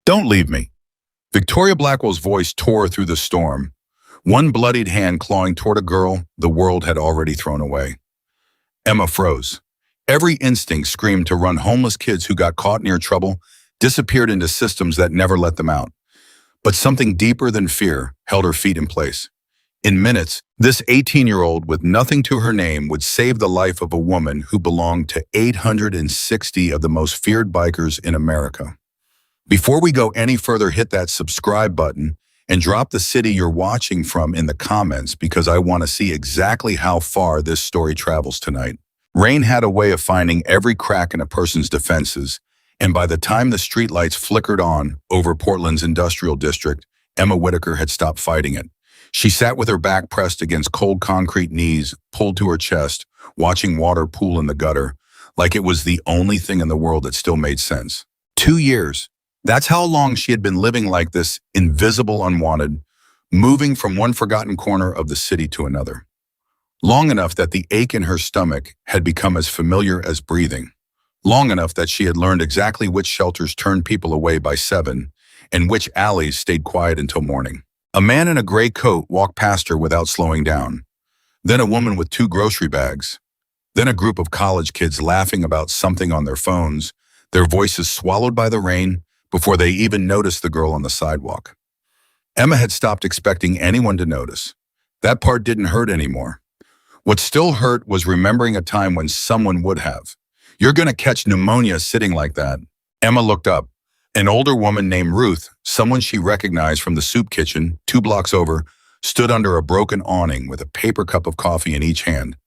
Don't leave me. Victoria Blackwell's voice tore through the storm, one bloodied hand clawing toward a girl the world had already thrown away. Emma froze. Every instinct screamed to run. Homeless kids who got caught near trouble disappeared into systems that never let them out. But something deeper than fear held her feet in place. In minutes, this 18-year-old with nothing to her name would save the life of a woman who belonged to 860 of the most feared bikers in America. Before we go any further, hit that subscribe button and drop the city you're watching from in the comments, because I want to see exactly how far this story travels tonight. Rain had a way of finding every crack in a person's defenses, and by the time the streetlights flickered on over Portland's industrial district, Emma Whitaker had stopped fighting it. She sat with her back pressed against cold concrete, knees pulled to her chest, watching water pool in the gutter, like it was the only thing in the world that still made sense. 2 years. That's how long she had been living like this, invisible, unwanted, moving from one forgotten corner of the city to another. Long enough that the ache in her stomach had become as familiar as breathing. Long enough that she had learned exactly which shelters turned people away by 7 and which alleys stayed quiet until morning. A man in a gray coat walked past her without slowing down. Then a woman with 2 grocery bags. Then a group of college kids laughing about something on their phones, their voices swallowed by the rain before they even noticed the girl on the sidewalk. Emma had stopped expecting anyone to notice. That part didn't hurt anymore. What still hurt was remembering a time when someone would have. You're going to catch pneumonia sitting like that. Emma looked up. An older woman named Ruth, someone she recognized from the soup kitchen 2 blocks over, stood under a broken awning with a paper cup of coffee in each hand.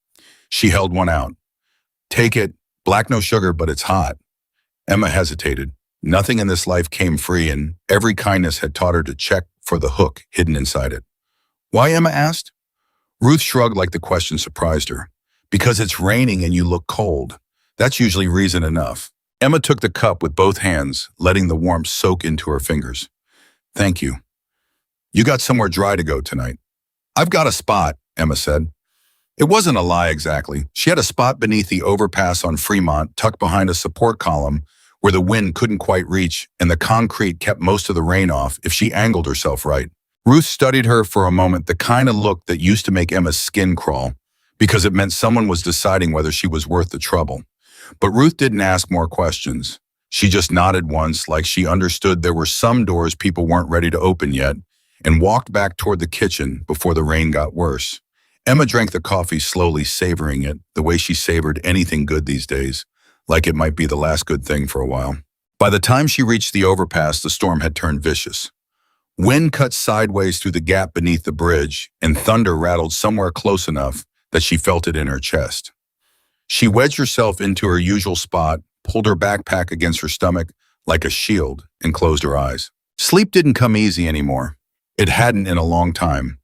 She held one out. "Take it. Black, no sugar, but it's hot." Emma hesitated. Nothing in this life came free, and every kindness had taught her to check for the hook hidden inside it. "Why?" Emma asked. Ruth shrugged like the question surprised her. "Because it's raining and you look cold. That's usually reason enough." Emma took the cup with both hands, letting the warmth soak into her fingers. "Thank you. You got somewhere dry to go tonight?" "I've got a spot," Emma said. It wasn't a lie exactly. She had a spot beneath the overpass on Fremont, tucked behind a support column where the wind couldn't quite reach and the concrete kept most of the rain off if she angled herself right. Ruth studied her for a moment, the kind of look that used to make Emma's skin crawl, because it meant someone was deciding whether she was worth the trouble. But Ruth didn't ask more questions. She just nodded once, like she understood there were some doors people weren't ready to open yet, and walked back toward the kitchen before the rain got worse. Emma drank the coffee slowly, savoring it the way she savored anything good these days, like it might be the last good thing for a while. By the time she reached the overpass, the storm had turned vicious. Wind cut sideways through the gap beneath the bridge, and thunder rattled somewhere close enough that she felt it in her chest. She wedged herself into her usual spot, pulled her backpack against her stomach like a shield, and closed her eyes. Sleep didn't come easy anymore. It hadn't in a long time.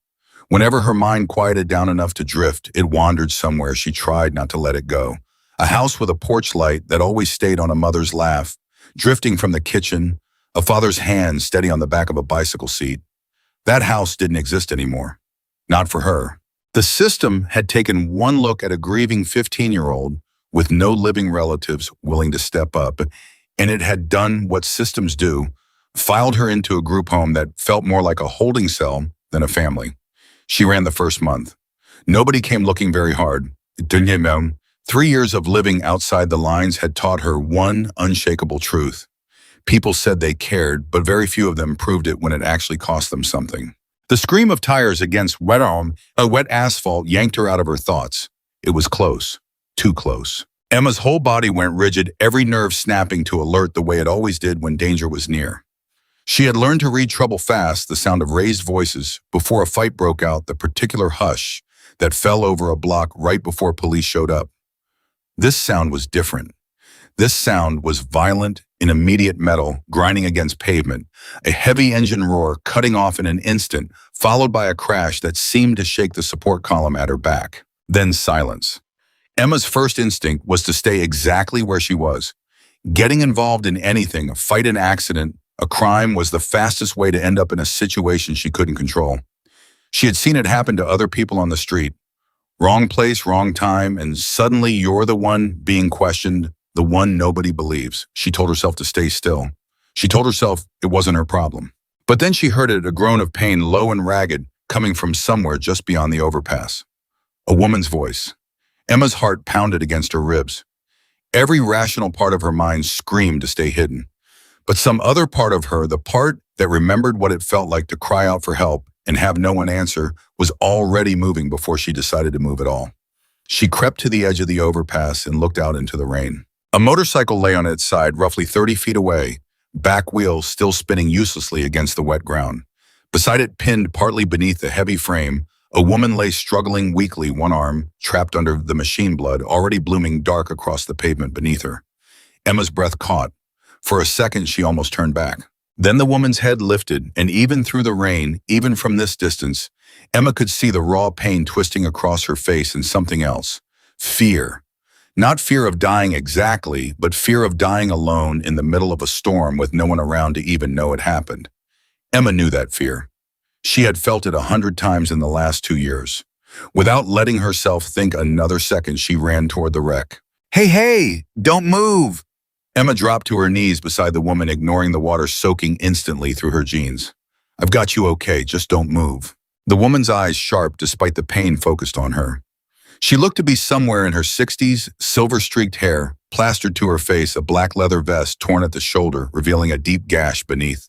Whenever her mind quieted down enough to drift, it wandered somewhere she tried not to let it go. A house with a porch light that always stayed on a mother's laugh, drifting from the kitchen, a father's hand steady on the back of a bicycle seat. That house didn't exist anymore. Not for her. The system had taken one look at a grieving 15-year-old with no living relatives willing to step up, and it had done what systems do, filed her into a group home that felt more like a holding cell than a family. She ran the first month. Nobody came looking very hard. 3 years of living outside the lines had taught her one unshakable truth. People said they cared, but very few of them proved it when it actually cost them something. The scream of tires against wet asphalt yanked her out of her thoughts. It was close. Too close. Emma's whole body went rigid, every nerve snapping to alert the way it always did when danger was near. She had learned to read trouble fast, the sound of raised voices, before a fight broke out, the particular hush that fell over a block right before police showed up. This sound was different. This sound was violent, in immediate metal, grinding against pavement, a heavy engine roar cutting off in an instant, followed by a crash that seemed to shake the support column at her back. Then silence. Emma's first instinct was to stay exactly where she was. Getting involved in anything, a fight, an accident, a crime, was the fastest way to end up in a situation she couldn't control. She had seen it happen to other people on the street. Wrong place, wrong time, and suddenly you're the one being questioned, the one nobody believes. She told herself to stay still. She told herself it wasn't her problem. But then she heard it, a groan of pain, low and ragged, coming from somewhere just beyond the overpass. A woman's voice. Emma's heart pounded against her ribs. Every rational part of her mind screamed to stay hidden. But some other part of her, the part that remembered what it felt like to cry out for help and have no one answer, was already moving before she decided to move at all. She crept to the edge of the overpass and looked out into the rain. A motorcycle lay on its side, roughly 30 feet away, back wheels still spinning uselessly against the wet ground. Beside it, pinned partly beneath the heavy frame, a woman lay struggling weakly, one arm trapped under the machine blood, already blooming dark across the pavement beneath her. Emma's breath caught. For a second, she almost turned back. Then the woman's head lifted, and even through the rain, even from this distance, Emma could see the raw pain twisting across her face and something else. Fear. Not fear of dying exactly, but fear of dying alone in the middle of a storm with no one around to even know it happened. Emma knew that fear. She had felt it 100 times in the last 2 years. Without letting herself think another second, she ran toward the wreck. Hey, don't move! Emma dropped to her knees beside the woman, ignoring the water soaking instantly through her jeans. I've got you okay, just don't move. The woman's eyes sharp despite the pain focused on her. She looked to be somewhere in her 60s, silver-streaked hair, plastered to her face, a black leather vest torn at the shoulder, revealing a deep gash beneath.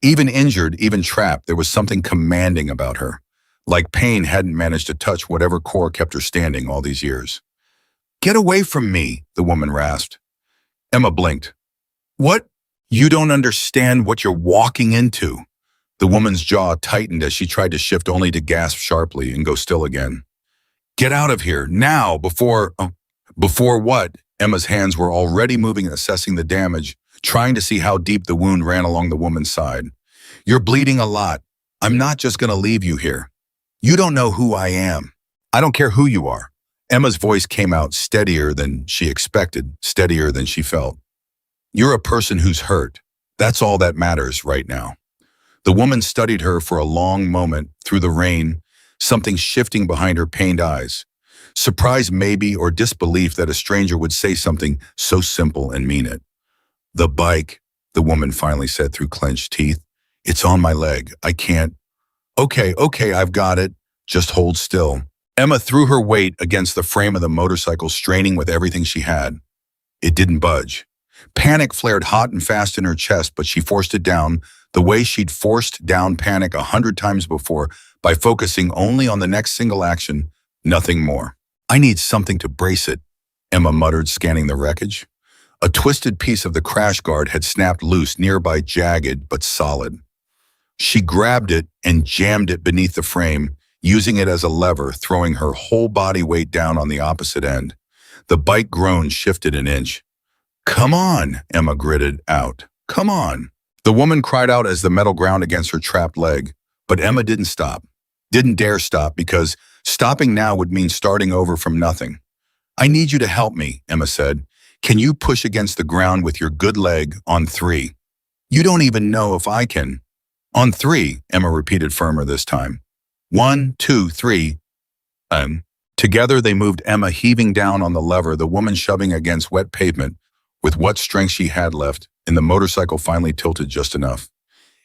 Even injured, even trapped, there was something commanding about her. Like pain hadn't managed to touch whatever core kept her standing all these years. Get away from me, the woman rasped. Emma blinked. What? You don't understand what you're walking into. The woman's jaw tightened as she tried to shift, only to gasp sharply and go still again. Get out of here, now, before what? Emma's hands were already moving, assessing the damage, trying to see how deep the wound ran along the woman's side. You're bleeding a lot. I'm not just going to leave you here. You don't know who I am. I don't care who you are. Emma's voice came out steadier than she expected, steadier than she felt. You're a person who's hurt. That's all that matters right now. The woman studied her for a long moment through the rain, something shifting behind her pained eyes. Surprise maybe, or disbelief that a stranger would say something so simple and mean it. The bike, the woman finally said through clenched teeth. It's on my leg. I can't. Okay, I've got it. Just hold still. Emma threw her weight against the frame of the motorcycle, straining with everything she had. It didn't budge. Panic flared hot and fast in her chest, but she forced it down the way she'd forced down panic 100 times before, by focusing only on the next single action, nothing more. I need something to brace it, Emma muttered, scanning the wreckage. A twisted piece of the crash guard had snapped loose, nearby, jagged but solid. She grabbed it and jammed it beneath the frame, using it as a lever, throwing her whole body weight down on the opposite end. The bike groaned, shifted an inch. Come on, Emma gritted out. Come on. The woman cried out as the metal ground against her trapped leg, but Emma didn't stop. Didn't dare stop, because stopping now would mean starting over from nothing. I need you to help me, Emma said. Can you push against the ground with your good leg on 3? You don't even know if I can. On 3, Emma repeated, firmer this time. 1, 2, 3. Together they moved, Emma heaving down on the lever, the woman shoving against wet pavement with what strength she had left, and the motorcycle finally tilted just enough.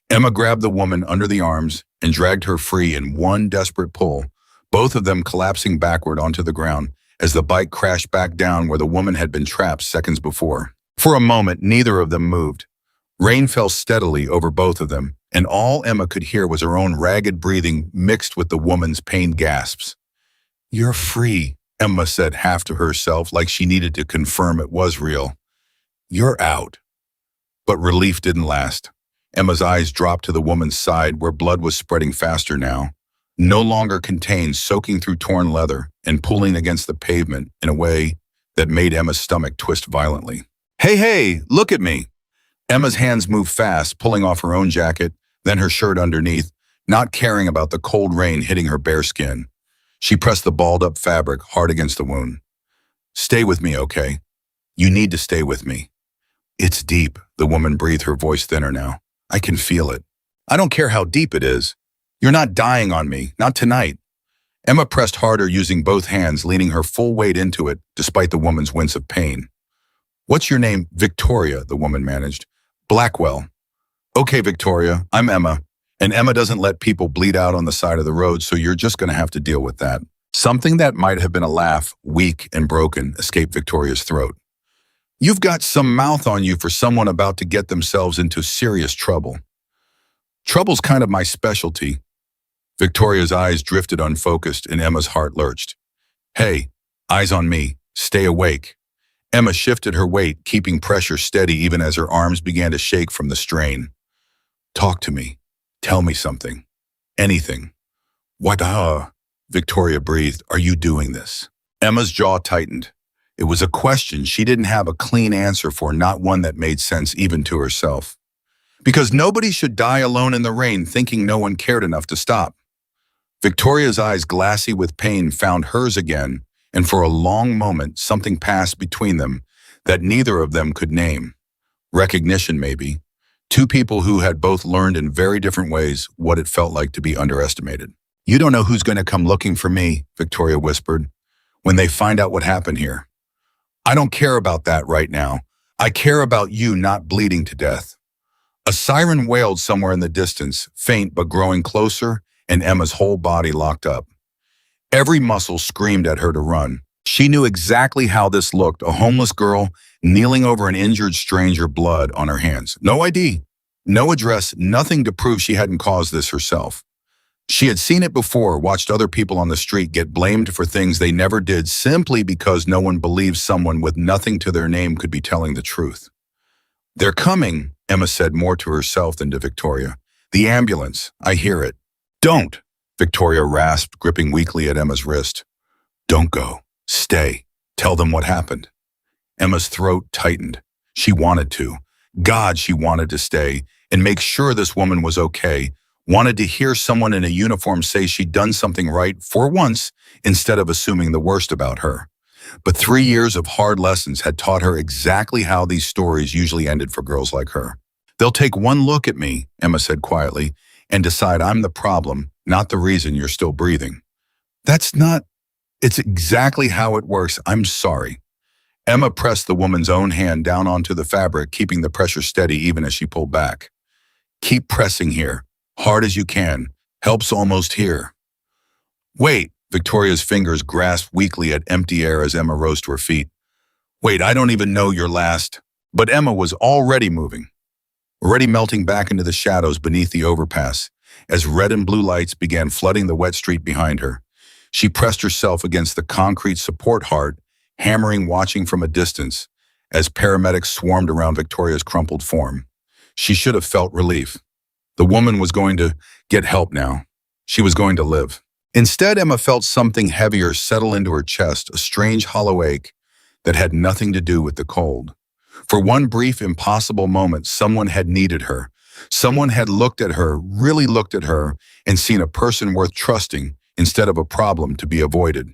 Emma grabbed the woman under the arms and dragged her free in one desperate pull, both of them collapsing backward onto the ground as the bike crashed back down where the woman had been trapped seconds before. For a moment, neither of them moved. Rain fell steadily over both of them, and all Emma could hear was her own ragged breathing mixed with the woman's pained gasps. You're free, Emma said, half to herself, like she needed to confirm it was real. You're out. But relief didn't last. Emma's eyes dropped to the woman's side, where blood was spreading faster now, no longer contained, soaking through torn leather and pulling against the pavement in a way that made Emma's stomach twist violently. Hey, look at me. Emma's hands moved fast, pulling off her own jacket, then her shirt underneath, not caring about the cold rain hitting her bare skin. She pressed the balled-up fabric hard against the wound. Stay with me, okay? You need to stay with me. It's deep, the woman breathed, her voice thinner now. I can feel it. I don't care how deep it is. You're not dying on me, not tonight. Emma pressed harder, using both hands, leaning her full weight into it, despite the woman's wince of pain. What's your name? Victoria, the woman managed. Blackwell. Okay, Victoria, I'm Emma. And Emma doesn't let people bleed out on the side of the road, so you're just going to have to deal with that. Something that might have been a laugh, weak and broken, escaped Victoria's throat. You've got some mouth on you for someone about to get themselves into serious trouble. Trouble's kind of my specialty. Victoria's eyes drifted unfocused and Emma's heart lurched. Hey, eyes on me. Stay awake. Emma shifted her weight, keeping pressure steady even as her arms began to shake from the strain. Talk to me. Tell me something. Anything. What, Victoria breathed. Are you doing this? Emma's jaw tightened. It was a question she didn't have a clean answer for, not one that made sense even to herself. Because nobody should die alone in the rain thinking no one cared enough to stop. Victoria's eyes, glassy with pain, found hers again, and for a long moment something passed between them that neither of them could name. Recognition, maybe. Two people who had both learned in very different ways what it felt like to be underestimated. You don't know who's going to come looking for me, Victoria whispered, when they find out what happened here. I don't care about that right now. I care about you not bleeding to death. A siren wailed somewhere in the distance, faint but growing closer, and Emma's whole body locked up. Every muscle screamed at her to run. She knew exactly how this looked, a homeless girl kneeling over an injured stranger, blood on her hands. No ID, no address, nothing to prove she hadn't caused this herself. She had seen it before, watched other people on the street get blamed for things they never did simply because no one believed someone with nothing to their name could be telling the truth. They're coming, Emma said more to herself than to Victoria. The ambulance, I hear it. Don't, Victoria rasped, gripping weakly at Emma's wrist. Don't go. Stay. Tell them what happened. Emma's throat tightened. She wanted to. God, she wanted to stay and make sure this woman was okay. Wanted to hear someone in a uniform say she'd done something right for once instead of assuming the worst about her. But 3 years of hard lessons had taught her exactly how these stories usually ended for girls like her. They'll take one look at me, Emma said quietly, and decide I'm the problem, not the reason you're still breathing. It's exactly how it works. I'm sorry. Emma pressed the woman's own hand down onto the fabric, keeping the pressure steady even as she pulled back. Keep pressing here, hard as you can. Help's almost here. Wait, Victoria's fingers grasped weakly at empty air as Emma rose to her feet. Wait, I don't even know your last. But Emma was already moving, already melting back into the shadows beneath the overpass, as red and blue lights began flooding the wet street behind her. She pressed herself against the concrete support heart, hammering, watching from a distance, as paramedics swarmed around Victoria's crumpled form. She should have felt relief. The woman was going to get help now. She was going to live. Instead, Emma felt something heavier settle into her chest, a strange hollow ache that had nothing to do with the cold. For one brief, impossible moment, someone had needed her. Someone had looked at her, really looked at her, and seen a person worth trusting instead of a problem to be avoided.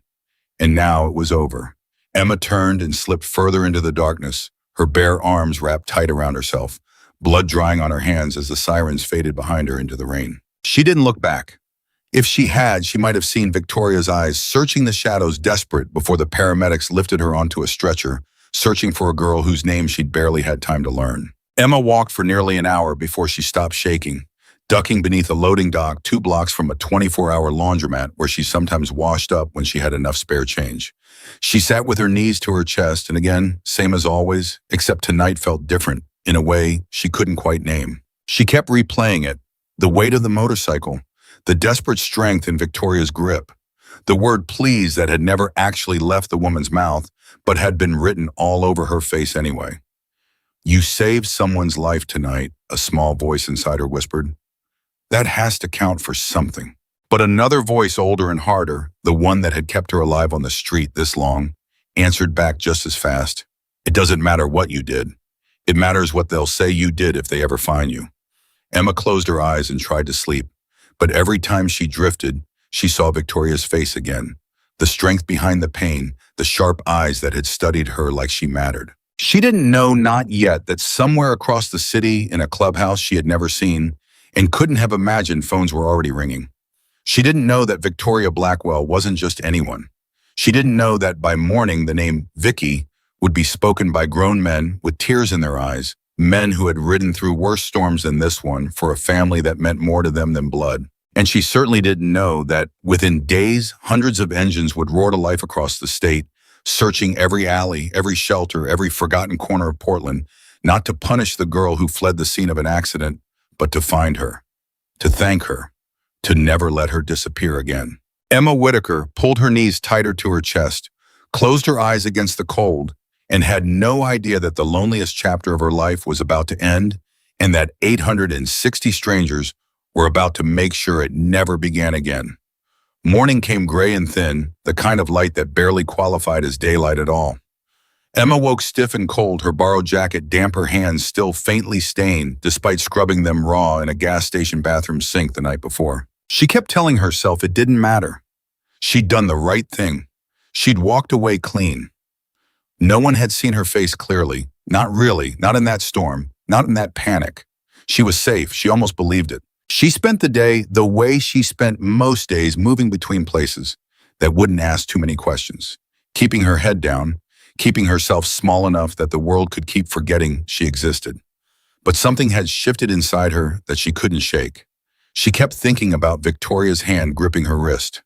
And now it was over. Emma turned and slipped further into the darkness, her bare arms wrapped tight around herself, blood drying on her hands as the sirens faded behind her into the rain. She didn't look back. If she had, she might have seen Victoria's eyes searching the shadows, desperate, before the paramedics lifted her onto a stretcher, searching for a girl whose name she'd barely had time to learn. Emma walked for nearly an hour before she stopped shaking, ducking beneath a loading dock 2 blocks from a 24-hour laundromat where she sometimes washed up when she had enough spare change. She sat with her knees to her chest, and again, same as always, except tonight felt different, in a way she couldn't quite name. She kept replaying it, the weight of the motorcycle, the desperate strength in Victoria's grip, the word please that had never actually left the woman's mouth, but had been written all over her face anyway. You saved someone's life tonight, a small voice inside her whispered. That has to count for something. But another voice, older and harder, the one that had kept her alive on the street this long, answered back just as fast. It doesn't matter what you did. It matters what they'll say you did if they ever find you. Emma closed her eyes and tried to sleep, but every time she drifted, she saw Victoria's face again, the strength behind the pain, the sharp eyes that had studied her like she mattered. She didn't know, not yet, that somewhere across the city, in a clubhouse she had never seen, and couldn't have imagined, phones were already ringing. She didn't know that Victoria Blackwell wasn't just anyone. She didn't know that by morning the name Vicky would be spoken by grown men with tears in their eyes, men who had ridden through worse storms than this one for a family that meant more to them than blood. And she certainly didn't know that within days, hundreds of engines would roar to life across the state, searching every alley, every shelter, every forgotten corner of Portland, not to punish the girl who fled the scene of an accident, but to find her, to thank her, to never let her disappear again. Emma Whitaker pulled her knees tighter to her chest, closed her eyes against the cold, and had no idea that the loneliest chapter of her life was about to end and that 860 strangers were about to make sure it never began again. Morning came gray and thin, the kind of light that barely qualified as daylight at all. Emma woke stiff and cold, her borrowed jacket damp, her hands still faintly stained despite scrubbing them raw in a gas station bathroom sink the night before. She kept telling herself it didn't matter. She'd done the right thing. She'd walked away clean. No one had seen her face clearly. Not really, not in that storm, not in that panic. She was safe, she almost believed it. She spent the day the way she spent most days, moving between places that wouldn't ask too many questions, keeping her head down, keeping herself small enough that the world could keep forgetting she existed. But something had shifted inside her that she couldn't shake. She kept thinking about Victoria's hand gripping her wrist,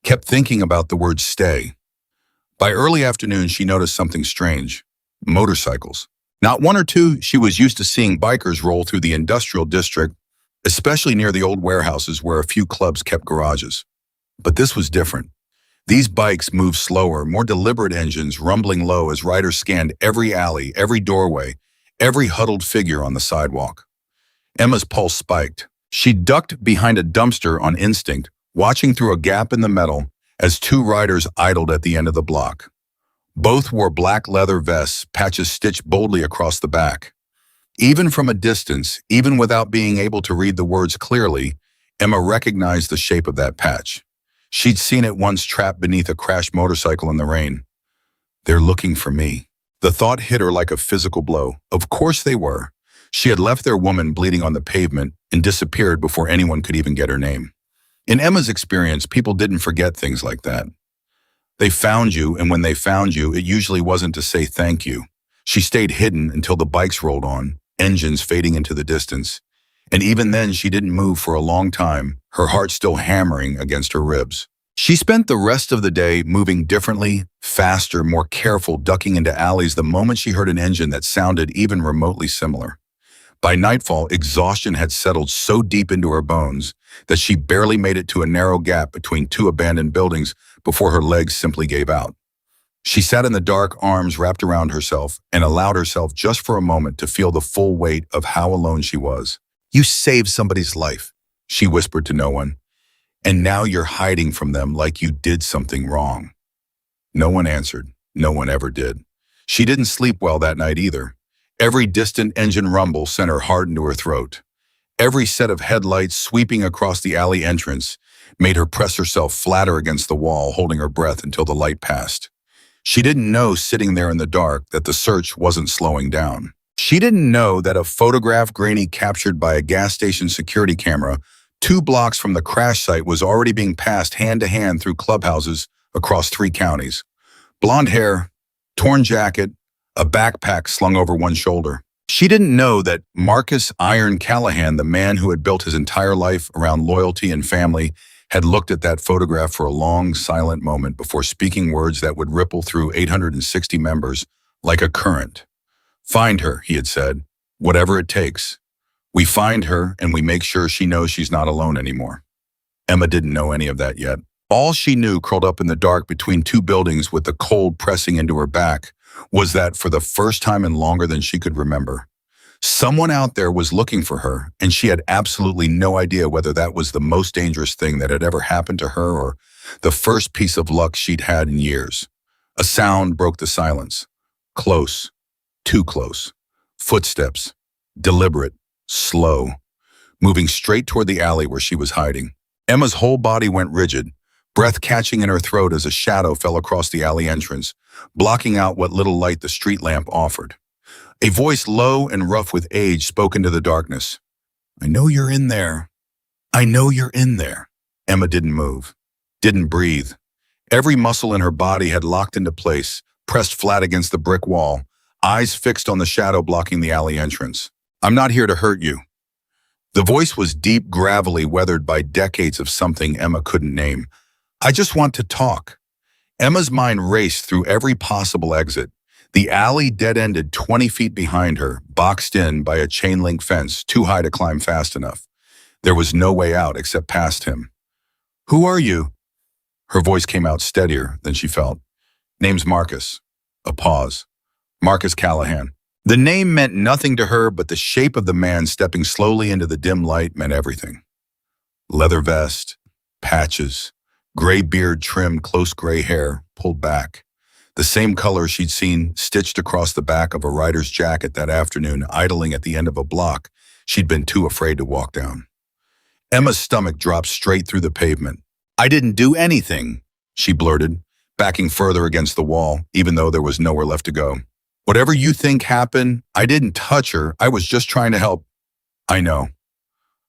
kept thinking about the word stay. By early afternoon, she noticed something strange. Motorcycles. Not one or two. She was used to seeing bikers roll through the industrial district, especially near the old warehouses where a few clubs kept garages. But this was different. These bikes moved slower, more deliberate engines rumbling low as riders scanned every alley, every doorway, every huddled figure on the sidewalk. Emma's pulse spiked. She ducked behind a dumpster on instinct, watching through a gap in the metal as two riders idled at the end of the block. Both wore black leather vests, patches stitched boldly across the back. Even from a distance, even without being able to read the words clearly, Emma recognized the shape of that patch. She'd seen it once trapped beneath a crashed motorcycle in the rain. They're looking for me. The thought hit her like a physical blow. Of course they were. She had left their woman bleeding on the pavement and disappeared before anyone could even get her name. In Emma's experience, people didn't forget things like that. They found you, and when they found you, it usually wasn't to say thank you. She stayed hidden until the bikes rolled on, engines fading into the distance. And even then, she didn't move for a long time, her heart still hammering against her ribs. She spent the rest of the day moving differently, faster, more careful, ducking into alleys the moment she heard an engine that sounded even remotely similar. By nightfall, exhaustion had settled so deep into her bones that she barely made it to a narrow gap between two abandoned buildings before her legs simply gave out. She sat in the dark, arms wrapped around herself, and allowed herself just for a moment to feel the full weight of how alone she was. "You saved somebody's life," she whispered to no one, "and now you're hiding from them like you did something wrong." No one answered. No one ever did. She didn't sleep well that night either. Every distant engine rumble sent her hard into her throat. Every set of headlights sweeping across the alley entrance made her press herself flatter against the wall, holding her breath until the light passed. She didn't know, sitting there in the dark, that the search wasn't slowing down. She didn't know that a photograph grainy captured by a gas station security camera 2 blocks from the crash site was already being passed hand to hand through clubhouses across 3 counties. Blonde hair, torn jacket, a backpack slung over one shoulder. She didn't know that Marcus Iron Callahan, the man who had built his entire life around loyalty and family, had looked at that photograph for a long, silent moment before speaking words that would ripple through 860 members like a current. "Find her," he had said, "whatever it takes. We find her and we make sure she knows she's not alone anymore." Emma didn't know any of that yet. All she knew, curled up in the dark between 2 buildings with the cold pressing into her back, was that for the first time in longer than she could remember, someone out there was looking for her, and she had absolutely no idea whether that was the most dangerous thing that had ever happened to her or the first piece of luck she'd had in years. A sound broke the silence. Close. Too close. Footsteps. Deliberate. Slow. Moving straight toward the alley where she was hiding. Emma's whole body went rigid, breath catching in her throat as a shadow fell across the alley entrance, blocking out what little light the street lamp offered. A voice low and rough with age spoke into the darkness. "I know you're in there. I know you're in there." Emma didn't move, didn't breathe. Every muscle in her body had locked into place, pressed flat against the brick wall, eyes fixed on the shadow blocking the alley entrance. I'm not here to hurt you. The voice was deep, gravelly, weathered by decades of something Emma couldn't name. I just want to talk. Emma's mind raced through every possible exit. The alley dead-ended 20 feet behind her, boxed in by a chain-link fence too high to climb fast enough. There was no way out except past him. Who are you? Her voice came out steadier than she felt. Name's Marcus. A pause. Marcus Callahan. The name meant nothing to her, but the shape of the man stepping slowly into the dim light meant everything. Leather vest, patches, gray beard trimmed close gray hair, pulled back. The same color she'd seen stitched across the back of a rider's jacket that afternoon, idling at the end of a block she'd been too afraid to walk down. Emma's stomach dropped straight through the pavement. I didn't do anything, she blurted, backing further against the wall, even though there was nowhere left to go. Whatever you think happened, I didn't touch her. I was just trying to help. I know.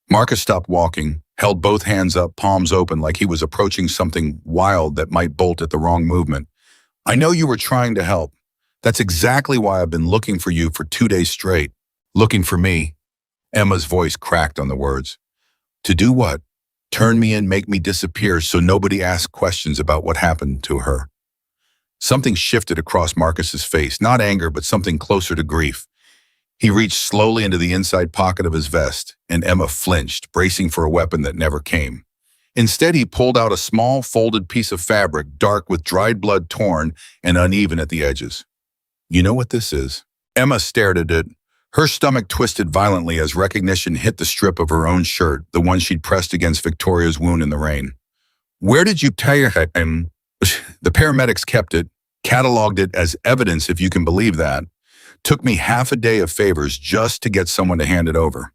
Marcus stopped walking, held both hands up, palms open like he was approaching something wild that might bolt at the wrong movement. I know you were trying to help. That's exactly why I've been looking for you for 2 days straight. Looking for me. Emma's voice cracked on the words. To do what? Turn me in, make me disappear so nobody asks questions about what happened to her. Something shifted across Marcus's face, not anger, but something closer to grief. He reached slowly into the inside pocket of his vest, and Emma flinched, bracing for a weapon that never came. Instead, he pulled out a small, folded piece of fabric, dark with dried blood torn and uneven at the edges. You know what this is? Emma stared at it. Her stomach twisted violently as recognition hit the strip of her own shirt, the one she'd pressed against Victoria's wound in the rain. Where did you take him? The paramedics kept it, cataloged it as evidence if you can believe that. Took me half a day of favors just to get someone to hand it over.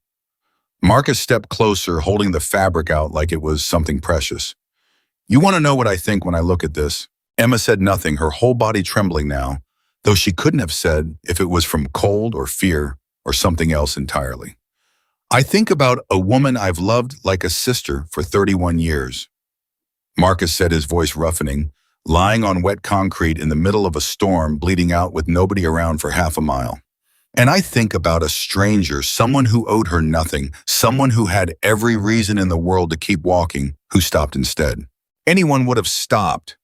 Marcus stepped closer, holding the fabric out like it was something precious. You want to know what I think when I look at this? Emma said nothing, her whole body trembling now, though she couldn't have said if it was from cold or fear or something else entirely. I think about a woman I've loved like a sister for 31 years. Marcus said, his voice roughening, lying on wet concrete in the middle of a storm, bleeding out with nobody around for half a mile. And I think about a stranger, someone who owed her nothing, someone who had every reason in the world to keep walking, who stopped instead. Anyone would have stopped.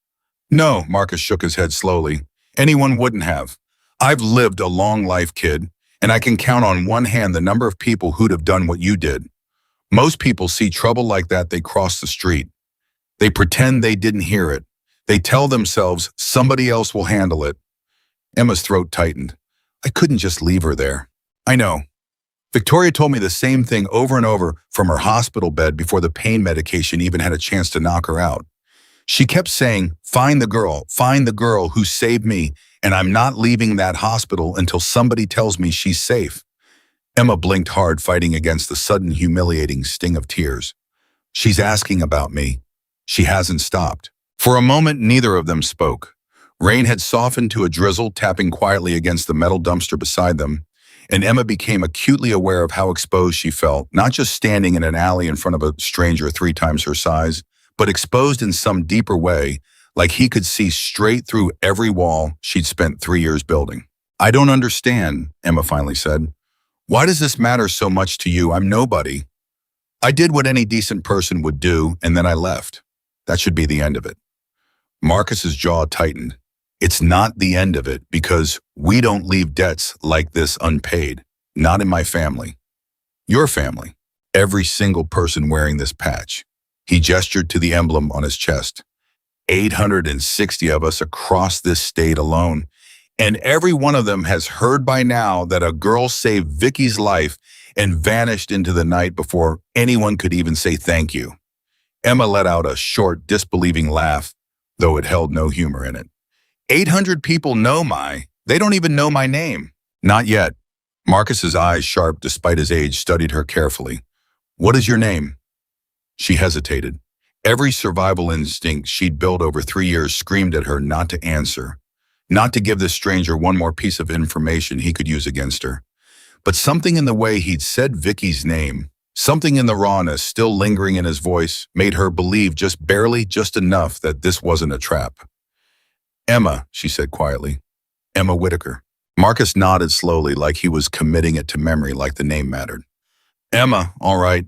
No, Marcus shook his head slowly. Anyone wouldn't have. I've lived a long life, kid, and I can count on one hand the number of people who'd have done what you did. Most people see trouble like that, they cross the street. They pretend they didn't hear it. They tell themselves somebody else will handle it. Emma's throat tightened. I couldn't just leave her there. I know. Victoria told me the same thing over and over from her hospital bed before the pain medication even had a chance to knock her out. She kept saying, find the girl who saved me, and I'm not leaving that hospital until somebody tells me she's safe. Emma blinked hard, fighting against the sudden humiliating sting of tears. She's asking about me. She hasn't stopped. For a moment, neither of them spoke. Rain had softened to a drizzle, tapping quietly against the metal dumpster beside them, and Emma became acutely aware of how exposed she felt, not just standing in an alley in front of a stranger 3 times her size, but exposed in some deeper way, like he could see straight through every wall she'd spent 3 years building. I don't understand, Emma finally said. Why does this matter so much to you? I'm nobody. I did what any decent person would do, and then I left. That should be the end of it. Marcus's jaw tightened. It's not the end of it because we don't leave debts like this unpaid. Not in my family. Your family. Every single person wearing this patch. He gestured to the emblem on his chest. 860 of us across this state alone. And every one of them has heard by now that a girl saved Vicky's life and vanished into the night before anyone could even say thank you. Emma let out a short, disbelieving laugh, though it held no humor in it. 800 people know they don't even know my name. Not yet. Marcus's eyes, sharp despite his age, studied her carefully. What is your name? She hesitated. Every survival instinct she'd built over 3 years screamed at her not to answer, not to give this stranger one more piece of information he could use against her. But something in the way he'd said Vicky's name, something in the rawness still lingering in his voice, made her believe just barely, just enough that this wasn't a trap. Emma, she said quietly. Emma Whitaker. Marcus nodded slowly like he was committing it to memory like the name mattered. Emma, all right.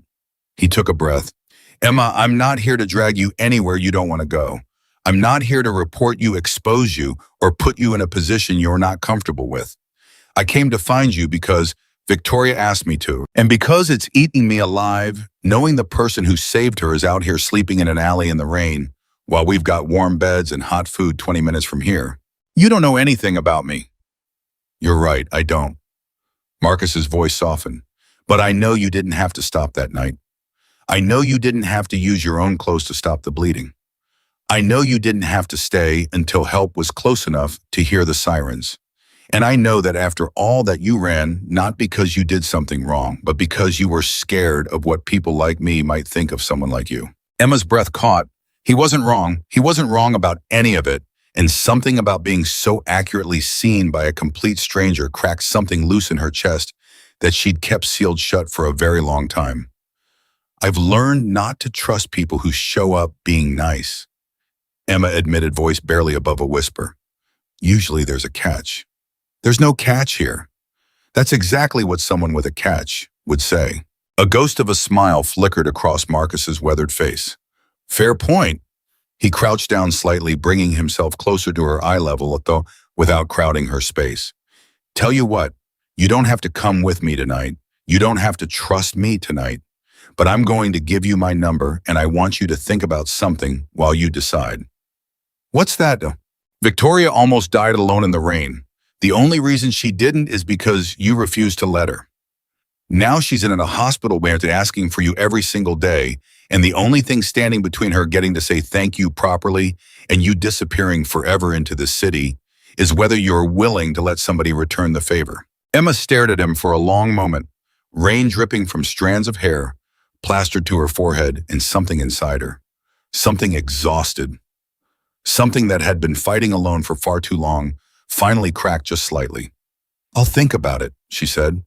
He took a breath. Emma, I'm not here to drag you anywhere you don't want to go. I'm not here to report you, expose you, or put you in a position you're not comfortable with. I came to find you because Victoria asked me to. And because it's eating me alive, knowing the person who saved her is out here sleeping in an alley in the rain, while we've got warm beds and hot food 20 minutes from here. You don't know anything about me. You're right, I don't. Marcus's voice softened. But I know you didn't have to stop that night. I know you didn't have to use your own clothes to stop the bleeding. I know you didn't have to stay until help was close enough to hear the sirens. And I know that after all that you ran, not because you did something wrong, but because you were scared of what people like me might think of someone like you. Emma's breath caught. He wasn't wrong. He wasn't wrong about any of it. And something about being so accurately seen by a complete stranger cracked something loose in her chest that she'd kept sealed shut for a very long time. I've learned not to trust people who show up being nice, Emma admitted, voice barely above a whisper. Usually there's a catch. There's no catch here. That's exactly what someone with a catch would say. A ghost of a smile flickered across Marcus's weathered face. Fair point. He crouched down slightly, bringing himself closer to her eye level, though without crowding her space. Tell you what, you don't have to come with me tonight. You don't have to trust me tonight. But I'm going to give you my number, and I want you to think about something while you decide. What's that? Victoria almost died alone in the rain. The only reason she didn't is because you refused to let her. Now she's in a hospital bed asking for you every single day, and the only thing standing between her getting to say thank you properly and you disappearing forever into the city is whether you're willing to let somebody return the favor. Emma stared at him for a long moment, rain dripping from strands of hair, plastered to her forehead, and something inside her. Something exhausted. Something that had been fighting alone for far too long finally cracked just slightly. I'll think about it, she said.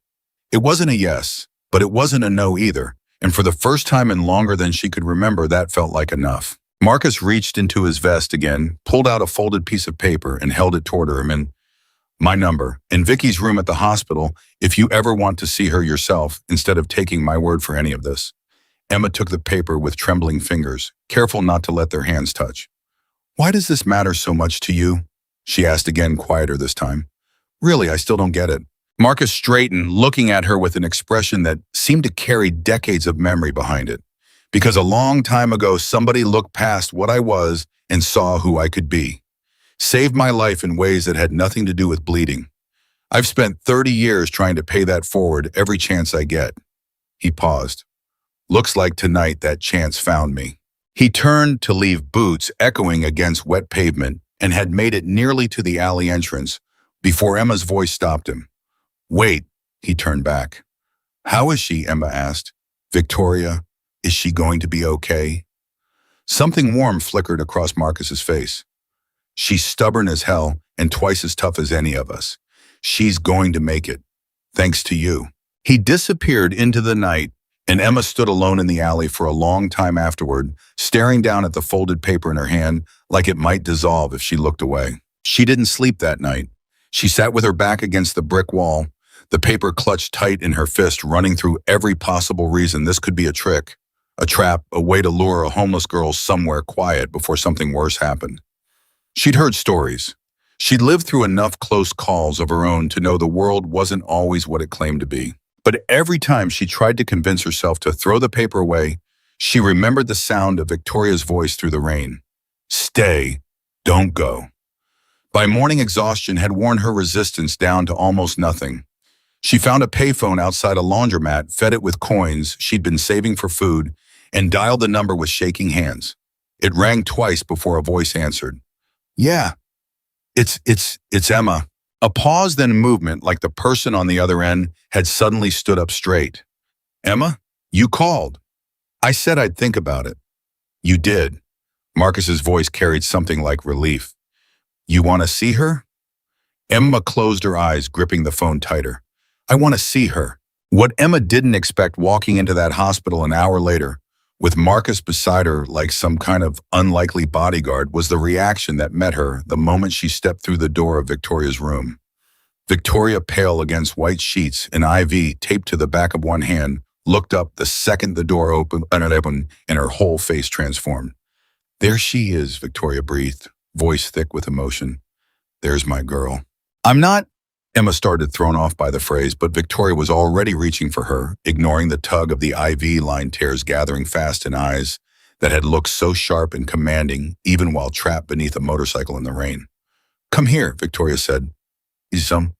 It wasn't a yes, but it wasn't a no either, and for the first time in longer than she could remember, that felt like enough. Marcus reached into his vest again, pulled out a folded piece of paper, and held it toward her. My number, in Vicky's room at the hospital, if you ever want to see her yourself, instead of taking my word for any of this. Emma took the paper with trembling fingers, careful not to let their hands touch. Why does this matter so much to you? She asked again, quieter this time. Really, I still don't get it. Marcus straightened, looking at her with an expression that seemed to carry decades of memory behind it. Because a long time ago, somebody looked past what I was and saw who I could be. Saved my life in ways that had nothing to do with bleeding. I've spent 30 years trying to pay that forward every chance I get. He paused. Looks like tonight that chance found me. He turned to leave, boots echoing against wet pavement, and had made it nearly to the alley entrance before Emma's voice stopped him. Wait, he turned back. How is she? Emma asked. Victoria, is she going to be okay? Something warm flickered across Marcus's face. She's stubborn as hell and twice as tough as any of us. She's going to make it, thanks to you. He disappeared into the night, and Emma stood alone in the alley for a long time afterward, staring down at the folded paper in her hand like it might dissolve if she looked away. She didn't sleep that night. She sat with her back against the brick wall, the paper clutched tight in her fist, running through every possible reason this could be a trick, a trap, a way to lure a homeless girl somewhere quiet before something worse happened. She'd heard stories. She'd lived through enough close calls of her own to know the world wasn't always what it claimed to be. But every time she tried to convince herself to throw the paper away, she remembered the sound of Victoria's voice through the rain. Stay, don't go. By morning, exhaustion had worn her resistance down to almost nothing. She found a payphone outside a laundromat, fed it with coins she'd been saving for food, and dialed the number with shaking hands. It rang twice before a voice answered. Yeah, it's Emma. A pause, then movement, like the person on the other end had suddenly stood up straight. Emma, you called. I said I'd think about it. You did. Marcus's voice carried something like relief. You want to see her? Emma closed her eyes, gripping the phone tighter. I want to see her. What Emma didn't expect walking into that hospital an hour later, with Marcus beside her like some kind of unlikely bodyguard, was the reaction that met her the moment she stepped through the door of Victoria's room. Victoria, pale against white sheets, an IV taped to the back of one hand, looked up the second the door opened, and her whole face transformed. There she is, Victoria breathed, voice thick with emotion. There's my girl. I'm not. Emma started, thrown off by the phrase, but Victoria was already reaching for her, ignoring the tug of the IV line tears gathering fast in eyes that had looked so sharp and commanding, even while trapped beneath a motorcycle in the rain. Come here, Victoria said. Is some?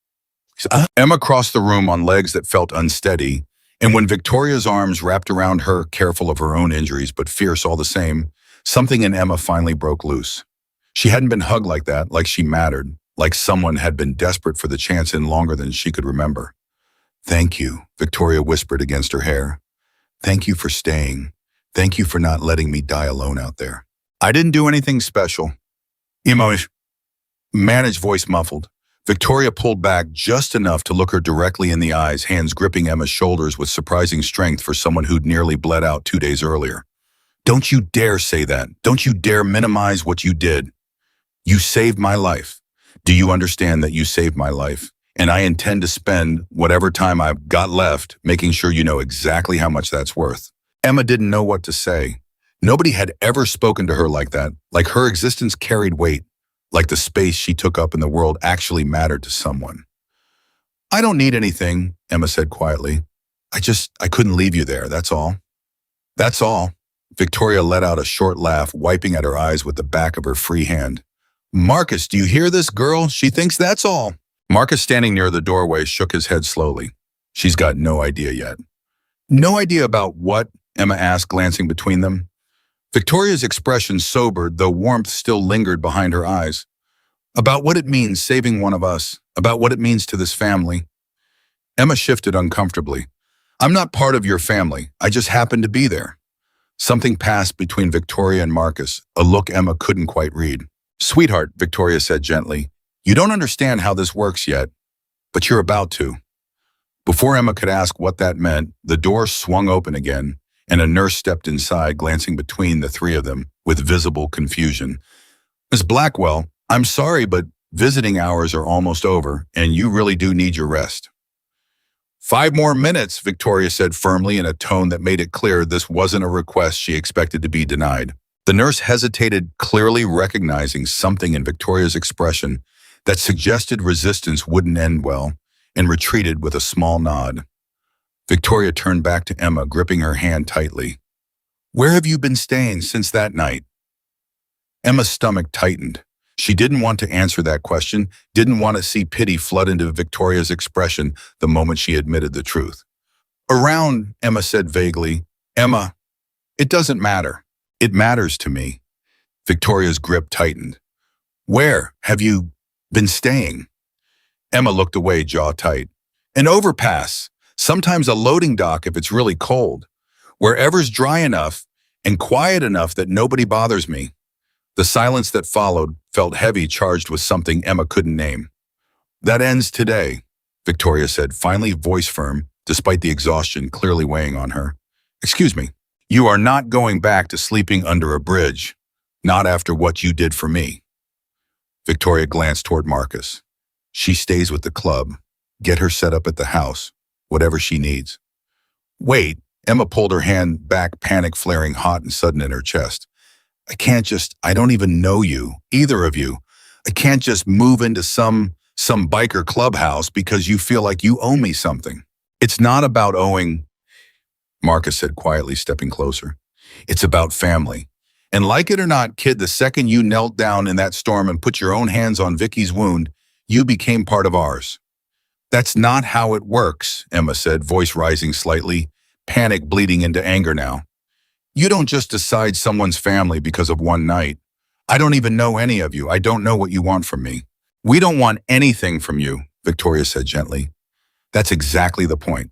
Emma crossed the room on legs that felt unsteady, and when Victoria's arms wrapped around her, careful of her own injuries but fierce all the same, something in Emma finally broke loose. She hadn't been hugged like that, like she mattered, like someone had been desperate for the chance in longer than she could remember. Thank you, Victoria whispered against her hair. Thank you for staying. Thank you for not letting me die alone out there. I didn't do anything special. Emma's managed voice muffled. Victoria pulled back just enough to look her directly in the eyes, hands gripping Emma's shoulders with surprising strength for someone who'd nearly bled out 2 days earlier. Don't you dare say that. Don't you dare minimize what you did. You saved my life. Do you understand that you saved my life? And I intend to spend whatever time I've got left making sure you know exactly how much that's worth. Emma didn't know what to say. Nobody had ever spoken to her like that, like her existence carried weight, like the space she took up in the world actually mattered to someone. I don't need anything, Emma said quietly. I couldn't leave you there, that's all. That's all. Victoria let out a short laugh, wiping at her eyes with the back of her free hand. Marcus, do you hear this girl? She thinks that's all. Marcus, standing near the doorway, shook his head slowly. She's got no idea yet. No idea about what? Emma asked, glancing between them. Victoria's expression sobered, though warmth still lingered behind her eyes. About what it means saving one of us, about what it means to this family. Emma shifted uncomfortably. I'm not part of your family. I just happened to be there. Something passed between Victoria and Marcus, a look Emma couldn't quite read. Sweetheart, Victoria said gently, you don't understand how this works yet, but you're about to. Before Emma could ask what that meant, the door swung open again, and a nurse stepped inside, glancing between the three of them with visible confusion. Miss Blackwell, I'm sorry, but visiting hours are almost over, and you really do need your rest. 5 more minutes, Victoria said firmly in a tone that made it clear this wasn't a request she expected to be denied. The nurse hesitated, clearly recognizing something in Victoria's expression that suggested resistance wouldn't end well, and retreated with a small nod. Victoria turned back to Emma, gripping her hand tightly. Where have you been staying since that night? Emma's stomach tightened. She didn't want to answer that question, didn't want to see pity flood into Victoria's expression the moment she admitted the truth. Around, Emma said vaguely. Emma, it doesn't matter. It matters to me. Victoria's grip tightened. Where have you been staying? Emma looked away, jaw tight. An overpass, sometimes a loading dock if it's really cold. Wherever's dry enough and quiet enough that nobody bothers me. The silence that followed felt heavy, charged with something Emma couldn't name. That ends today, Victoria said, finally voice firm, despite the exhaustion clearly weighing on her. Excuse me, you are not going back to sleeping under a bridge, not after what you did for me. Victoria glanced toward Marcus. She stays with the club. Get her set up at the house, whatever she needs. Wait, Emma pulled her hand back, panic flaring hot and sudden in her chest. I don't even know you, either of you. I can't just move into some biker clubhouse because you feel like you owe me something. It's not about owing, Marcus said quietly, stepping closer. It's about family. And like it or not, kid, the second you knelt down in that storm and put your own hands on Vicky's wound, you became part of ours. That's not how it works, Emma said, voice rising slightly, panic bleeding into anger now. You don't just decide someone's family because of one night. I don't even know any of you. I don't know what you want from me. We don't want anything from you, Victoria said gently. That's exactly the point.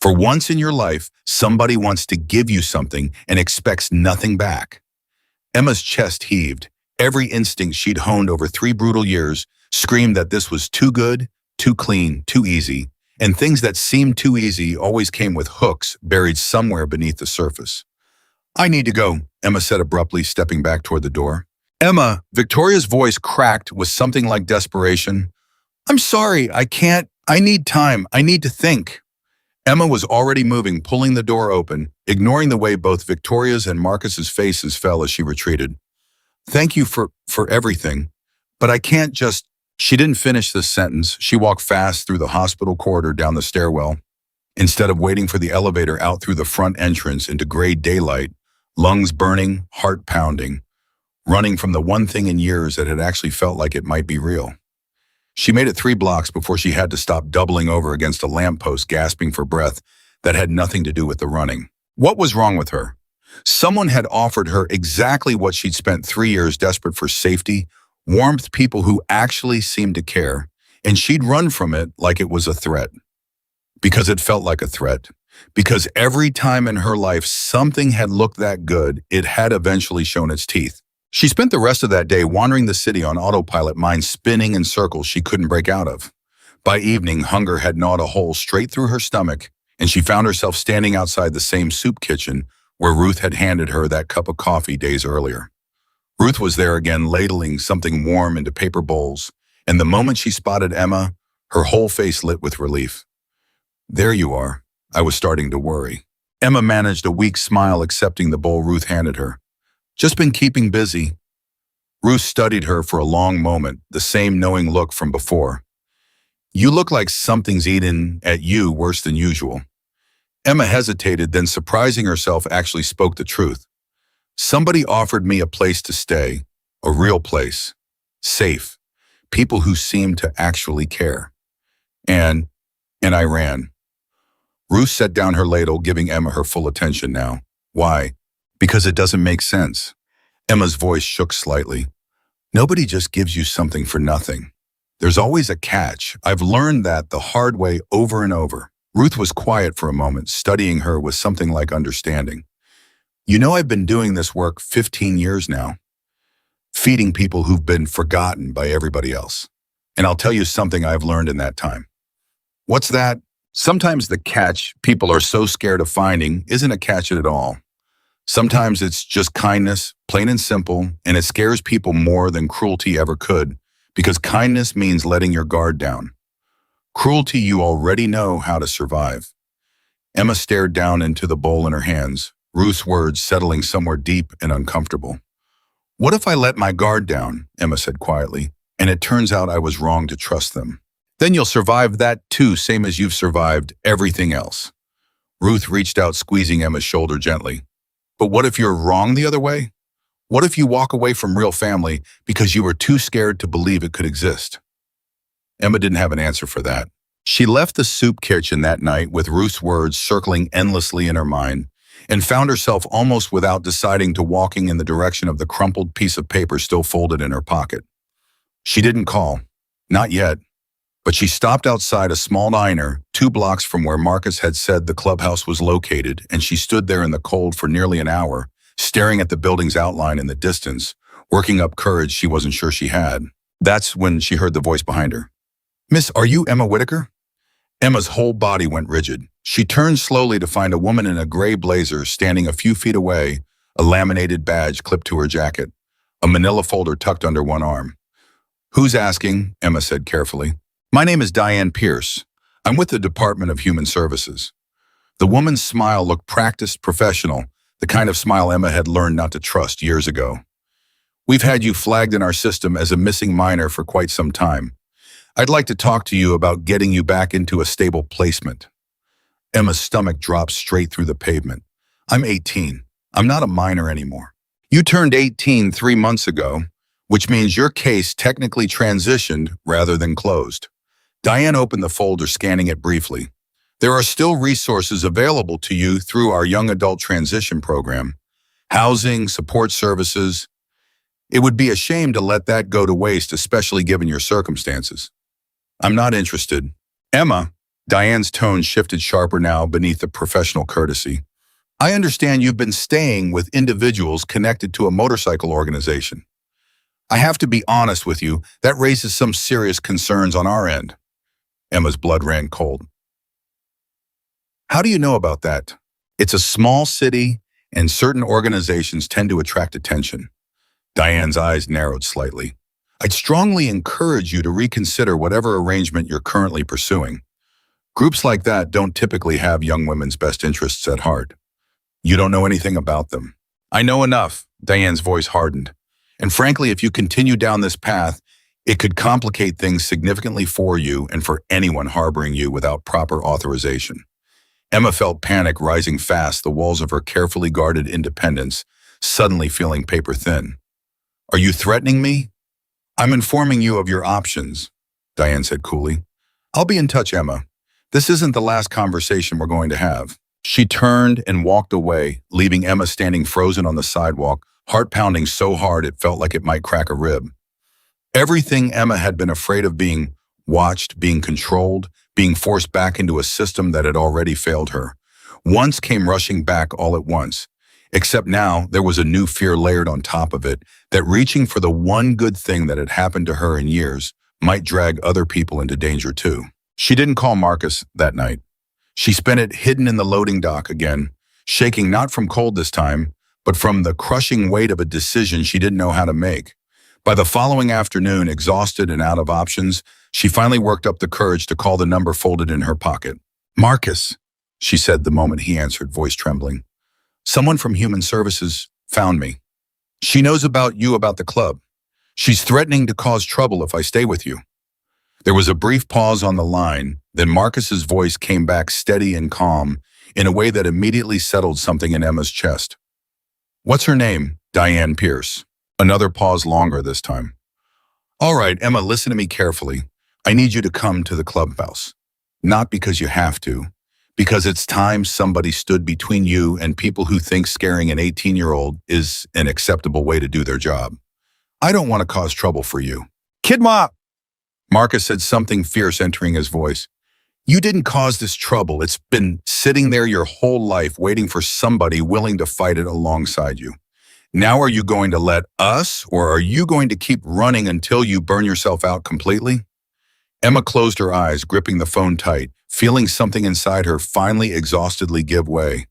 For once in your life, somebody wants to give you something and expects nothing back. Emma's chest heaved. Every instinct she'd honed over 3 brutal years screamed that this was too good, too clean, too easy, and things that seemed too easy always came with hooks buried somewhere beneath the surface. I need to go, Emma said abruptly, stepping back toward the door. Emma, Victoria's voice cracked with something like desperation. I'm sorry, I can't. I need time. I need to think. Emma was already moving, pulling the door open, ignoring the way both Victoria's and Marcus's faces fell as she retreated. Thank you for everything, but I can't just... She didn't finish this sentence. She walked fast through the hospital corridor down the stairwell. Instead of waiting for the elevator out through the front entrance into gray daylight, lungs burning, heart pounding, running from the one thing in years that had actually felt like it might be real. She made it 3 blocks before she had to stop doubling over against a lamppost, gasping for breath that had nothing to do with the running. What was wrong with her? Someone had offered her exactly what she'd spent 3 years desperate for: safety, warmth, people who actually seemed to care, and she'd run from it like it was a threat. Because it felt like a threat. Because every time in her life something had looked that good, it had eventually shown its teeth. She spent the rest of that day wandering the city on autopilot, mind spinning in circles she couldn't break out of. By evening, hunger had gnawed a hole straight through her stomach, and she found herself standing outside the same soup kitchen where Ruth had handed her that cup of coffee days earlier. Ruth was there again, ladling something warm into paper bowls, and the moment she spotted Emma, her whole face lit with relief. There you are. I was starting to worry. Emma managed a weak smile, accepting the bowl Ruth handed her. Just been keeping busy. Ruth studied her for a long moment, the same knowing look from before. You look like something's eaten at you worse than usual. Emma hesitated, then surprising herself, actually spoke the truth. Somebody offered me a place to stay, a real place, safe, people who seemed to actually care. And I ran. Ruth set down her ladle, giving Emma her full attention now. Why? Because it doesn't make sense. Emma's voice shook slightly. Nobody just gives you something for nothing. There's always a catch. I've learned that the hard way over and over. Ruth was quiet for a moment, studying her with something like understanding. You know, I've been doing this work 15 years now, feeding people who've been forgotten by everybody else. And I'll tell you something I've learned in that time. What's that? Sometimes the catch people are so scared of finding isn't a catch at all. Sometimes it's just kindness, plain and simple, and it scares people more than cruelty ever could, because kindness means letting your guard down. Cruelty, you already know how to survive. Emma stared down into the bowl in her hands, Ruth's words settling somewhere deep and uncomfortable. What if I let my guard down, Emma said quietly, and it turns out I was wrong to trust them? Then you'll survive that too, same as you've survived everything else. Ruth reached out, squeezing Emma's shoulder gently. But what if you're wrong the other way? What if you walk away from real family because you were too scared to believe it could exist? Emma didn't have an answer for that. She left the soup kitchen that night with Ruth's words circling endlessly in her mind, and found herself almost without deciding to walking in the direction of the crumpled piece of paper still folded in her pocket. She didn't call. Not yet. But she stopped outside a small diner 2 blocks from where Marcus had said the clubhouse was located, and she stood there in the cold for nearly an hour, staring at the building's outline in the distance, working up courage she wasn't sure she had. That's when she heard the voice behind her. Miss, are you Emma Whitaker? Emma's whole body went rigid. She turned slowly to find a woman in a gray blazer standing a few feet away, a laminated badge clipped to her jacket, a manila folder tucked under one arm. Who's asking? Emma said carefully. My name is Diane Pierce. I'm with the Department of Human Services. The woman's smile looked practiced, professional, the kind of smile Emma had learned not to trust years ago. We've had you flagged in our system as a missing minor for quite some time. I'd like to talk to you about getting you back into a stable placement. Emma's stomach dropped straight through the pavement. I'm 18. I'm not a minor anymore. You turned 18 3 months ago, which means your case technically transitioned rather than closed. Diane opened the folder, scanning it briefly. There are still resources available to you through our young adult transition program. Housing, support services. It would be a shame to let that go to waste, especially given your circumstances. I'm not interested. Emma, Diane's tone shifted sharper now beneath the professional courtesy. I understand you've been staying with individuals connected to a motorcycle organization. I have to be honest with you, that raises some serious concerns on our end. Emma's blood ran cold. How do you know about that? It's a small city, and certain organizations tend to attract attention. Diane's eyes narrowed slightly. I'd strongly encourage you to reconsider whatever arrangement you're currently pursuing. Groups like that don't typically have young women's best interests at heart. You don't know anything about them. I know enough, Diane's voice hardened. And frankly, if you continue down this path, it could complicate things significantly for you and for anyone harboring you without proper authorization. Emma felt panic rising fast, the walls of her carefully guarded independence suddenly feeling paper thin. Are you threatening me? I'm informing you of your options, Diane said coolly. I'll be in touch, Emma. This isn't the last conversation we're going to have. She turned and walked away, leaving Emma standing frozen on the sidewalk, heart pounding so hard it felt like it might crack a rib. Everything Emma had been afraid of, being watched, being controlled, being forced back into a system that had already failed her, once came rushing back all at once. Except now there was a new fear layered on top of it, that reaching for the one good thing that had happened to her in years might drag other people into danger too. She didn't call Marcus that night. She spent it hidden in the loading dock again, shaking not from cold this time, but from the crushing weight of a decision she didn't know how to make. By the following afternoon, exhausted and out of options, she finally worked up the courage to call the number folded in her pocket. Marcus, she said the moment he answered, voice trembling. Someone from Human Services found me. She knows about you, about the club. She's threatening to cause trouble if I stay with you. There was a brief pause on the line, then Marcus's voice came back steady and calm in a way that immediately settled something in Emma's chest. What's her name? Diane Pierce. Another pause, longer this time. All right, Emma, listen to me carefully. I need you to come to the clubhouse. Not because you have to, because it's time somebody stood between you and people who think scaring an 18-year-old is an acceptable way to do their job. I don't want to cause trouble for you. Kid Mop! Marcus said, something fierce entering his voice. You didn't cause this trouble. It's been sitting there your whole life waiting for somebody willing to fight it alongside you. Now are you going to let us, or are you going to keep running until you burn yourself out completely? Emma closed her eyes, gripping the phone tight, feeling something inside her finally exhaustedly give way.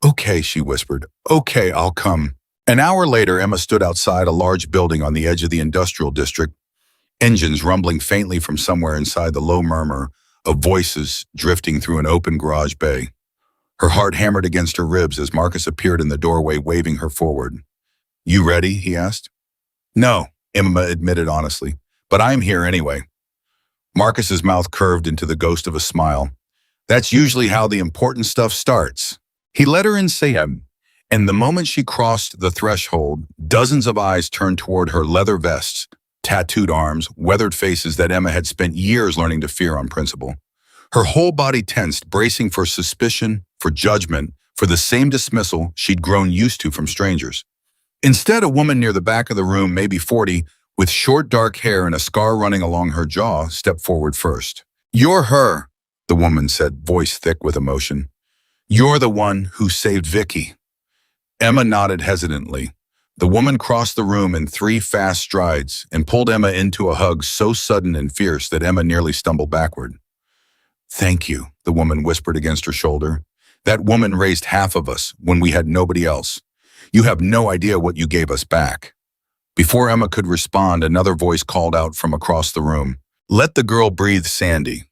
Okay, she whispered. Okay, I'll come. An hour later, Emma stood outside a large building on the edge of the industrial district, engines rumbling faintly from somewhere inside, the low murmur of voices drifting through an open garage bay. Her heart hammered against her ribs as Marcus appeared in the doorway, waving her forward. You ready? He asked. No, Emma admitted honestly, but I'm here anyway. Marcus's mouth curved into the ghost of a smile. That's usually how the important stuff starts. He let her in him, and the moment she crossed the threshold, dozens of eyes turned toward her leather vests, tattooed arms, weathered faces that Emma had spent years learning to fear on principle. Her whole body tensed, bracing for suspicion, for judgment, for the same dismissal she'd grown used to from strangers. Instead, a woman near the back of the room, maybe 40, with short dark hair and a scar running along her jaw, stepped forward first. You're her, the woman said, voice thick with emotion. You're the one who saved Vicky. Emma nodded hesitantly. The woman crossed the room in 3 fast strides and pulled Emma into a hug so sudden and fierce that Emma nearly stumbled backward. Thank you, the woman whispered against her shoulder. That woman raised half of us when we had nobody else. You have no idea what you gave us back. Before Emma could respond, another voice called out from across the room. Let the girl breathe, Sandy.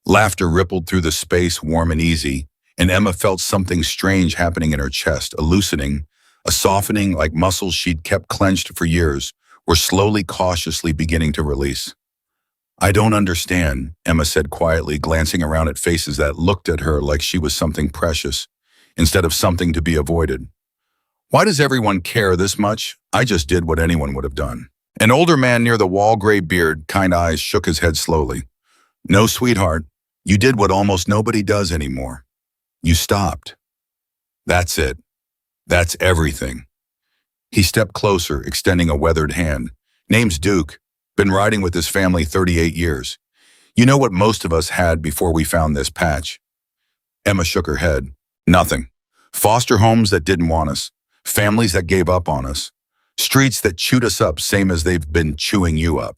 Laughter rippled through the space, warm and easy, and Emma felt something strange happening in her chest, a loosening, a softening, like muscles she'd kept clenched for years were slowly, cautiously beginning to release. I don't understand, Emma said quietly, glancing around at faces that looked at her like she was something precious, instead of something to be avoided. Why does everyone care this much? I just did what anyone would have done. An older man near the wall, gray beard, kind eyes, shook his head slowly. No, sweetheart, you did what almost nobody does anymore. You stopped. That's it. That's everything. He stepped closer, extending a weathered hand. Name's Duke. Been riding with his family 38 years. You know what most of us had before we found this patch? Emma shook her head. Nothing. Foster homes that didn't want us. Families that gave up on us. Streets that chewed us up, same as they've been chewing you up.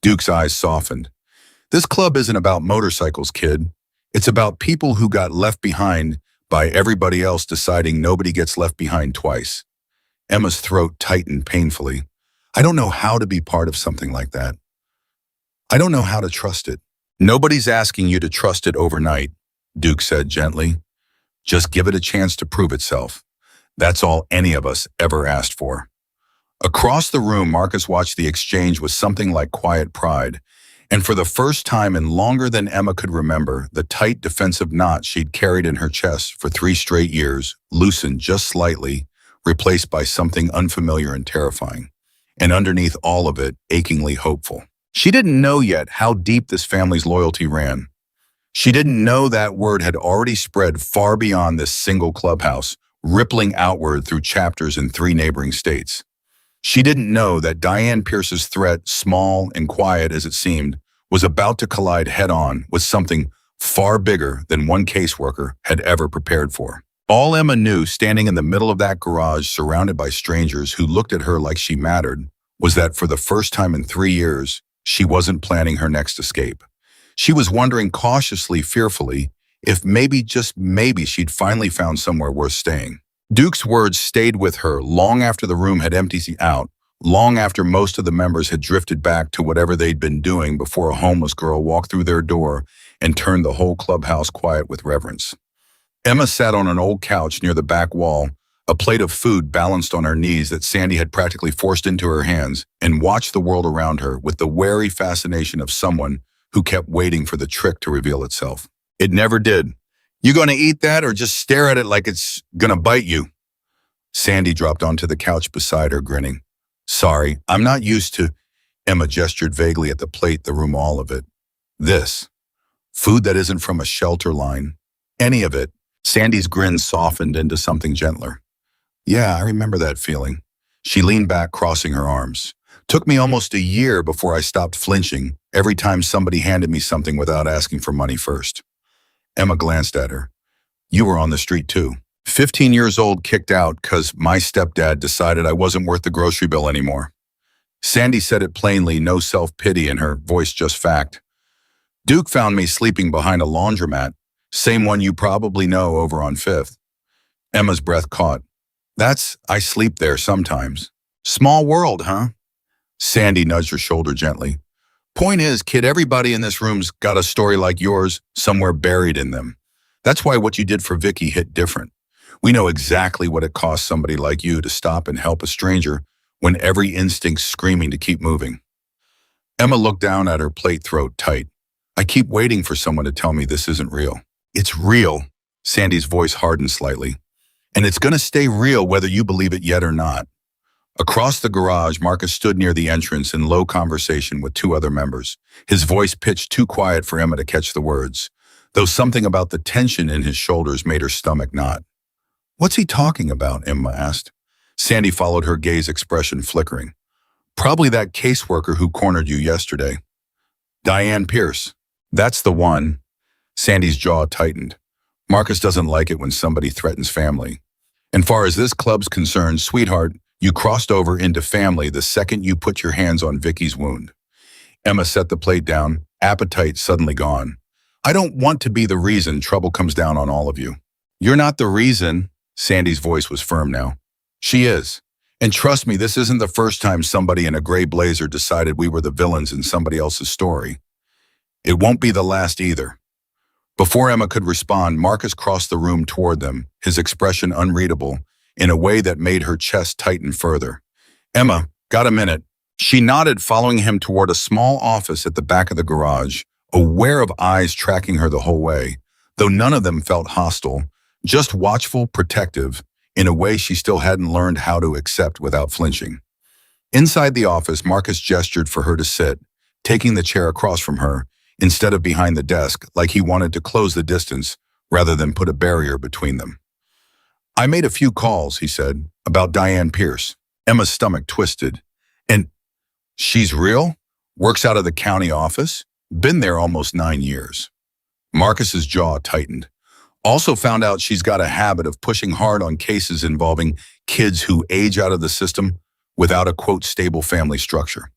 Duke's eyes softened. This club isn't about motorcycles, kid. It's about people who got left behind by everybody else deciding nobody gets left behind twice. Emma's throat tightened painfully. I don't know how to be part of something like that. I don't know how to trust it. Nobody's asking you to trust it overnight, Duke said gently. Just give it a chance to prove itself. That's all any of us ever asked for. Across the room, Marcus watched the exchange with something like quiet pride, and for the first time in longer than Emma could remember, the tight defensive knot she'd carried in her chest for 3 straight years loosened just slightly, replaced by something unfamiliar and terrifying, and underneath all of it, achingly hopeful. She didn't know yet how deep this family's loyalty ran. She didn't know that word had already spread far beyond this single clubhouse, rippling outward through chapters in 3 neighboring states. She didn't know that Diane Pierce's threat, small and quiet as it seemed, was about to collide head-on with something far bigger than one caseworker had ever prepared for. All Emma knew, standing in the middle of that garage surrounded by strangers who looked at her like she mattered, was that for the first time in 3 years, she wasn't planning her next escape. She was wondering cautiously, fearfully, if maybe, just maybe, she'd finally found somewhere worth staying. Duke's words stayed with her long after the room had emptied out, long after most of the members had drifted back to whatever they'd been doing before a homeless girl walked through their door and turned the whole clubhouse quiet with reverence. Emma sat on an old couch near the back wall, a plate of food balanced on her knees that Sandy had practically forced into her hands, and watched the world around her with the wary fascination of someone who kept waiting for the trick to reveal itself. It never did. You gonna eat that or just stare at it like it's gonna bite you? Sandy dropped onto the couch beside her, grinning. Sorry, I'm not used to... Emma gestured vaguely at the plate, the room, all of it. This. Food that isn't from a shelter line. Any of it. Sandy's grin softened into something gentler. Yeah, I remember that feeling. She leaned back, crossing her arms. Took me almost a year before I stopped flinching every time somebody handed me something without asking for money first. Emma glanced at her. You were on the street too. 15 years old, kicked out because my stepdad decided I wasn't worth the grocery bill anymore. Sandy said it plainly, no self-pity in her voice, just fact. Duke found me sleeping behind a laundromat, same one you probably know over on 5th. Emma's breath caught. I sleep there sometimes. Small world, huh? Sandy nudged her shoulder gently. Point is, kid, everybody in this room's got a story like yours somewhere buried in them. That's why what you did for Vicky hit different. We know exactly what it costs somebody like you to stop and help a stranger when every instinct's screaming to keep moving. Emma looked down at her plate, throat tight. I keep waiting for someone to tell me this isn't real. It's real. Sandy's voice hardened slightly. And it's going to stay real whether you believe it yet or not. Across the garage, Marcus stood near the entrance in low conversation with 2 other members, his voice pitched too quiet for Emma to catch the words, though something about the tension in his shoulders made her stomach knot. What's he talking about? Emma asked. Sandy followed her gaze, expression flickering. Probably that caseworker who cornered you yesterday. Diane Pierce. That's the one. Sandy's jaw tightened. Marcus doesn't like it when somebody threatens family. And far as this club's concerned, sweetheart, you crossed over into family the second you put your hands on Vicky's wound. Emma set the plate down, appetite suddenly gone. I don't want to be the reason trouble comes down on all of you. You're not the reason. Sandy's voice was firm now. She is. And trust me, this isn't the first time somebody in a gray blazer decided we were the villains in somebody else's story. It won't be the last either. Before Emma could respond, Marcus crossed the room toward them, his expression unreadable, in a way that made her chest tighten further. Emma, got a minute? She nodded, following him toward a small office at the back of the garage, aware of eyes tracking her the whole way, though none of them felt hostile, just watchful, protective, in a way she still hadn't learned how to accept without flinching. Inside the office, Marcus gestured for her to sit, taking the chair across from her, instead of behind the desk, like he wanted to close the distance rather than put a barrier between them. I made a few calls, he said, about Diane Pierce. Emma's stomach twisted. And she's real? Works out of the county office? Been there almost 9 years. Marcus's jaw tightened. Also found out she's got a habit of pushing hard on cases involving kids who age out of the system without a, quote, stable family structure.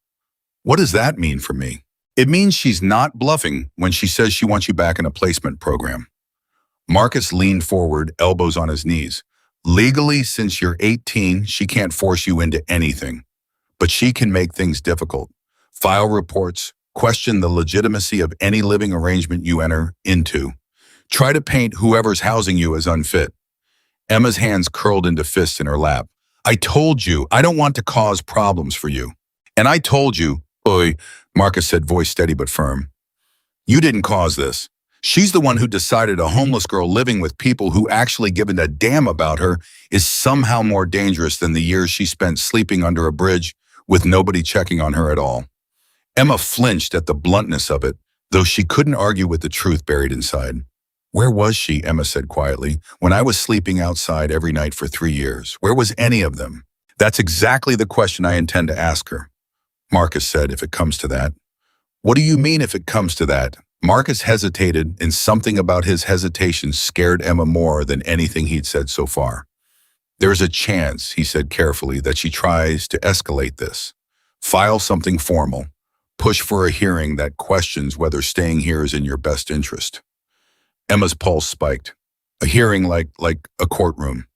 What does that mean for me? It means she's not bluffing when she says she wants you back in a placement program. Marcus leaned forward, elbows on his knees. Legally, since you're 18, she can't force you into anything. but she can make things difficult. File reports, question the legitimacy of any living arrangement you enter into. Try to paint whoever's housing you as unfit. Emma's hands curled into fists in her lap. I told you, I don't want to cause problems for you. And I told you, Oi, Marcus said, voice steady but firm. You didn't cause this. She's the one who decided a homeless girl living with people who actually given a damn about her is somehow more dangerous than the years she spent sleeping under a bridge with nobody checking on her at all. Emma flinched at the bluntness of it, though she couldn't argue with the truth buried inside. Where was she, Emma said quietly, when I was sleeping outside every night for 3 years? Where was any of them? That's exactly the question I intend to ask her, Marcus said, if it comes to that. What do you mean if it comes to that? Marcus hesitated, and something about his hesitation scared Emma more than anything he'd said so far. There's a chance, he said carefully, that she tries to escalate this. File something formal. Push for a hearing that questions whether staying here is in your best interest. Emma's pulse spiked. A hearing like a courtroom.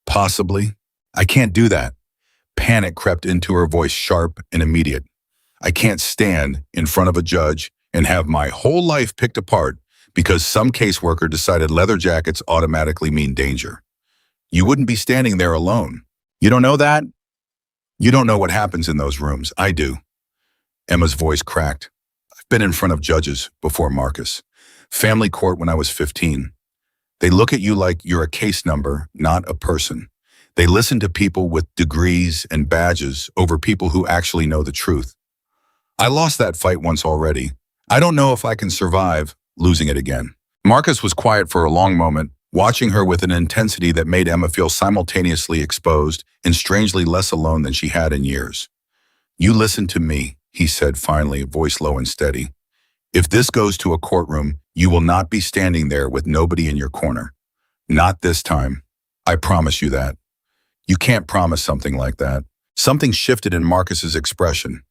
Possibly. I can't do that. Panic crept into her voice, sharp and immediate. I can't stand in front of a judge and have my whole life picked apart because some caseworker decided leather jackets automatically mean danger. You wouldn't be standing there alone. You don't know that? You don't know what happens in those rooms. I do. Emma's voice cracked. I've been in front of judges before, Marcus. Family court when I was 15. They look at you like you're a case number, not a person. They listen to people with degrees and badges over people who actually know the truth. I lost that fight once already. I don't know if I can survive losing it again. Marcus was quiet for a long moment, watching her with an intensity that made Emma feel simultaneously exposed and strangely less alone than she had in years. You listen to me, he said finally, voice low and steady. If this goes to a courtroom, you will not be standing there with nobody in your corner. Not this time. I promise you that. You can't promise something like that. Something shifted in Marcus's expression,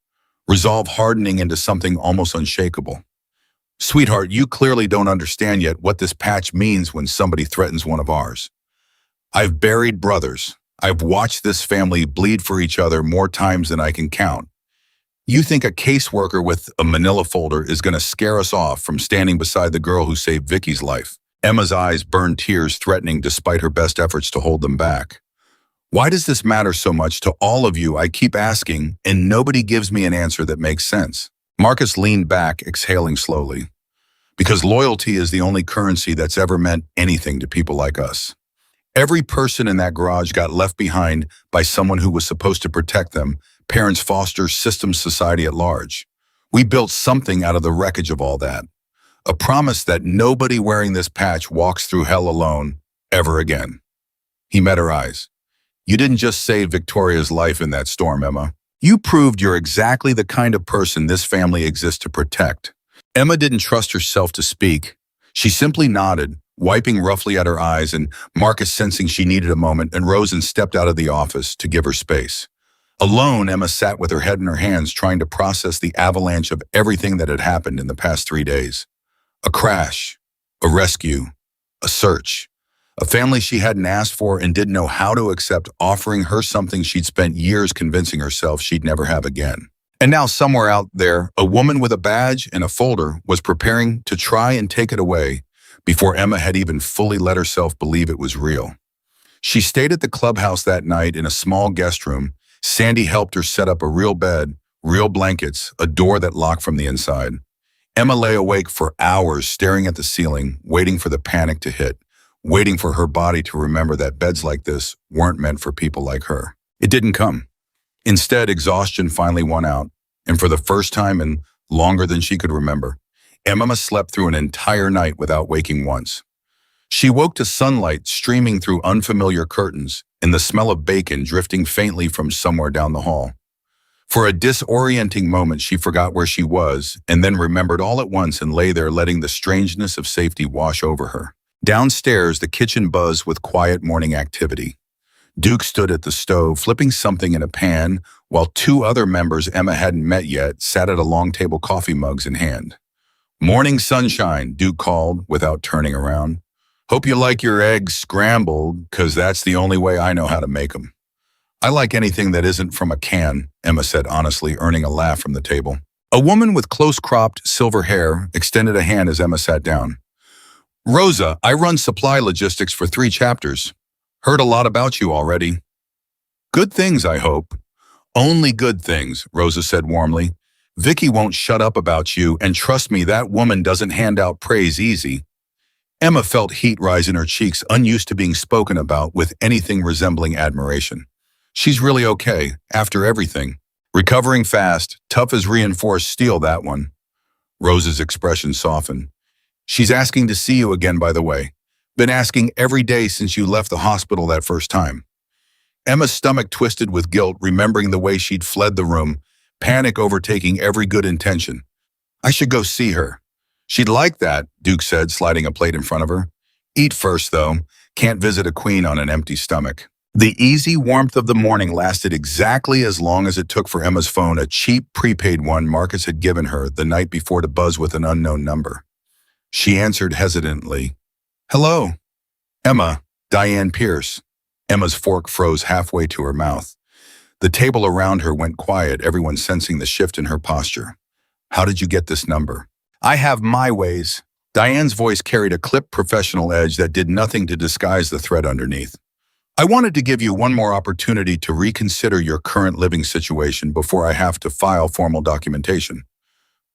resolve hardening into something almost unshakable. Sweetheart, you clearly don't understand yet what this patch means when somebody threatens one of ours. I've buried brothers. I've watched this family bleed for each other more times than I can count. You think a caseworker with a manila folder is going to scare us off from standing beside the girl who saved Vicky's life? Emma's eyes burned tears, threatening despite her best efforts to hold them back. Why does this matter so much to all of you? I keep asking, and nobody gives me an answer that makes sense. Marcus leaned back, exhaling slowly. Because loyalty is the only currency that's ever meant anything to people like us. Every person in that garage got left behind by someone who was supposed to protect them, parents, foster, systems, society at large. We built something out of the wreckage of all that. A promise that nobody wearing this patch walks through hell alone ever again. He met her eyes. You didn't just save Victoria's life in that storm, Emma. You proved you're exactly the kind of person this family exists to protect. Emma didn't trust herself to speak. She simply nodded, wiping roughly at her eyes, and Marcus, sensing she needed a moment, and rose and stepped out of the office to give her space. Alone, Emma sat with her head in her hands, trying to process the avalanche of everything that had happened in the past 3 days. A crash, a rescue, a search. A family she hadn't asked for and didn't know how to accept, offering her something she'd spent years convincing herself she'd never have again. And now somewhere out there, a woman with a badge and a folder was preparing to try and take it away before Emma had even fully let herself believe it was real. She stayed at the clubhouse that night in a small guest room. Sandy helped her set up a real bed, real blankets, a door that locked from the inside. Emma lay awake for hours, staring at the ceiling, waiting for the panic to hit, waiting for her body to remember that beds like this weren't meant for people like her. It didn't come. Instead, exhaustion finally won out, and for the first time in longer than she could remember, Emma slept through an entire night without waking once. She woke to sunlight streaming through unfamiliar curtains and the smell of bacon drifting faintly from somewhere down the hall. For a disorienting moment, she forgot where she was and then remembered all at once and lay there letting the strangeness of safety wash over her. Downstairs, the kitchen buzzed with quiet morning activity. Duke stood at the stove, flipping something in a pan, while 2 other members Emma hadn't met yet sat at a long table, coffee mugs in hand. Morning sunshine, Duke called without turning around. Hope you like your eggs scrambled, 'cause that's the only way I know how to make them. I like anything that isn't from a can, Emma said honestly, earning a laugh from the table. A woman with close-cropped silver hair extended a hand as Emma sat down. Rosa, I run supply logistics for 3 chapters. Heard a lot about you already. Good things, I hope. Only good things, Rosa said warmly. Vicky won't shut up about you, and trust me, that woman doesn't hand out praise easy. Emma felt heat rise in her cheeks, unused to being spoken about with anything resembling admiration. She's really okay, after everything. Recovering fast, tough as reinforced steel, that one. Rosa's expression softened. She's asking to see you again, by the way. Been asking every day since you left the hospital that first time. Emma's stomach twisted with guilt, remembering the way she'd fled the room, panic overtaking every good intention. I should go see her. She'd like that, Duke said, sliding a plate in front of her. Eat first, though. Can't visit a queen on an empty stomach. The easy warmth of the morning lasted exactly as long as it took for Emma's phone, a cheap prepaid one Marcus had given her the night before, to buzz with an unknown number. She answered hesitantly. Hello. Emma, Diane Pierce. Emma's fork froze halfway to her mouth. The table around her went quiet, everyone sensing the shift in her posture. How did you get this number? I have my ways. Diane's voice carried a clipped professional edge that did nothing to disguise the threat underneath. I wanted to give you one more opportunity to reconsider your current living situation before I have to file formal documentation.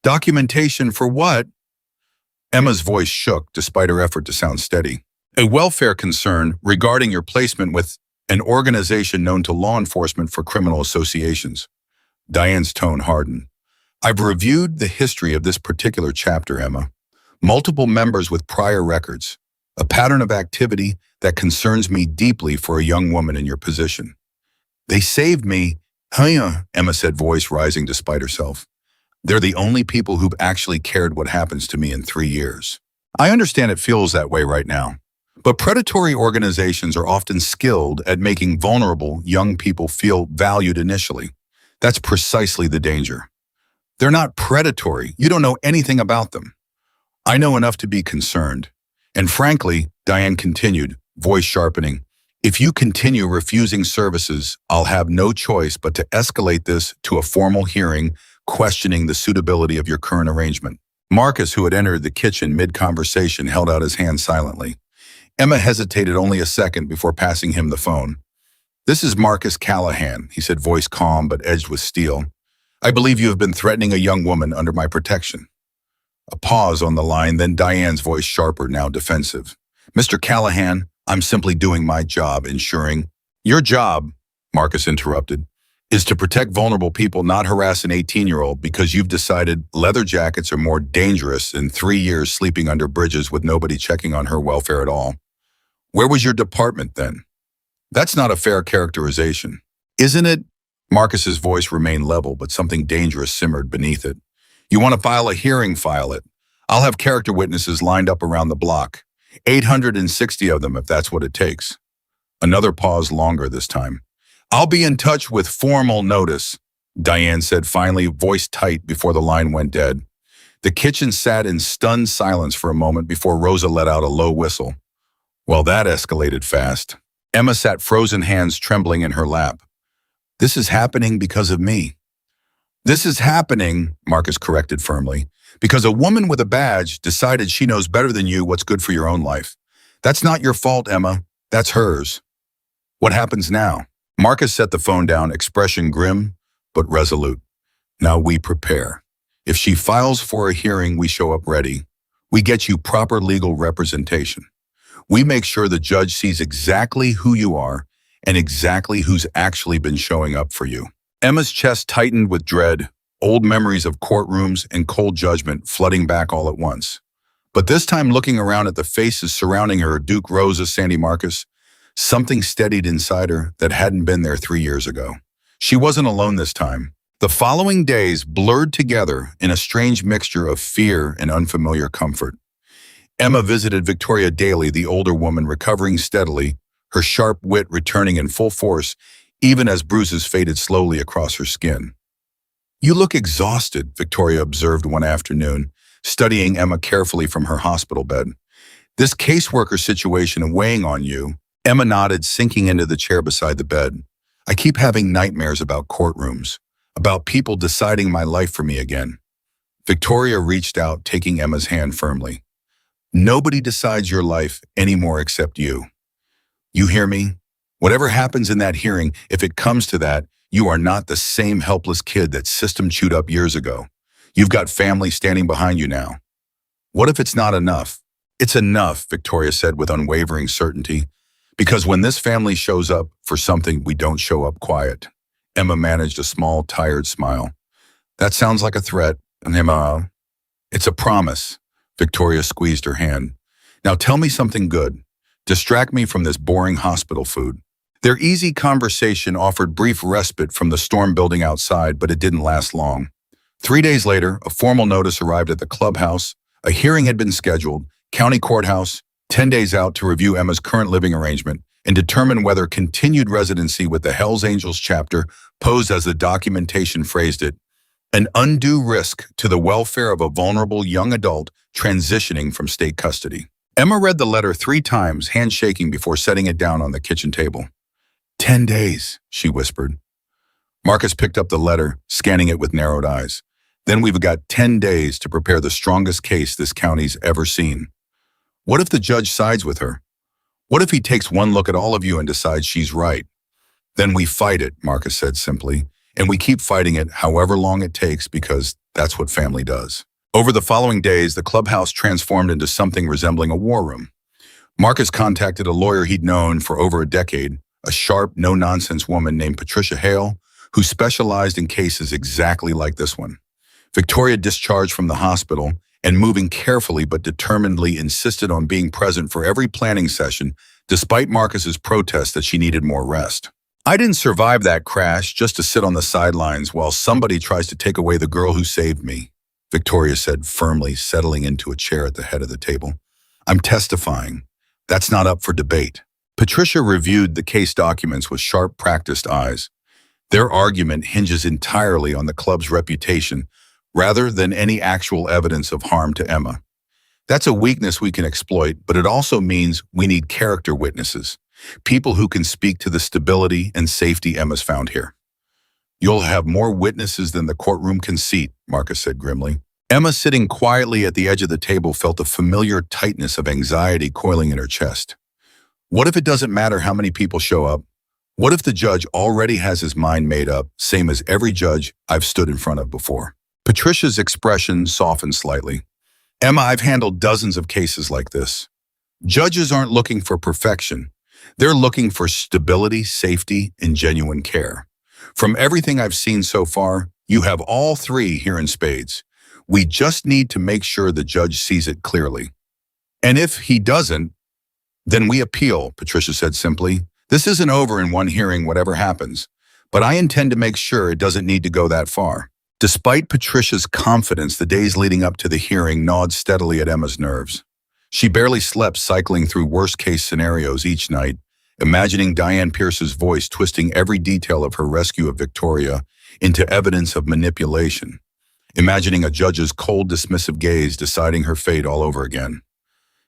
Documentation for what? Emma's voice shook despite her effort to sound steady. A welfare concern regarding your placement with an organization known to law enforcement for criminal associations. Diane's tone hardened. I've reviewed the history of this particular chapter, Emma. Multiple members with prior records. A pattern of activity that concerns me deeply for a young woman in your position. They saved me, Emma said, voice rising despite herself. They're the only people who've actually cared what happens to me in 3 years. I understand it feels that way right now. But predatory organizations are often skilled at making vulnerable young people feel valued initially. That's precisely the danger. They're not predatory. You don't know anything about them. I know enough to be concerned. And frankly, Diane continued, voice sharpening, if you continue refusing services, I'll have no choice but to escalate this to a formal hearing questioning the suitability of your current arrangement. Marcus, who had entered the kitchen mid-conversation, held out his hand silently. Emma hesitated only a second before passing him the phone. This is Marcus Callahan, he said, voice calm but edged with steel. I believe you have been threatening a young woman under my protection. A pause on the line, then Diane's voice sharper, now defensive. Mr. Callahan, I'm simply doing my job, ensuring... Your job, Marcus interrupted, is to protect vulnerable people, not harass an 18-year-old because you've decided leather jackets are more dangerous than 3 years sleeping under bridges with nobody checking on her welfare at all. Where was your department then? That's not a fair characterization. Isn't it? Marcus's voice remained level, but something dangerous simmered beneath it. You want to file a hearing, file it. I'll have character witnesses lined up around the block. 860 of them if that's what it takes. Another pause, longer this time. I'll be in touch with formal notice, Diane said finally, voice tight before the line went dead. The kitchen sat in stunned silence for a moment before Rosa let out a low whistle. Well, that escalated fast. Emma sat frozen, hands trembling in her lap. This is happening because of me. This is happening, Marcus corrected firmly, because a woman with a badge decided she knows better than you what's good for your own life. That's not your fault, Emma. That's hers. What happens now? Marcus set the phone down, expression grim but resolute. Now we prepare. If she files for a hearing, we show up ready. We get you proper legal representation. We make sure the judge sees exactly who you are and exactly who's actually been showing up for you. Emma's chest tightened with dread, old memories of courtrooms and cold judgment flooding back all at once. But this time, looking around at the faces surrounding her, Duke, Rosa, Sandy, Marcus, something steadied inside her that hadn't been there 3 years ago. She wasn't alone this time. The following days blurred together in a strange mixture of fear and unfamiliar comfort. Emma visited Victoria daily, the older woman recovering steadily, her sharp wit returning in full force, even as bruises faded slowly across her skin. You look exhausted, Victoria observed one afternoon, studying Emma carefully from her hospital bed. This caseworker situation weighing on you. Emma nodded, sinking into the chair beside the bed. I keep having nightmares about courtrooms, about people deciding my life for me again. Victoria reached out, taking Emma's hand firmly. Nobody decides your life anymore except you. You hear me? Whatever happens in that hearing, if it comes to that, you are not the same helpless kid that system chewed up years ago. You've got family standing behind you now. What if it's not enough? It's enough, Victoria said with unwavering certainty. Because when this family shows up for something, we don't show up quiet. Emma managed a small, tired smile. That sounds like a threat. And Emma, it's a promise. Victoria squeezed her hand. Now tell me something good. Distract me from this boring hospital food. Their easy conversation offered brief respite from the storm building outside, but it didn't last long. 3 days later, a formal notice arrived at the clubhouse. A hearing had been scheduled, county courthouse, 10 days out to review Emma's current living arrangement and determine whether continued residency with the Hells Angels chapter posed, as the documentation phrased it, an undue risk to the welfare of a vulnerable young adult transitioning from state custody. Emma read the letter 3 times, handshaking before setting it down on the kitchen table. 10 days, she whispered. Marcus picked up the letter, scanning it with narrowed eyes. Then we've got 10 days to prepare the strongest case this county's ever seen. What if the judge sides with her? What if he takes one look at all of you and decides she's right? Then we fight it, Marcus said simply, and we keep fighting it however long it takes because that's what family does. Over the following days, the clubhouse transformed into something resembling a war room. Marcus contacted a lawyer he'd known for over a decade, a sharp, no-nonsense woman named Patricia Hale, who specialized in cases exactly like this one. Victoria discharged from the hospital and, moving carefully but determinedly, insisted on being present for every planning session, despite Marcus's protest that she needed more rest. I didn't survive that crash just to sit on the sidelines while somebody tries to take away the girl who saved me, Victoria said firmly, settling into a chair at the head of the table. I'm testifying. That's not up for debate. Patricia reviewed the case documents with sharp, practiced eyes. Their argument hinges entirely on the club's reputation rather than any actual evidence of harm to Emma. That's a weakness we can exploit, but it also means we need character witnesses, people who can speak to the stability and safety Emma's found here. You'll have more witnesses than the courtroom can seat, Marcus said grimly. Emma, sitting quietly at the edge of the table, felt a familiar tightness of anxiety coiling in her chest. What if it doesn't matter how many people show up? What if the judge already has his mind made up, same as every judge I've stood in front of before? Patricia's expression softened slightly. Emma, I've handled dozens of cases like this. Judges aren't looking for perfection. They're looking for stability, safety, and genuine care. From everything I've seen so far, you have all 3 here in spades. We just need to make sure the judge sees it clearly. And if he doesn't, then we appeal, Patricia said simply. This isn't over in one hearing, whatever happens, but I intend to make sure it doesn't need to go that far. Despite Patricia's confidence, the days leading up to the hearing gnawed steadily at Emma's nerves. She barely slept, cycling through worst-case scenarios each night, imagining Diane Pierce's voice twisting every detail of her rescue of Victoria into evidence of manipulation, imagining a judge's cold, dismissive gaze deciding her fate all over again.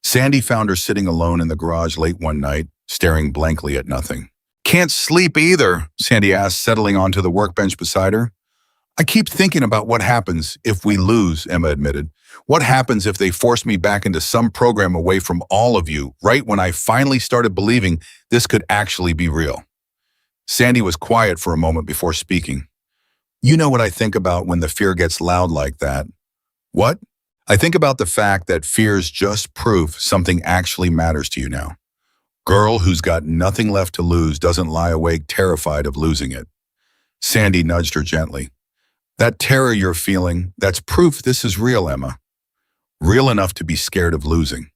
Sandy found her sitting alone in the garage late one night, staring blankly at nothing. Can't sleep either, Sandy asked, settling onto the workbench beside her. I keep thinking about what happens if we lose, Emma admitted. What happens if they force me back into some program away from all of you, right when I finally started believing this could actually be real? Sandy was quiet for a moment before speaking. You know what I think about when the fear gets loud like that? What? I think about the fact that fear's just proof something actually matters to you now. Girl who's got nothing left to lose doesn't lie awake terrified of losing it. Sandy nudged her gently. That terror you're feeling, that's proof this is real, Emma. Real enough to be scared of losing.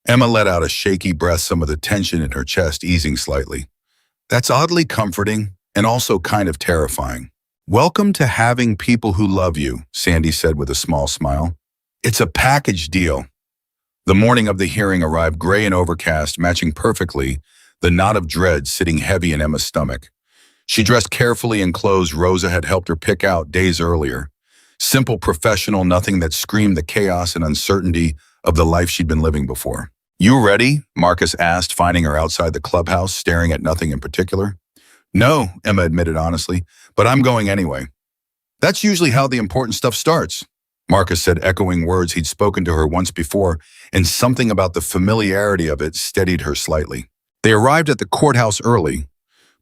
Emma let out a shaky breath, some of the tension in her chest easing slightly. That's oddly comforting and also kind of terrifying. Welcome to having people who love you, Sandy said with a small smile. It's a package deal. The morning of the hearing arrived gray and overcast, matching perfectly the knot of dread sitting heavy in Emma's stomach. She dressed carefully in clothes Rosa had helped her pick out days earlier. Simple, professional, nothing that screamed the chaos and uncertainty of the life she'd been living before. You ready? Marcus asked, finding her outside the clubhouse, staring at nothing in particular. No, Emma admitted honestly, but I'm going anyway. That's usually how the important stuff starts, Marcus said, echoing words he'd spoken to her once before, and something about the familiarity of it steadied her slightly. They arrived at the courthouse early,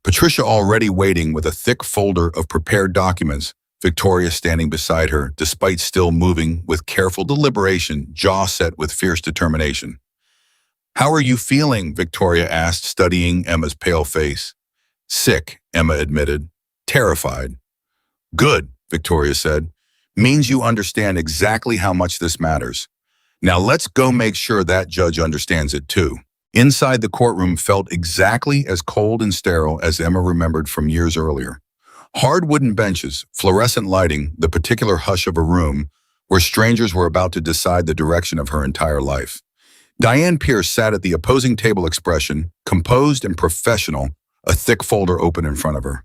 Patricia already waiting with a thick folder of prepared documents, Victoria standing beside her, despite still moving with careful deliberation, jaw set with fierce determination. How are you feeling? Victoria asked, studying Emma's pale face. Sick, Emma admitted. Terrified. Good, Victoria said. Means you understand exactly how much this matters. Now let's go make sure that judge understands it too. Inside the courtroom felt exactly as cold and sterile as Emma remembered from years earlier. Hard wooden benches, fluorescent lighting, the particular hush of a room where strangers were about to decide the direction of her entire life. Diane Pierce sat at the opposing table, expression, composed and professional, a thick folder open in front of her.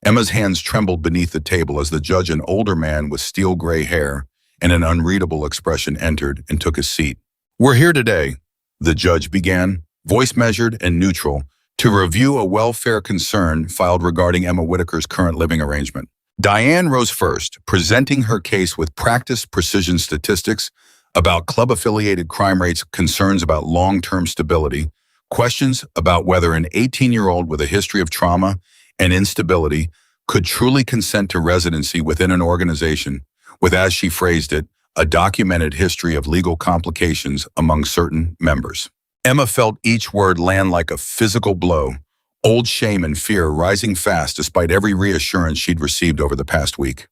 Emma's hands trembled beneath the table as the judge, an older man with steel gray hair and an unreadable expression, entered and took his seat. We're here today, the judge began, voice measured and neutral, to review a welfare concern filed regarding Emma Whitaker's current living arrangement. Diane rose first, presenting her case with practiced precision statistics about club-affiliated crime rates, concerns about long-term stability, questions about whether an 18-year-old with a history of trauma and instability could truly consent to residency within an organization with, as she phrased it, a documented history of legal complications among certain members. Emma felt each word land like a physical blow, old shame and fear rising fast despite every reassurance she'd received over the past week.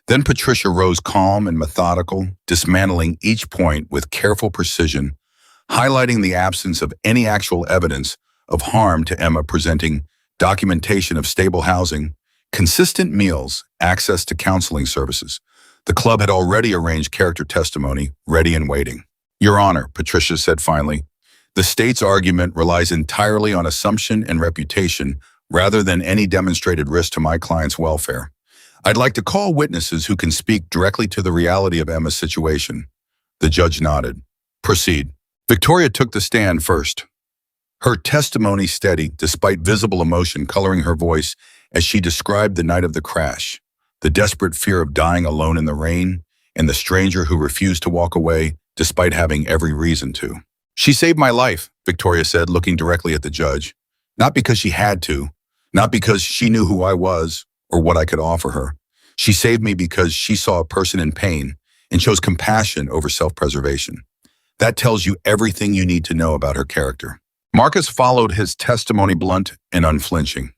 Then Patricia rose calm and methodical, dismantling each point with careful precision, highlighting the absence of any actual evidence of harm to Emma, presenting documentation of stable housing, consistent meals, access to counseling services. The club had already arranged character testimony, ready and waiting. Your Honor, Patricia said finally, the state's argument relies entirely on assumption and reputation rather than any demonstrated risk to my client's welfare. I'd like to call witnesses who can speak directly to the reality of Emma's situation. The judge nodded. Proceed. Victoria took the stand first. Her testimony steady, despite visible emotion coloring her voice as she described the night of the crash, the desperate fear of dying alone in the rain, and the stranger who refused to walk away despite having every reason to. She saved my life, Victoria said, looking directly at the judge. Not because she had to, not because she knew who I was or what I could offer her. She saved me because she saw a person in pain and chose compassion over self-preservation. That tells you everything you need to know about her character. Marcus followed his testimony blunt and unflinching.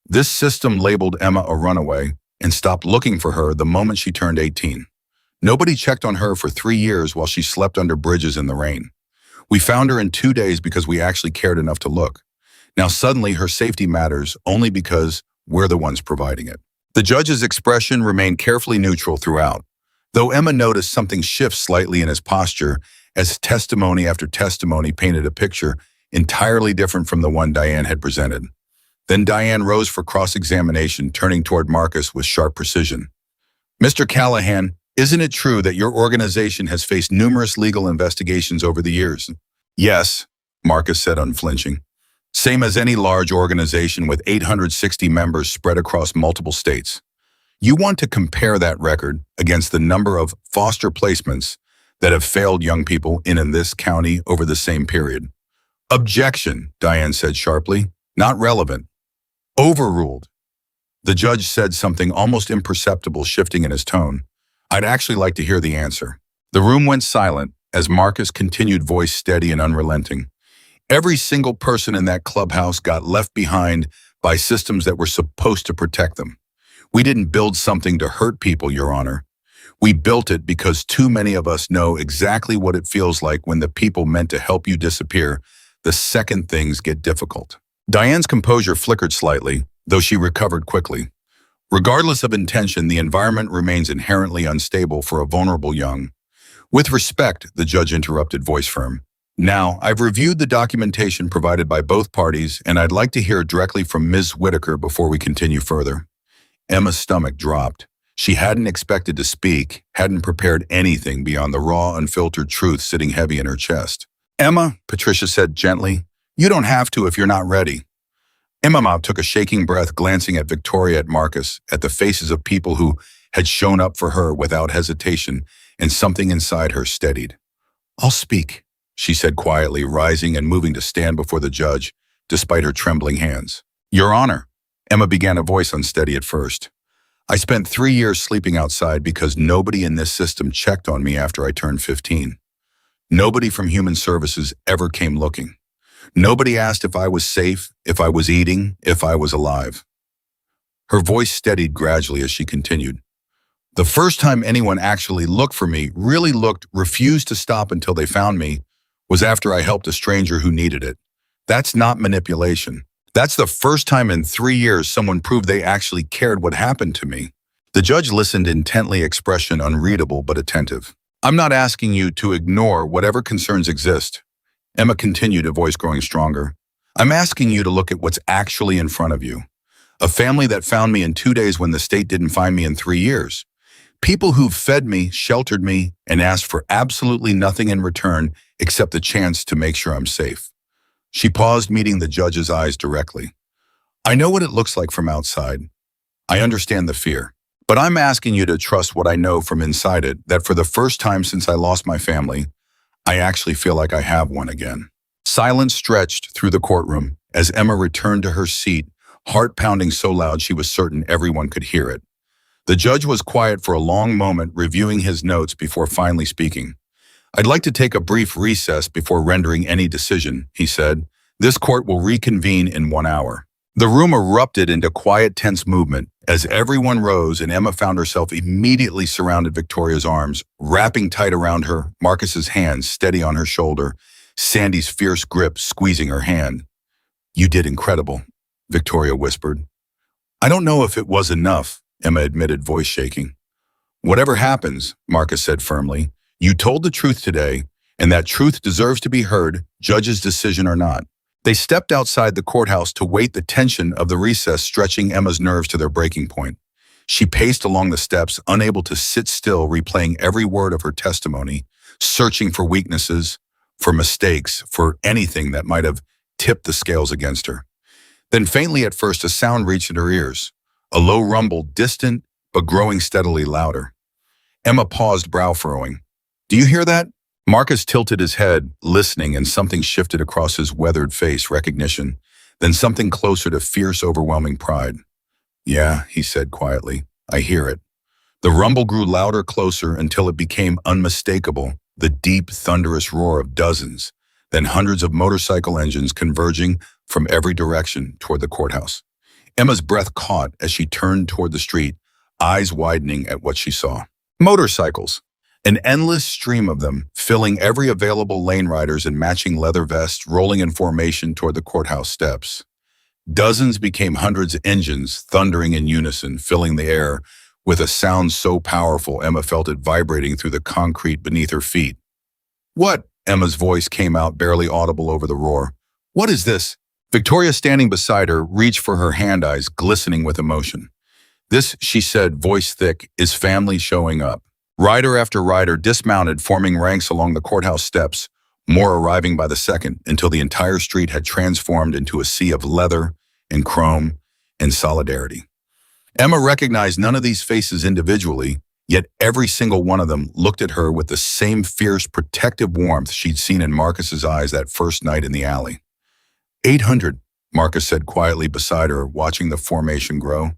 This system labeled Emma a runaway and stopped looking for her the moment she turned 18. Nobody checked on her for 3 years while she slept under bridges in the rain. We found her in 2 days because we actually cared enough to look. Now suddenly her safety matters only because we're the ones providing it. The judge's expression remained carefully neutral throughout, though Emma noticed something shift slightly in his posture as testimony after testimony painted a picture entirely different from the one Diane had presented. Then Diane rose for cross-examination, turning toward Marcus with sharp precision. Mr. Callahan, isn't it true that your organization has faced numerous legal investigations over the years? Yes, Marcus said, unflinching. Same as any large organization with 860 members spread across multiple states. You want to compare that record against the number of foster placements that have failed young people in this county over the same period. Objection, Diane said sharply. Not relevant. Overruled. The judge said something almost imperceptible, shifting in his tone. I'd actually like to hear the answer. The room went silent as Marcus continued, voice steady and unrelenting. Every single person in that clubhouse got left behind by systems that were supposed to protect them. We didn't build something to hurt people, Your Honor. We built it because too many of us know exactly what it feels like when the people meant to help you disappear the second things get difficult. Diane's composure flickered slightly, though she recovered quickly. Regardless of intention, the environment remains inherently unstable for a vulnerable young. With respect, the judge interrupted, voice firm. Now, I've reviewed the documentation provided by both parties, and I'd like to hear directly from Ms. Whitaker before we continue further. Emma's stomach dropped. She hadn't expected to speak, hadn't prepared anything beyond the raw, unfiltered truth sitting heavy in her chest. Emma, Patricia said gently, you don't have to if you're not ready. Emma took a shaking breath, glancing at Victoria, at Marcus, at the faces of people who had shown up for her without hesitation, and something inside her steadied. "I'll speak," she said quietly, rising and moving to stand before the judge, despite her trembling hands. "Your Honor," Emma began, a voice unsteady at first. "I spent 3 years sleeping outside because nobody in this system checked on me after I turned 15. Nobody from Human Services ever came looking. Nobody asked if I was safe, if I was eating, if I was alive." Her voice steadied gradually as she continued. "The first time anyone actually looked for me, really looked, refused to stop until they found me, was after I helped a stranger who needed it. That's not manipulation. That's the first time in 3 years someone proved they actually cared what happened to me." The judge listened intently, expression unreadable but attentive. "I'm not asking you to ignore whatever concerns exist," Emma continued, a voice growing stronger. "I'm asking you to look at what's actually in front of you. A family that found me in 2 days when the state didn't find me in 3 years. People who've fed me, sheltered me, and asked for absolutely nothing in return except the chance to make sure I'm safe." She paused, meeting the judge's eyes directly. "I know what it looks like from outside. I understand the fear. But I'm asking you to trust what I know from inside it, that for the first time since I lost my family, I actually feel like I have one again." Silence stretched through the courtroom as Emma returned to her seat, heart pounding so loud she was certain everyone could hear it. The judge was quiet for a long moment, reviewing his notes before finally speaking. "I'd like to take a brief recess before rendering any decision," he said. "This court will reconvene in 1 hour." The room erupted into quiet, tense movement as everyone rose, and Emma found herself immediately surrounded. Victoria's arms wrapping tight around her, Marcus's hands steady on her shoulder, Sandy's fierce grip squeezing her hand. "You did incredible," Victoria whispered. "I don't know if it was enough," Emma admitted, voice shaking. "Whatever happens," Marcus said firmly, "you told the truth today, and that truth deserves to be heard, judge's decision or not." They stepped outside the courthouse to wait, the tension of the recess stretching Emma's nerves to their breaking point. She paced along the steps, unable to sit still, replaying every word of her testimony, searching for weaknesses, for mistakes, for anything that might have tipped the scales against her. Then faintly at first, a sound reached her ears, a low rumble, distant but growing steadily louder. Emma paused, brow furrowing. "Do you hear that?" Marcus tilted his head, listening, and something shifted across his weathered face, recognition, then something closer to fierce, overwhelming pride. "Yeah," he said quietly, "I hear it." The rumble grew louder, closer, until it became unmistakable, the deep, thunderous roar of dozens, then hundreds of motorcycle engines converging from every direction toward the courthouse. Emma's breath caught as she turned toward the street, eyes widening at what she saw. Motorcycles. An endless stream of them, filling every available lane, riders in matching leather vests rolling in formation toward the courthouse steps. Dozens became hundreds, engines thundering in unison, filling the air with a sound so powerful Emma felt it vibrating through the concrete beneath her feet. "What?" Emma's voice came out, barely audible over the roar. "What is this?" Victoria, standing beside her, reached for her hand, eyes glistening with emotion. "This," she said, voice thick, "is family showing up." Rider after rider dismounted, forming ranks along the courthouse steps, more arriving by the second, until the entire street had transformed into a sea of leather and chrome and solidarity. Emma recognized none of these faces individually, yet every single one of them looked at her with the same fierce, protective warmth she'd seen in Marcus's eyes that first night in the alley. 800, Marcus said quietly beside her, watching the formation grow.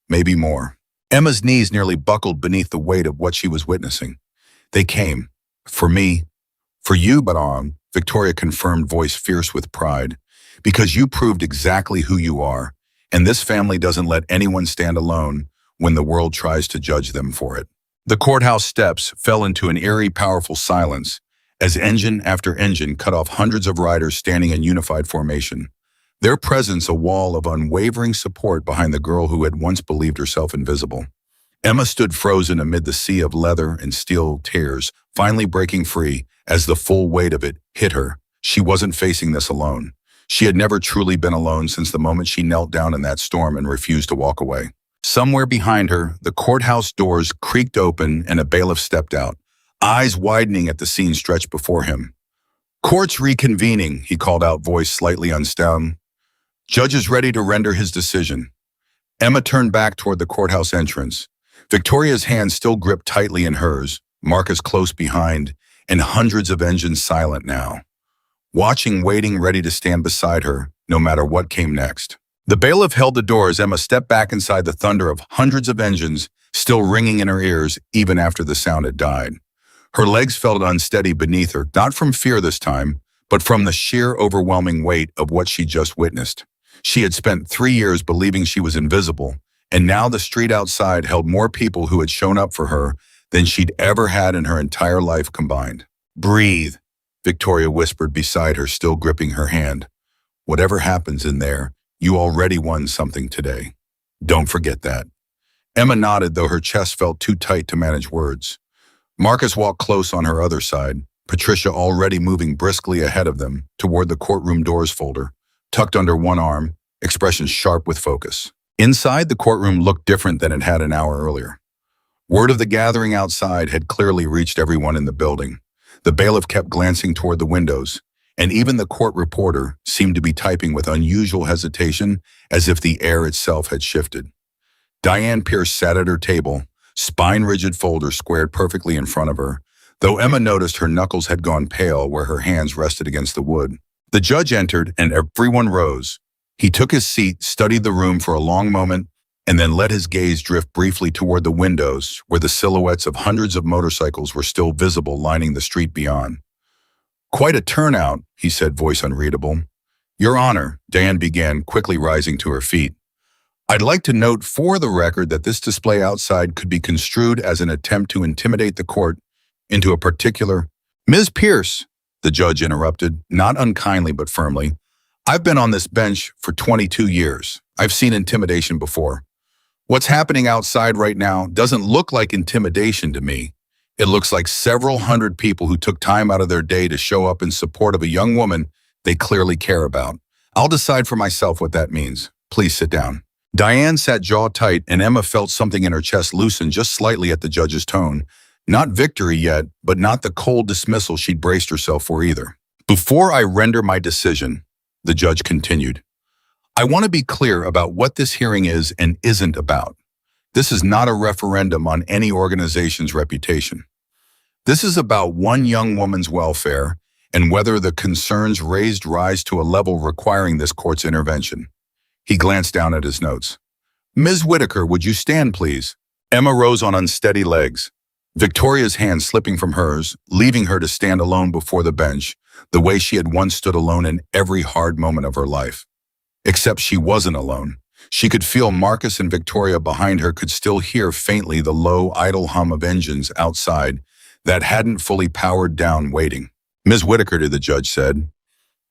Maybe more. Emma's knees nearly buckled beneath the weight of what she was witnessing. "They came. For me. For you, Baron," Victoria confirmed, voice fierce with pride. "Because you proved exactly who you are, and this family doesn't let anyone stand alone when the world tries to judge them for it." The courthouse steps fell into an eerie, powerful silence as engine after engine cut off hundreds of riders standing in unified formation. Their presence a wall of unwavering support behind the girl who had once believed herself invisible. Emma stood frozen amid the sea of leather and steel tears, finally breaking free as the full weight of it hit her. She wasn't facing this alone. She had never truly been alone since the moment she knelt down in that storm and refused to walk away. Somewhere behind her, the courthouse doors creaked open and a bailiff stepped out, eyes widening at the scene stretched before him. "Court's reconvening," he called out, voice slightly unsteady. Judge is ready to render his decision. Emma turned back toward the courthouse entrance. Victoria's hand still gripped tightly in hers, Marcus close behind, and hundreds of engines silent now, watching, waiting, ready to stand beside her, no matter what came next. The bailiff held the door as Emma stepped back inside the thunder of hundreds of engines, still ringing in her ears even after the sound had died. Her legs felt unsteady beneath her, not from fear this time, but from the sheer overwhelming weight of what she just witnessed. She had spent 3 years believing she was invisible, and now the street outside held more people who had shown up for her than she'd ever had in her entire life combined. "Breathe," Victoria whispered beside her, still gripping her hand. "Whatever happens in there, you already won something today. Don't forget that." Emma nodded, though her chest felt too tight to manage words. Marcus walked close on her other side, Patricia already moving briskly ahead of them toward the courtroom doors folder, tucked under one arm, expression sharp with focus. Inside, the courtroom looked different than it had an hour earlier. Word of the gathering outside had clearly reached everyone in the building. The bailiff kept glancing toward the windows, and even the court reporter seemed to be typing with unusual hesitation, as if the air itself had shifted. Diane Pierce sat at her table, spine-rigid folder squared perfectly in front of her, though Emma noticed her knuckles had gone pale where her hands rested against the wood. The judge entered, and everyone rose. He took his seat, studied the room for a long moment, and then let his gaze drift briefly toward the windows, where the silhouettes of hundreds of motorcycles were still visible lining the street beyond. "Quite a turnout," he said, voice unreadable. "Your Honor," Diane began, quickly rising to her feet. "I'd like to note for the record that this display outside could be construed as an attempt to intimidate the court into a particular—" "Ms. Pierce," the judge interrupted, not unkindly but firmly, "I've been on this bench for 22 years. I've seen intimidation before. What's happening outside right now doesn't look like intimidation to me. It looks like several hundred people who took time out of their day to show up in support of a young woman they clearly care about. I'll decide for myself what that means. Please sit down." Diane sat jaw tight, and Emma felt something in her chest loosen just slightly at the judge's tone. Not victory yet, but not the cold dismissal she'd braced herself for either. "Before I render my decision," the judge continued, "I want to be clear about what this hearing is and isn't about. This is not a referendum on any organization's reputation. This is about one young woman's welfare and whether the concerns raised rise to a level requiring this court's intervention." He glanced down at his notes. "Ms. Whitaker, would you stand, please?" Emma rose on unsteady legs, Victoria's hand slipping from hers, leaving her to stand alone before the bench, the way she had once stood alone in every hard moment of her life. Except she wasn't alone. She could feel Marcus and Victoria behind her, could still hear faintly the low, idle hum of engines outside that hadn't fully powered down, waiting. "Ms. Whitaker," the judge said,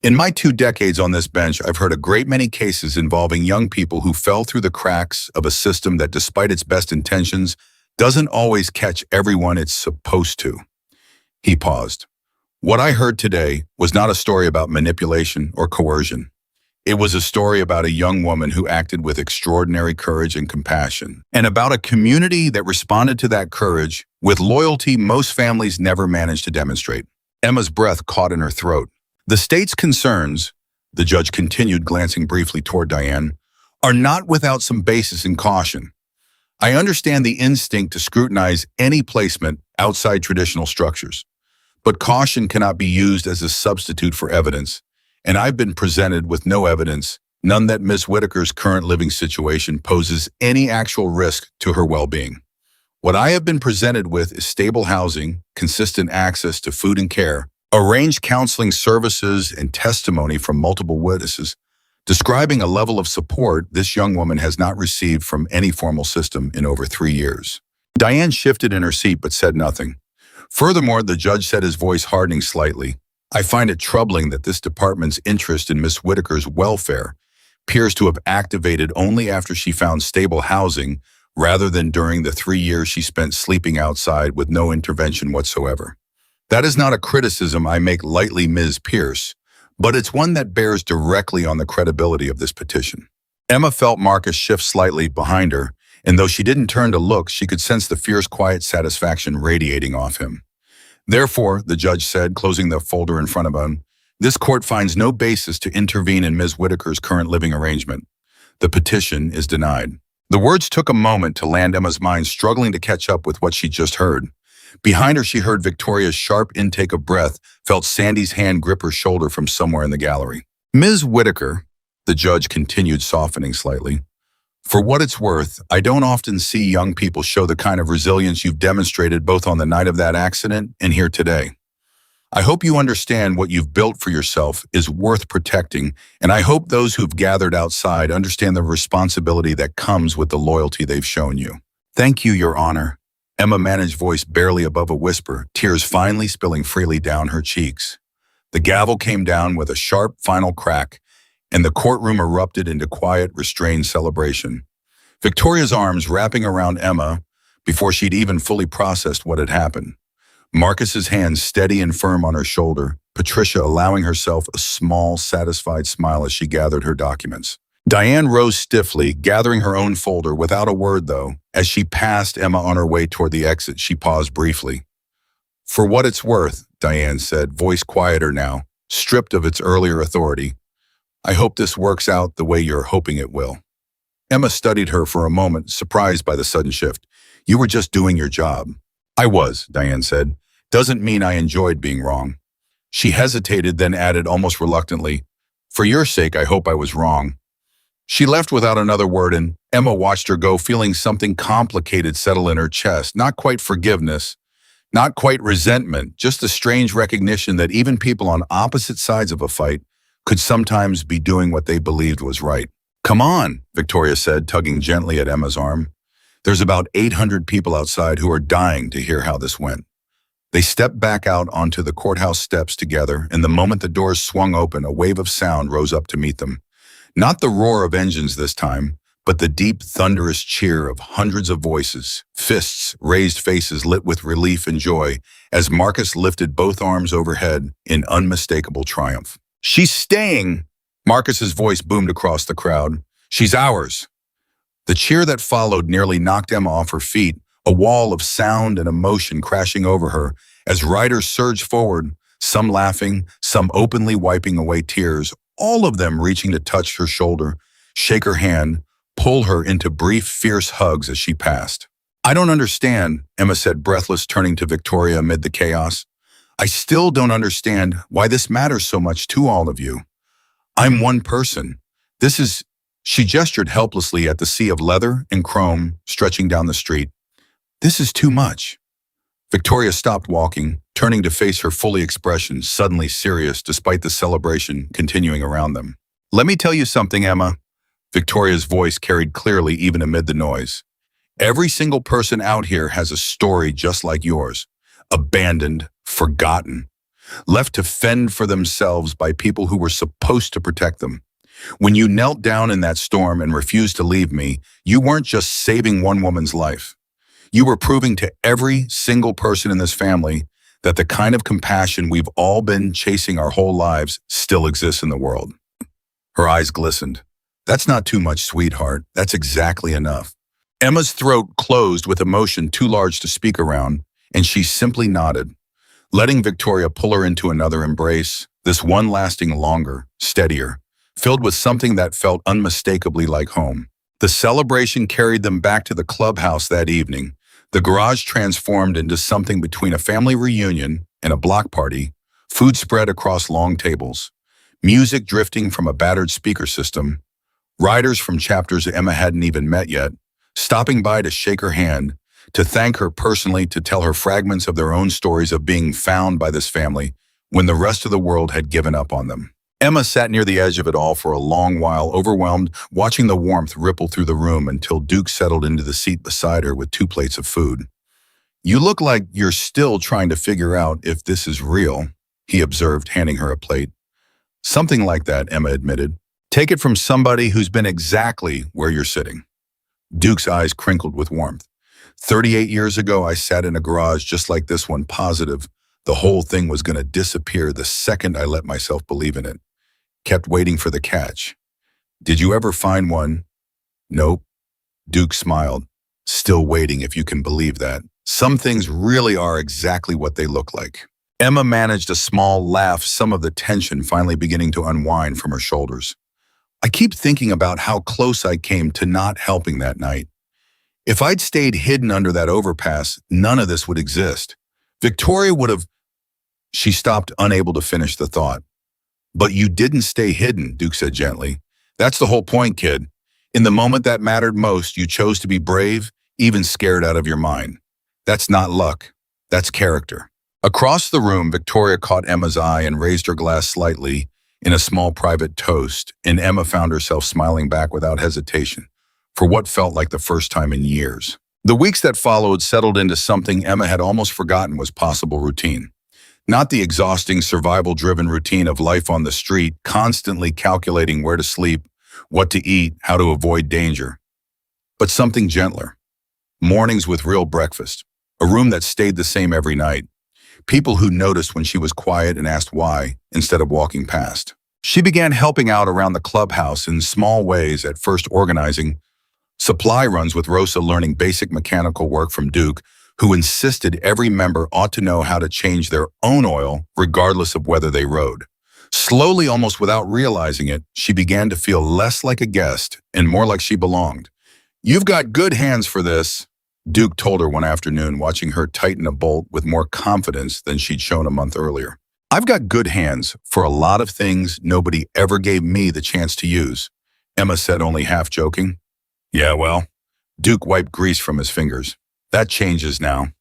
"in my 2 decades on this bench, I've heard a great many cases involving young people who fell through the cracks of a system that, despite its best intentions, doesn't always catch everyone it's supposed to." He paused. "What I heard today was not a story about manipulation or coercion. It was a story about a young woman who acted with extraordinary courage and compassion, and about a community that responded to that courage with loyalty most families never manage to demonstrate." Emma's breath caught in her throat. "The state's concerns," the judge continued, glancing briefly toward Diane, "are not without some basis in caution. I understand the instinct to scrutinize any placement outside traditional structures, but caution cannot be used as a substitute for evidence, and I've been presented with no evidence, none that Ms. Whitaker's current living situation poses any actual risk to her well-being. What I have been presented with is stable housing, consistent access to food and care, arranged counseling services, and testimony from multiple witnesses, describing a level of support this young woman has not received from any formal system in over 3 years." Diane shifted in her seat but said nothing. Furthermore, the judge said, his voice hardening slightly, "I find it troubling that this department's interest in Miss Whitaker's welfare appears to have activated only after she found stable housing rather than during the 3 years she spent sleeping outside with no intervention whatsoever. That is not a criticism I make lightly, Ms. Pierce, but it's one that bears directly on the credibility of this petition." Emma felt Marcus shift slightly behind her, and though she didn't turn to look, she could sense the fierce, quiet satisfaction radiating off him. "Therefore," the judge said, closing the folder in front of him, This court finds no basis to intervene in Ms. Whitaker's current living arrangement. The petition is denied. The words took a moment to land Emma's mind, struggling to catch up with what she just heard. Behind her, she heard Victoria's sharp intake of breath, felt Sandy's hand grip her shoulder from somewhere in the gallery. Ms. Whitaker, the judge continued, softening slightly, for what it's worth, I don't often see young people show the kind of resilience you've demonstrated both on the night of that accident and here today. I hope you understand what you've built for yourself is worth protecting, and I hope those who've gathered outside understand the responsibility that comes with the loyalty they've shown you. Thank you, Your Honor. Emma managed, voice barely above a whisper, tears finally spilling freely down her cheeks. The gavel came down with a sharp final crack, and the courtroom erupted into quiet, restrained celebration. Victoria's arms wrapping around Emma before she'd even fully processed what had happened. Marcus's hands steady and firm on her shoulder, Patricia allowing herself a small, satisfied smile as she gathered her documents. Diane rose stiffly, gathering her own folder without a word, though. As she passed Emma on her way toward the exit, she paused briefly. For what it's worth, Diane said, voice quieter now, stripped of its earlier authority. I hope this works out the way you're hoping it will. Emma studied her for a moment, surprised by the sudden shift. You were just doing your job. I was, Diane said. Doesn't mean I enjoyed being wrong. She hesitated, then added almost reluctantly, for your sake, I hope I was wrong. She left without another word, and Emma watched her go, feeling something complicated settle in her chest. Not quite forgiveness, not quite resentment, just a strange recognition that even people on opposite sides of a fight could sometimes be doing what they believed was right. Come on, Victoria said, tugging gently at Emma's arm. There's about 800 people outside who are dying to hear how this went. They stepped back out onto the courthouse steps together, and the moment the doors swung open, a wave of sound rose up to meet them. Not the roar of engines this time, but the deep, thunderous cheer of hundreds of voices, fists, raised faces lit with relief and joy as Marcus lifted both arms overhead in unmistakable triumph. She's staying! Marcus's voice boomed across the crowd. She's ours! The cheer that followed nearly knocked Emma off her feet, a wall of sound and emotion crashing over her as riders surged forward, some laughing, some openly wiping away tears, all of them reaching to touch her shoulder, shake her hand, pull her into brief, fierce hugs as she passed. I don't understand, Emma said, breathless, turning to Victoria amid the chaos. I still don't understand why this matters so much to all of you. I'm one person. This is... She gestured helplessly at the sea of leather and chrome stretching down the street. This is too much. Victoria stopped walking, turning to face her fully expression, suddenly serious despite the celebration continuing around them. Let me tell you something, Emma. Victoria's voice carried clearly even amid the noise. Every single person out here has a story just like yours. Abandoned, forgotten, left to fend for themselves by people who were supposed to protect them. When you knelt down in that storm and refused to leave me, you weren't just saving one woman's life. You were proving to every single person in this family that the kind of compassion we've all been chasing our whole lives still exists in the world. Her eyes glistened. That's not too much, sweetheart. That's exactly enough. Emma's throat closed with emotion too large to speak around, and she simply nodded, letting Victoria pull her into another embrace, this one lasting longer, steadier, filled with something that felt unmistakably like home. The celebration carried them back to the clubhouse that evening. The garage transformed into something between a family reunion and a block party, food spread across long tables, music drifting from a battered speaker system, riders from chapters Emma hadn't even met yet, stopping by to shake her hand, to thank her personally, to tell her fragments of their own stories of being found by this family when the rest of the world had given up on them. Emma sat near the edge of it all for a long while, overwhelmed, watching the warmth ripple through the room until Duke settled into the seat beside her with 2 plates of food. You look like you're still trying to figure out if this is real, he observed, handing her a plate. Something like that, Emma admitted. Take it from somebody who's been exactly where you're sitting. Duke's eyes crinkled with warmth. 38 years ago, I sat in a garage just like this one, positive the whole thing was going to disappear the second I let myself believe in it. Kept waiting for the catch. Did you ever find one? Nope. Duke smiled. Still waiting, if you can believe that. Some things really are exactly what they look like. Emma managed a small laugh, some of the tension finally beginning to unwind from her shoulders. I keep thinking about how close I came to not helping that night. If I'd stayed hidden under that overpass, none of this would exist. Victoria would have... She stopped, unable to finish the thought. But you didn't stay hidden, Duke said gently. That's the whole point, kid. In the moment that mattered most, you chose to be brave, even scared out of your mind. That's not luck. That's character. Across the room, Victoria caught Emma's eye and raised her glass slightly in a small private toast, and Emma found herself smiling back without hesitation, for what felt like the first time in years. The weeks that followed settled into something Emma had almost forgotten was possible routine. Not the exhausting, survival-driven routine of life on the street, constantly calculating where to sleep, what to eat, how to avoid danger. But something gentler. Mornings with real breakfast. A room that stayed the same every night. People who noticed when she was quiet and asked why, instead of walking past. She began helping out around the clubhouse in small ways, at first organizing supply runs with Rosa, learning basic mechanical work from Duke, who insisted every member ought to know how to change their own oil regardless of whether they rode. Slowly, almost without realizing it, she began to feel less like a guest and more like she belonged. "You've got good hands for this," Duke told her one afternoon, watching her tighten a bolt with more confidence than she'd shown a month earlier. "I've got good hands for a lot of things nobody ever gave me the chance to use," Emma said, only half joking. "Yeah, well," Duke wiped grease from his fingers. "That changes now."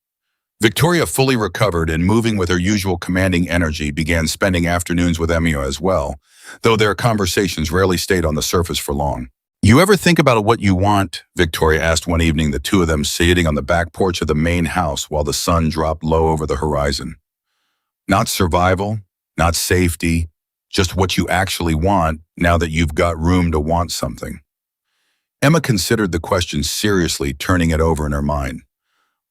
Victoria, fully recovered and moving with her usual commanding energy, began spending afternoons with Emma as well, though their conversations rarely stayed on the surface for long. "You ever think about what you want?" Victoria asked one evening, the two of them sitting on the back porch of the main house while the sun dropped low over the horizon. "Not survival, not safety, just what you actually want now that you've got room to want something." Emma considered the question seriously, turning it over in her mind.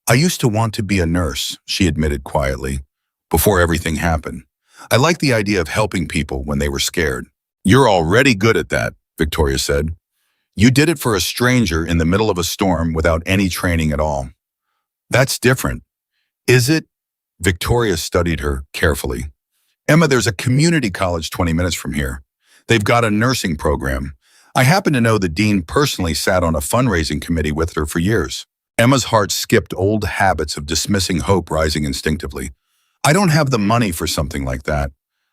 "I used to want to be a nurse," she admitted quietly, "before everything happened. I liked the idea of helping people when they were scared." "You're already good at that," Victoria said. "You did it for a stranger in the middle of a storm without any training at all." "That's different." "Is it?" Victoria studied her carefully. "Emma, there's a community college 20 minutes from here. They've got a nursing program. I happen to know the dean personally, sat on a fundraising committee with her for years." Emma's heart skipped, old habits of dismissing hope rising instinctively. "I don't have the money for something like that.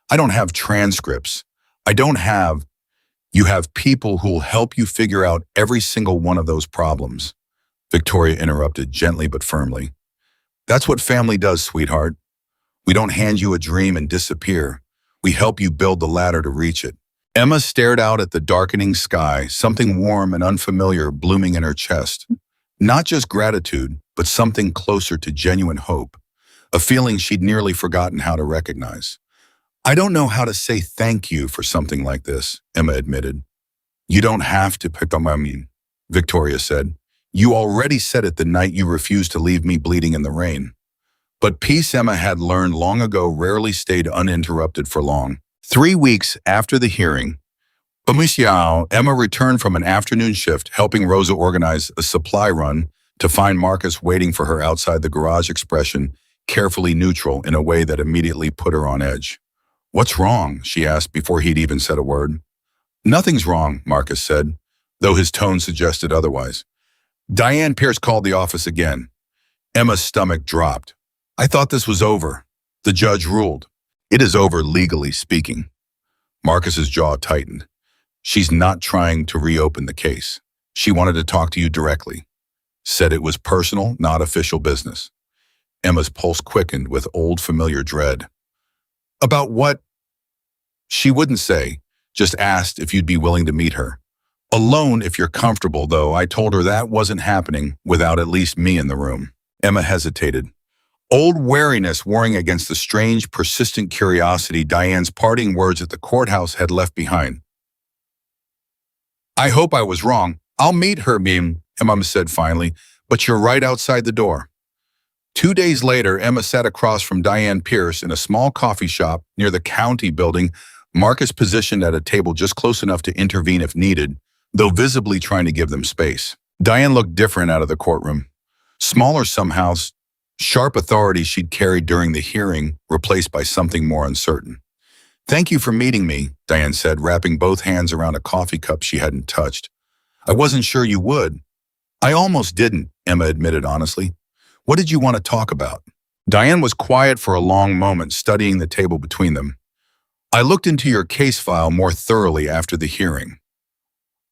I don't have transcripts. I don't have..." "You have people who'll help you figure out every single one of those problems," Victoria interrupted, gently but firmly. "That's what family does, sweetheart. We don't hand you a dream and disappear. We help you build the ladder to reach it." Emma stared out at the darkening sky, something warm and unfamiliar blooming in her chest. Not just gratitude, but something closer to genuine hope, a feeling she'd nearly forgotten how to recognize. "I don't know how to say thank you for something like this," Emma admitted. "You don't have to pick on me," Victoria said. "You already said it the night you refused to leave me bleeding in the rain." But peace, Emma had learned long ago, rarely stayed uninterrupted for long. 3 weeks after the hearing, Emma returned from an afternoon shift, helping Rosa organize a supply run to find Marcus waiting for her outside the garage, expression carefully neutral in a way that immediately put her on edge. "What's wrong?" she asked before he'd even said a word. "Nothing's wrong," Marcus said, though his tone suggested otherwise. "Diane Pierce called the office again." Emma's stomach dropped. "I thought this was over." The judge ruled. "It is over, legally speaking." Marcus's jaw tightened. "She's not trying to reopen the case. She wanted to talk to you directly. Said it was personal, not official business." Emma's pulse quickened with old familiar dread. "About what?" "She wouldn't say, just asked if you'd be willing to meet her. Alone if you're comfortable, though I told her that wasn't happening without at least me in the room." Emma hesitated. Old wariness warring against the strange, persistent curiosity Diane's parting words at the courthouse had left behind. "I hope I was wrong. I'll meet her, Emma said finally, "but you're right outside the door." 2 days later, Emma sat across from Diane Pierce in a small coffee shop near the county building, Marcus positioned at a table just close enough to intervene if needed, though visibly trying to give them space. Diane looked different out of the courtroom. Smaller somehow, Sharp authority she'd carried during the hearing, replaced by something more uncertain. "Thank you for meeting me," Diane said, wrapping both hands around a coffee cup she hadn't touched. "I wasn't sure you would." "I almost didn't," Emma admitted honestly. "What did you want to talk about?" Diane was quiet for a long moment, studying the table between them. "I looked into your case file more thoroughly after the hearing.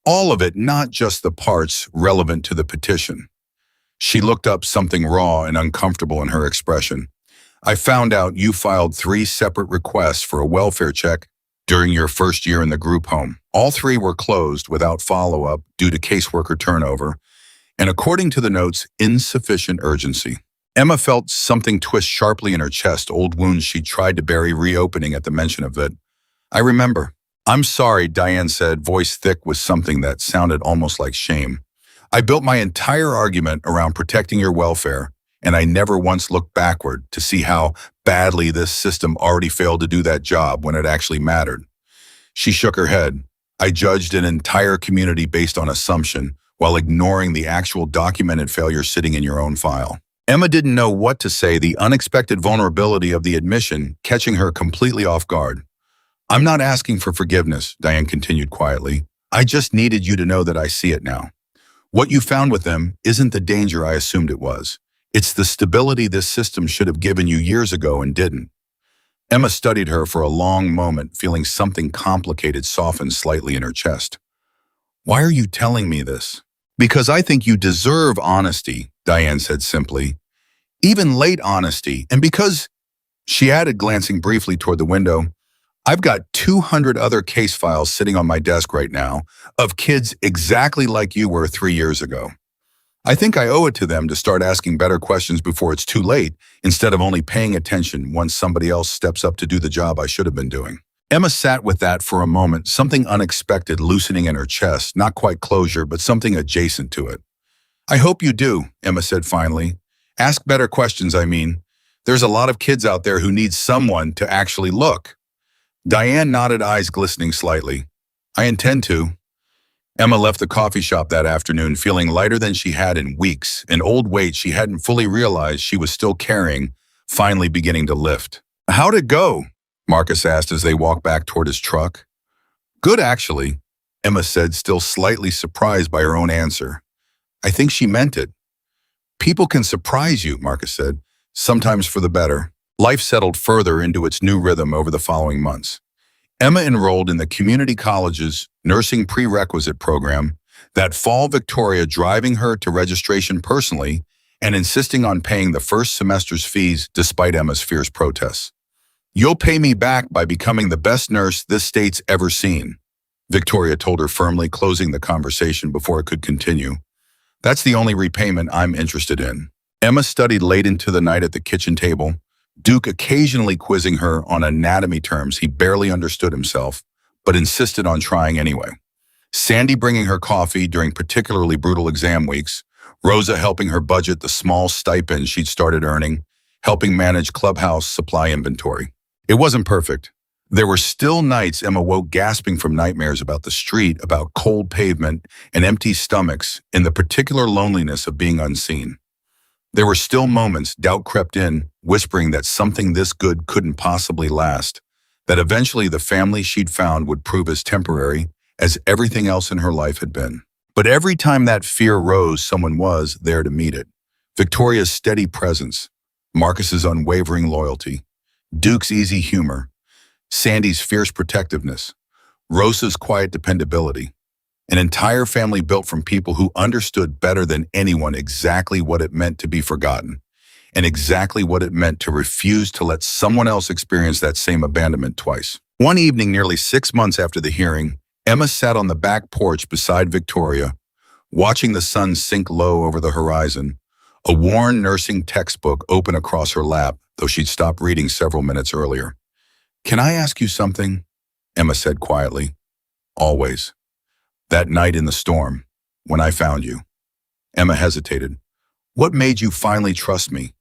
All of it, not just the parts relevant to the petition." She looked up, something raw and uncomfortable in her expression. "I found out you filed 3 separate requests for a welfare check during your first year in the group home. All 3 were closed without follow-up due to caseworker turnover, and according to the notes, insufficient urgency." Emma felt something twist sharply in her chest, old wounds she tried to bury reopening at the mention of it. "I remember." "I'm sorry," Diane said, voice thick with something that sounded almost like shame. "I built my entire argument around protecting your welfare, and I never once looked backward to see how badly this system already failed to do that job when it actually mattered." She shook her head. "I judged an entire community based on assumption, while ignoring the actual documented failure sitting in your own file." Emma didn't know what to say, the unexpected vulnerability of the admission catching her completely off guard. "I'm not asking for forgiveness," Diane continued quietly. "I just needed you to know that I see it now. What you found with them isn't the danger I assumed it was. It's the stability this system should have given you years ago and didn't." Emma studied her for a long moment, feeling something complicated soften slightly in her chest. "Why are you telling me this?" "Because I think you deserve honesty," Diane said simply. "Even late honesty. And because," she added, glancing briefly toward the window, "I've got 200 other case files sitting on my desk right now of kids exactly like you were 3 years ago. I think I owe it to them to start asking better questions before it's too late, instead of only paying attention once somebody else steps up to do the job I should have been doing." Emma sat with that for a moment, something unexpected loosening in her chest, not quite closure, but something adjacent to it. "I hope you do," Emma said finally. "Ask better questions, I mean. There's a lot of kids out there who need someone to actually look." Diane nodded, eyes glistening slightly. "I intend to." Emma left the coffee shop that afternoon feeling lighter than she had in weeks, an old weight she hadn't fully realized she was still carrying, finally beginning to lift. "How'd it go?" Marcus asked as they walked back toward his truck. "Good, actually," Emma said, still slightly surprised by her own answer. "I think she meant it." "People can surprise you," Marcus said, "sometimes for the better." Life settled further into its new rhythm over the following months. Emma enrolled in the community college's nursing prerequisite program. That fall, Victoria driving her to registration personally and insisting on paying the first semester's fees despite Emma's fierce protests. "You'll pay me back by becoming the best nurse this state's ever seen," Victoria told her firmly, closing the conversation before it could continue. "That's the only repayment I'm interested in." Emma studied late into the night at the kitchen table, Duke occasionally quizzing her on anatomy terms he barely understood himself, but insisted on trying anyway. Sandy bringing her coffee during particularly brutal exam weeks, Rosa helping her budget the small stipend she'd started earning, helping manage clubhouse supply inventory. It wasn't perfect. There were still nights Emma woke gasping from nightmares about the street, about cold pavement and empty stomachs, in the particular loneliness of being unseen. There were still moments doubt crept in, whispering that something this good couldn't possibly last, that eventually the family she'd found would prove as temporary as everything else in her life had been. But every time that fear rose, someone was there to meet it. Victoria's steady presence, Marcus's unwavering loyalty, Duke's easy humor, Sandy's fierce protectiveness, Rosa's quiet dependability. An entire family built from people who understood better than anyone exactly what it meant to be forgotten, and exactly what it meant to refuse to let someone else experience that same abandonment twice. One evening, nearly 6 months after the hearing, Emma sat on the back porch beside Victoria, watching the sun sink low over the horizon, a worn nursing textbook open across her lap, though she'd stopped reading several minutes earlier. "Can I ask you something?" Emma said quietly. "Always." "That night in the storm, when I found you." Emma hesitated. "What made you finally trust me?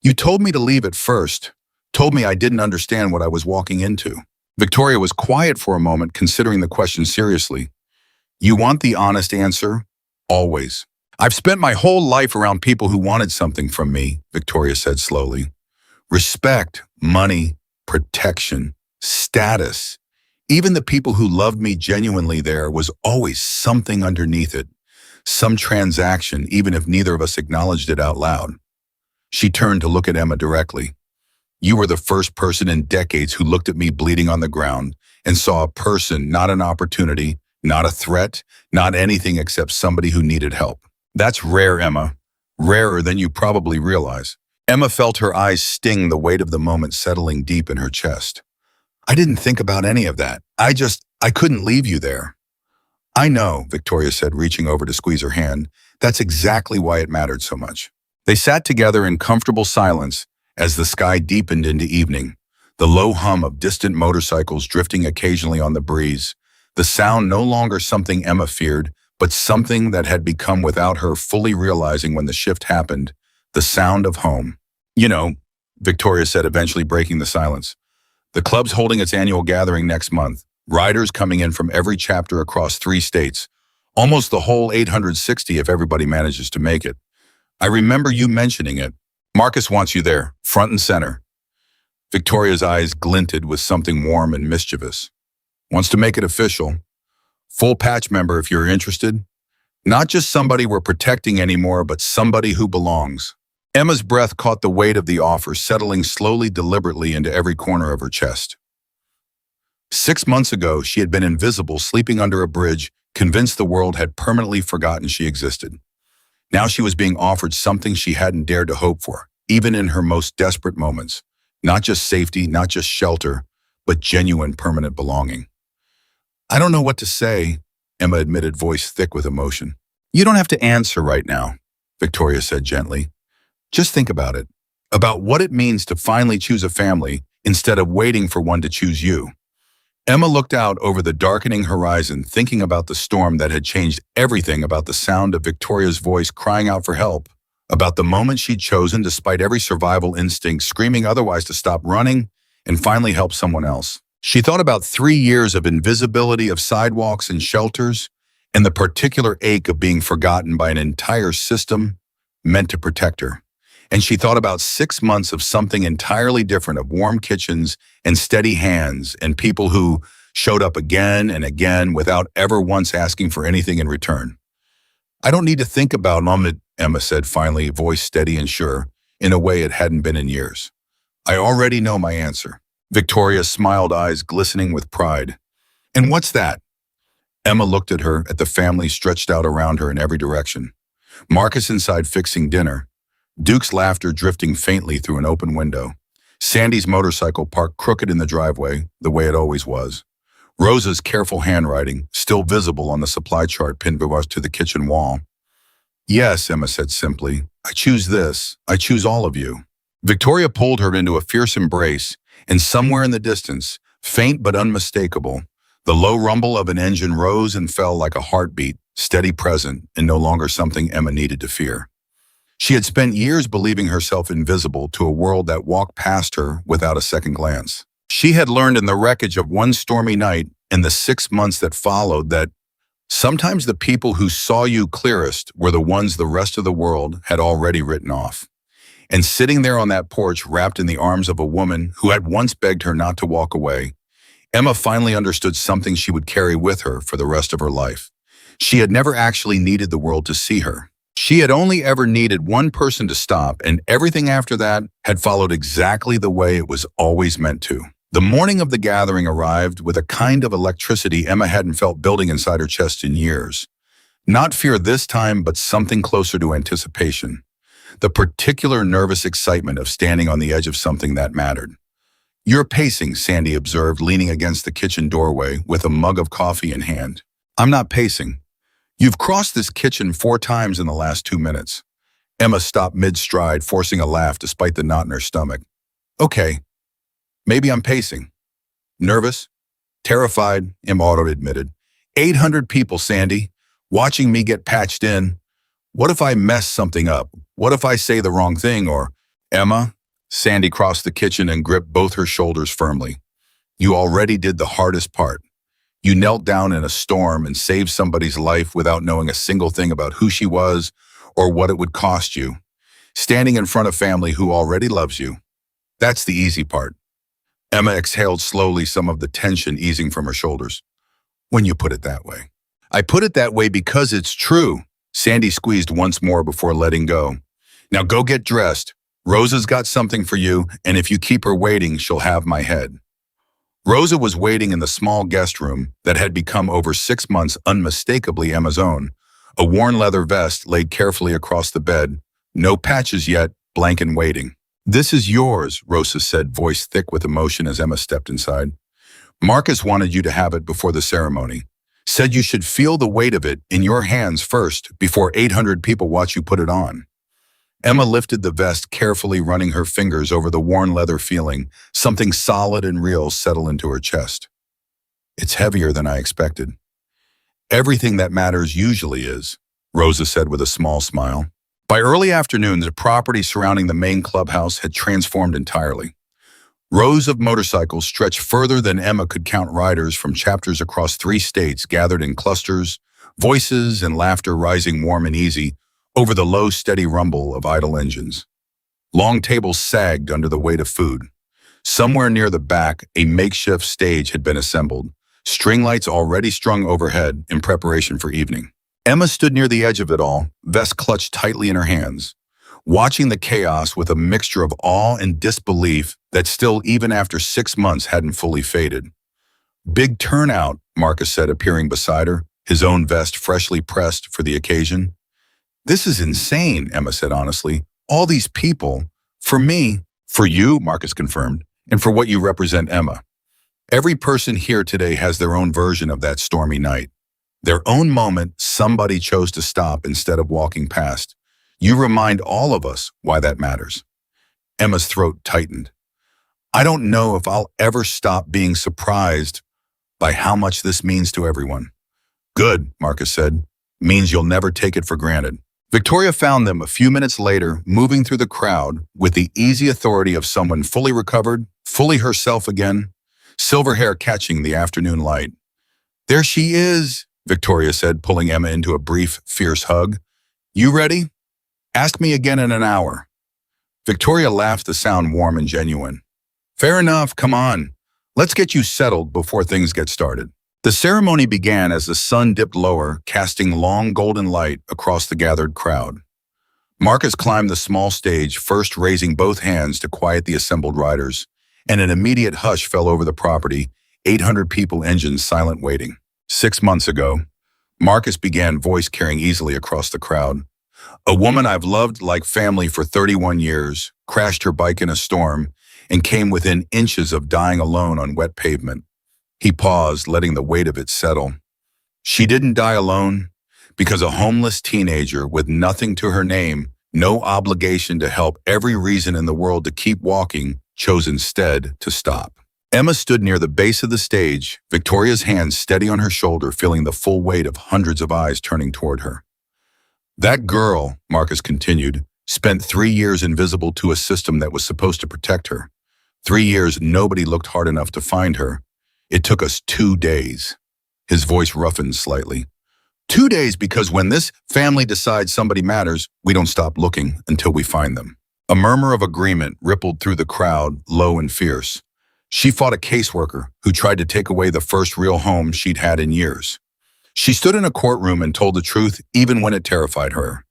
You told me to leave at first, told me I didn't understand what I was walking into." Victoria was quiet for a moment, considering the question seriously. "You want the honest answer?" "Always." I've spent my whole life around people who wanted something from me, Victoria said slowly. Respect, money, protection, status. Even the people who loved me genuinely, there was always something underneath it, some transaction, even if neither of us acknowledged it out loud. She turned to look at Emma directly. You were the first person in decades who looked at me bleeding on the ground and saw a person, not an opportunity, not a threat, not anything except somebody who needed help. That's rare, Emma. Rarer than you probably realize. Emma felt her eyes sting, the weight of the moment settling deep in her chest. I didn't think about any of that. I couldn't leave you there. I know, Victoria said, reaching over to squeeze her hand. That's exactly why it mattered so much. They sat together in comfortable silence as the sky deepened into evening, the low hum of distant motorcycles drifting occasionally on the breeze, the sound no longer something Emma feared, but something that had become, without her fully realizing when the shift happened, the sound of home. You know, Victoria said, eventually breaking the silence. The club's holding its annual gathering next month. Riders coming in from every chapter across 3 states. Almost the whole 860 if everybody manages to make it. I remember you mentioning it. Marcus wants you there, front and center. Victoria's eyes glinted with something warm and mischievous. Wants to make it official. Full patch member if you're interested. Not just somebody we're protecting anymore, but somebody who belongs. Emma's breath caught the weight of the offer, settling slowly, deliberately into every corner of her chest. 6 months ago, she had been invisible, sleeping under a bridge, convinced the world had permanently forgotten she existed. Now she was being offered something she hadn't dared to hope for, even in her most desperate moments. Not just safety, not just shelter, but genuine permanent belonging. I don't know what to say, Emma admitted, voice thick with emotion. You don't have to answer right now, Victoria said gently. Just think about it, about what it means to finally choose a family instead of waiting for one to choose you. Emma looked out over the darkening horizon, thinking about the storm that had changed everything, about the sound of Victoria's voice crying out for help, about the moment she'd chosen, despite every survival instinct screaming otherwise, to stop running and finally help someone else. She thought about 3 years of invisibility, of sidewalks and shelters, and the particular ache of being forgotten by an entire system meant to protect her. And she thought about 6 months of something entirely different, of warm kitchens and steady hands and people who showed up again and again without ever once asking for anything in return. I don't need to think about it, Emma said finally, voice steady and sure, in a way it hadn't been in years. I already know my answer. Victoria smiled, eyes glistening with pride. And what's that? Emma looked at her, at the family stretched out around her in every direction. Marcus inside fixing dinner. Duke's laughter drifting faintly through an open window. Sandy's motorcycle parked crooked in the driveway, the way it always was. Rosa's careful handwriting, still visible on the supply chart pinned to the kitchen wall. Yes, Emma said simply. I choose this. I choose all of you. Victoria pulled her into a fierce embrace, and somewhere in the distance, faint but unmistakable, the low rumble of an engine rose and fell like a heartbeat, steady, present, and no longer something Emma needed to fear. She had spent years believing herself invisible to a world that walked past her without a second glance. She had learned in the wreckage of one stormy night and the 6 months that followed that sometimes the people who saw you clearest were the ones the rest of the world had already written off. And sitting there on that porch, wrapped in the arms of a woman who had once begged her not to walk away, Emma finally understood something she would carry with her for the rest of her life. She had never actually needed the world to see her. She had only ever needed one person to stop, and everything after that had followed exactly the way it was always meant to. The morning of the gathering arrived with a kind of electricity Emma hadn't felt building inside her chest in years. Not fear this time, but something closer to anticipation. The particular nervous excitement of standing on the edge of something that mattered. You're pacing, Sandy observed, leaning against the kitchen doorway with a mug of coffee in hand. I'm not pacing. You've crossed this kitchen 4 times in the last 2 minutes. Emma stopped mid-stride, forcing a laugh despite the knot in her stomach. Okay, maybe I'm pacing. Nervous? Terrified, Emma admitted. 800 people, Sandy, watching me get patched in. What if I mess something up? What if I say the wrong thing or... Emma? Sandy crossed the kitchen and gripped both her shoulders firmly. You already did the hardest part. You knelt down in a storm and saved somebody's life without knowing a single thing about who she was or what it would cost you, standing in front of family who already loves you. That's the easy part. Emma exhaled slowly, some of the tension easing from her shoulders. When you put it that way. I put it that way because it's true. Sandy squeezed once more before letting go. Now go get dressed. Rosa's got something for you, and if you keep her waiting, she'll have my head. Rosa was waiting in the small guest room that had become over 6 months unmistakably Emma's own. A worn leather vest laid carefully across the bed. No patches yet, blank and waiting. This is yours, Rosa said, voice thick with emotion as Emma stepped inside. Marcus wanted you to have it before the ceremony. Said you should feel the weight of it in your hands first before 800 people watch you put it on. Emma lifted the vest carefully, running her fingers over the worn leather, feeling something solid and real settle into her chest. It's heavier than I expected. Everything that matters usually is, Rosa said with a small smile. By early afternoon, the property surrounding the main clubhouse had transformed entirely. Rows of motorcycles stretched further than Emma could count. Riders from chapters across 3 states gathered in clusters, voices and laughter rising warm and easy over the low, steady rumble of idle engines. Long tables sagged under the weight of food. Somewhere near the back, a makeshift stage had been assembled, string lights already strung overhead in preparation for evening. Emma stood near the edge of it all, vest clutched tightly in her hands, watching the chaos with a mixture of awe and disbelief that still, even after 6 months, hadn't fully faded. Big turnout, Marcus said, appearing beside her, his own vest freshly pressed for the occasion. This is insane, Emma said honestly. All these people. For me. For you, Marcus confirmed, and for what you represent, Emma. Every person here today has their own version of that stormy night. Their own moment somebody chose to stop instead of walking past. You remind all of us why that matters. Emma's throat tightened. I don't know if I'll ever stop being surprised by how much this means to everyone. Good, Marcus said. Means you'll never take it for granted. Victoria found them a few minutes later, moving through the crowd with the easy authority of someone fully recovered, fully herself again, silver hair catching the afternoon light. There she is, Victoria said, pulling Emma into a brief, fierce hug. You ready? Ask me again in an hour. Victoria laughed, the sound warm and genuine. Fair enough, come on. Let's get you settled before things get started. The ceremony began as the sun dipped lower, casting long golden light across the gathered crowd. Marcus climbed the small stage, first raising both hands to quiet the assembled riders, and an immediate hush fell over the property, 800 people, engines silent, waiting. 6 months ago, Marcus began, voice carrying easily across the crowd. A woman I've loved like family for 31 years, crashed her bike in a storm and came within inches of dying alone on wet pavement. He paused, letting the weight of it settle. She didn't die alone because a homeless teenager with nothing to her name, no obligation to help, every reason in the world to keep walking, chose instead to stop. Emma stood near the base of the stage, Victoria's hand steady on her shoulder, feeling the full weight of hundreds of eyes turning toward her. That girl, Marcus continued, spent 3 years invisible to a system that was supposed to protect her. 3 years nobody looked hard enough to find her. It took us 2 days. His voice roughened slightly. 2 days because when this family decides somebody matters, we don't stop looking until we find them. A murmur of agreement rippled through the crowd, low and fierce. She fought a caseworker who tried to take away the first real home she'd had in years. She stood in a courtroom and told the truth even when it terrified her.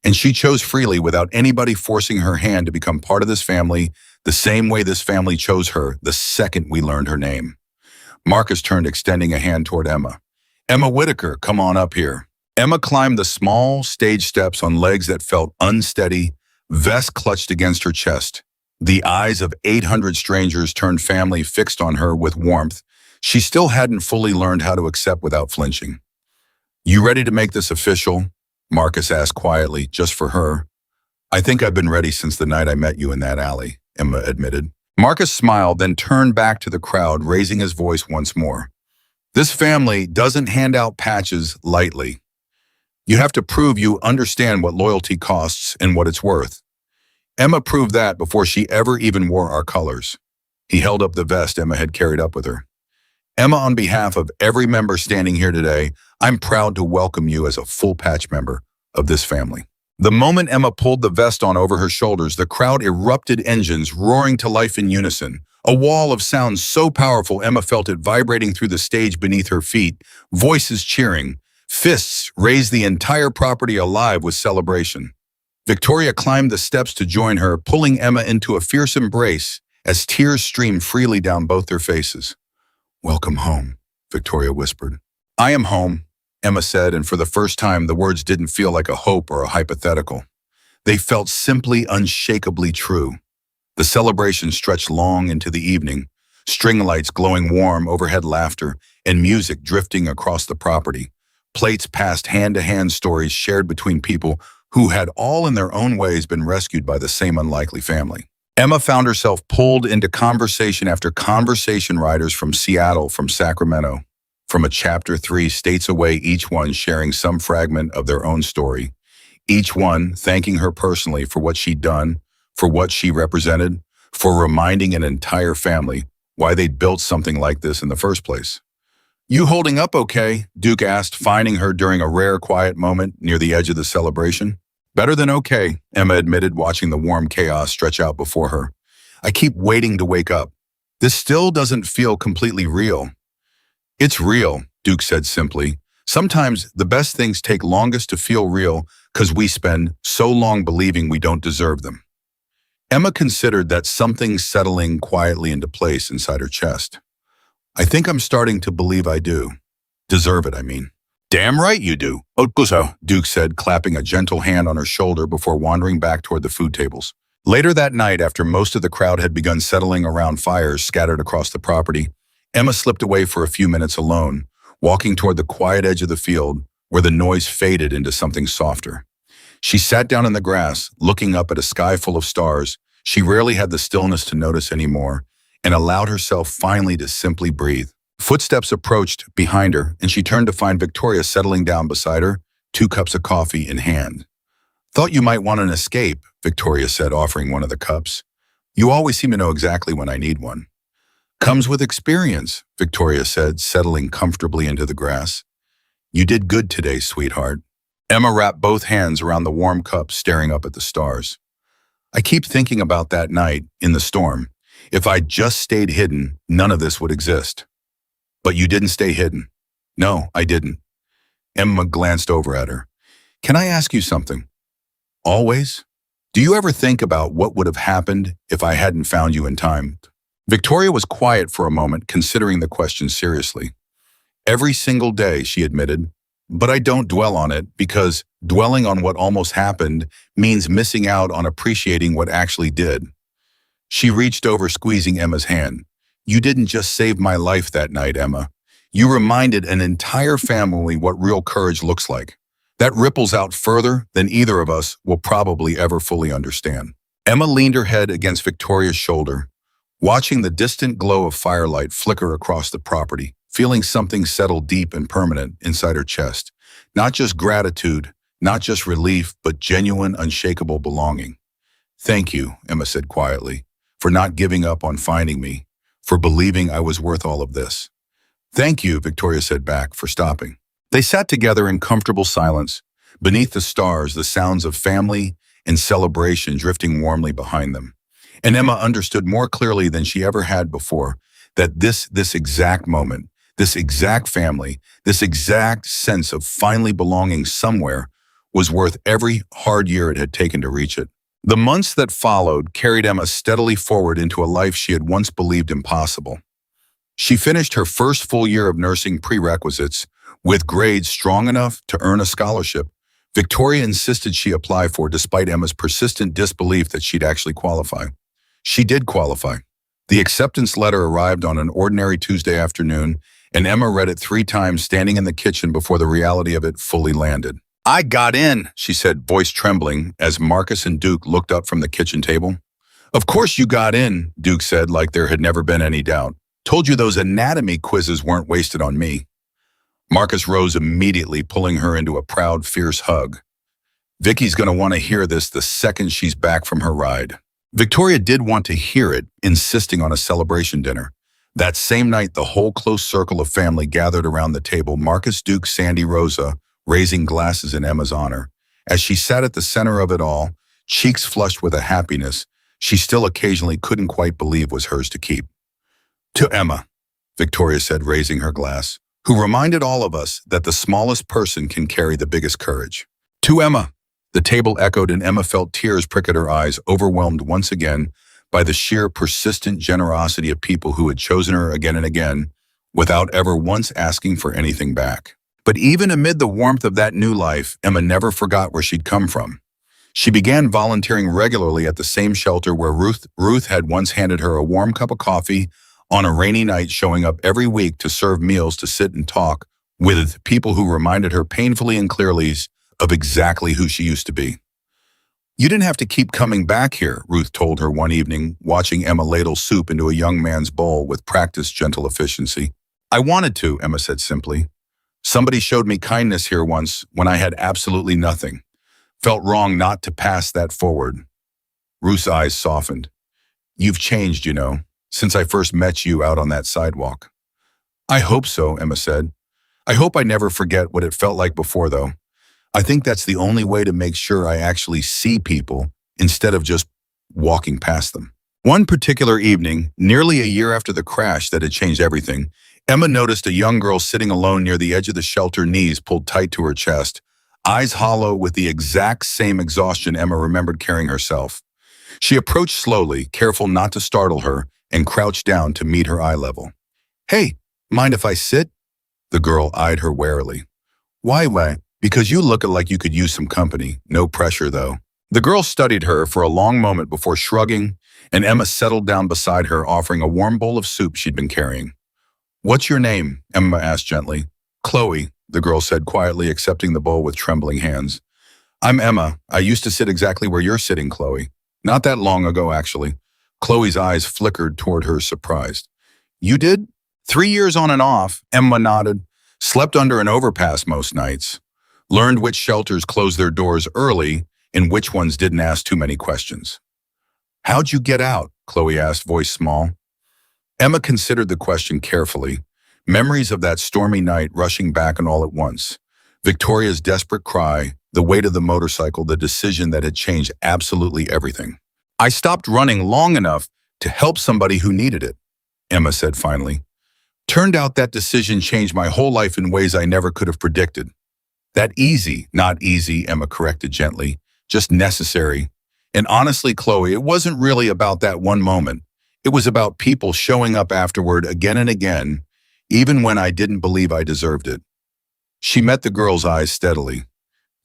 And she chose freely without anybody forcing her hand to become part of this family, the same way this family chose her the second we learned her name. Marcus turned, extending a hand toward Emma. Emma Whitaker, come on up here. Emma climbed the small stage steps on legs that felt unsteady, vest clutched against her chest. The eyes of 800 strangers turned family fixed on her with warmth she still hadn't fully learned how to accept without flinching. You ready to make this official? Marcus asked quietly, just for her. I think I've been ready since the night I met you in that alley, Emma admitted. Marcus smiled, then turned back to the crowd, raising his voice once more. This family doesn't hand out patches lightly. You have to prove you understand what loyalty costs and what it's worth. Emma proved that before she ever even wore our colors. He held up the vest Emma had carried up with her. Emma, on behalf of every member standing here today, I'm proud to welcome you as a full patch member of this family. The moment Emma pulled the vest on over her shoulders, the crowd erupted, engines roaring to life in unison. A wall of sound so powerful Emma felt it vibrating through the stage beneath her feet, voices cheering, fists raised the entire property alive with celebration. Victoria climbed the steps to join her, pulling Emma into a fierce embrace as tears streamed freely down both their faces. "Welcome home," Victoria whispered. "I am home," Emma said, and for the first time the words didn't feel like a hope or a hypothetical. They felt simply unshakably true. The celebration stretched long into the evening, string lights glowing warm, overhead laughter, and music drifting across the property. Plates passed hand-to-hand, stories shared between people who had all in their own ways been rescued by the same unlikely family. Emma found herself pulled into conversation after conversation, writers from Seattle, from Sacramento, from a chapter 3 states away, each one sharing some fragment of their own story, each one thanking her personally for what she'd done, for what she represented, for reminding an entire family why they'd built something like this in the first place. "You holding up okay?" Duke asked, finding her during a rare quiet moment near the edge of the celebration. "Better than okay," Emma admitted, watching the warm chaos stretch out before her. "I keep waiting to wake up. This still doesn't feel completely real." "It's real," Duke said simply. "Sometimes the best things take longest to feel real because we spend so long believing we don't deserve them." Emma considered that something settling quietly into place inside her chest. "I think I'm starting to believe I do. Deserve it, I mean." "Damn right you do, Otkuso," Duke said, clapping a gentle hand on her shoulder before wandering back toward the food tables. Later that night, after most of the crowd had begun settling around fires scattered across the property, Emma slipped away for a few minutes alone, walking toward the quiet edge of the field where the noise faded into something softer. She sat down in the grass, looking up at a sky full of stars she rarely had the stillness to notice anymore, and allowed herself finally to simply breathe. Footsteps approached behind her, and she turned to find Victoria settling down beside her, 2 cups of coffee in hand. "Thought you might want an escape," Victoria said, offering one of the cups. "You always seem to know exactly when I need one." "Comes with experience," Victoria said, settling comfortably into the grass. "You did good today, sweetheart." Emma wrapped both hands around the warm cup, staring up at the stars. "I keep thinking about that night, in the storm. If I'd just stayed hidden, none of this would exist." "But you didn't stay hidden." "No, I didn't." Emma glanced over at her. "Can I ask you something?" "Always? Do you ever think about what would have happened if I hadn't found you in time?" Victoria was quiet for a moment, considering the question seriously. "Every single day," she admitted. "But I don't dwell on it, because dwelling on what almost happened means missing out on appreciating what actually did." She reached over, squeezing Emma's hand. "You didn't just save my life that night, Emma. You reminded an entire family what real courage looks like. That ripples out further than either of us will probably ever fully understand." Emma leaned her head against Victoria's shoulder, watching the distant glow of firelight flicker across the property, feeling something settle deep and permanent inside her chest. Not just gratitude, not just relief, but genuine, unshakable belonging. "Thank you," Emma said quietly, "for not giving up on finding me, for believing I was worth all of this." "Thank you," Victoria said back, "for stopping." They sat together in comfortable silence. Beneath the stars, the sounds of family and celebration drifting warmly behind them. And Emma understood more clearly than she ever had before that this exact moment, this exact family, this exact sense of finally belonging somewhere was worth every hard year it had taken to reach it. The months that followed carried Emma steadily forward into a life she had once believed impossible. She finished her first full year of nursing prerequisites with grades strong enough to earn a scholarship Victoria insisted she apply for, despite Emma's persistent disbelief that she'd actually qualify. She did qualify. The acceptance letter arrived on an ordinary Tuesday afternoon, and Emma read it 3 times standing in the kitchen before the reality of it fully landed. "I got in," she said, voice trembling, as Marcus and Duke looked up from the kitchen table. "Of course you got in," Duke said, like there had never been any doubt. "Told you those anatomy quizzes weren't wasted on me." Marcus rose immediately, pulling her into a proud, fierce hug. "Vicky's going to want to hear this the second she's back from her ride." Victoria did want to hear it, insisting on a celebration dinner. That same night, the whole close circle of family gathered around the table, Marcus, Duke, Sandy, Rosa, raising glasses in Emma's honor. As she sat at the center of it all, cheeks flushed with a happiness she still occasionally couldn't quite believe was hers to keep. To Emma, Victoria said, raising her glass, who reminded all of us that the smallest person can carry the biggest courage. To Emma, the table echoed, and Emma felt tears prick at her eyes, overwhelmed once again by the sheer persistent generosity of people who had chosen her again and again without ever once asking for anything back. But even amid the warmth of that new life, Emma never forgot where she'd come from. She began volunteering regularly at the same shelter where Ruth had once handed her a warm cup of coffee on a rainy night, showing up every week to serve meals, to sit and talk with people who reminded her painfully and clearly of exactly who she used to be. "You didn't have to keep coming back here," Ruth told her one evening, watching Emma ladle soup into a young man's bowl with practiced gentle efficiency. "I wanted to," Emma said simply. "Somebody showed me kindness here once when I had absolutely nothing. Felt wrong not to pass that forward." Ruth's eyes softened. "You've changed, since I first met you out on that sidewalk." "I hope so," Emma said. "I hope I never forget what it felt like before, though. I think that's the only way to make sure I actually see people instead of just walking past them." One particular evening, nearly a year after the crash that had changed everything, Emma noticed a young girl sitting alone near the edge of the shelter, knees pulled tight to her chest, eyes hollow with the exact same exhaustion Emma remembered carrying herself. She approached slowly, careful not to startle her, and crouched down to meet her eye level. "Hey, mind if I sit?" The girl eyed her warily. Why? "Because you look like you could use some company. No pressure, though." The girl studied her for a long moment before shrugging, and Emma settled down beside her, offering a warm bowl of soup she'd been carrying. "What's your name?" Emma asked gently. "Chloe," the girl said quietly, accepting the bowl with trembling hands. "I'm Emma. I used to sit exactly where you're sitting, Chloe. Not that long ago, actually." Chloe's eyes flickered toward her, surprised. "You did?" "3 years on and off," Emma nodded. "Slept under an overpass most nights. Learned which shelters closed their doors early and which ones didn't ask too many questions." "How'd you get out?" Chloe asked, voice small. Emma considered the question carefully, memories of that stormy night rushing back and all at once. Victoria's desperate cry, the weight of the motorcycle, the decision that had changed absolutely everything. "I stopped running long enough to help somebody who needed it," Emma said finally. "Turned out that decision changed my whole life in ways I never could have predicted." Not easy," Emma corrected gently, "just necessary. And honestly, Chloe, it wasn't really about that one moment. It was about people showing up afterward again and again, even when I didn't believe I deserved it." She met the girl's eyes steadily.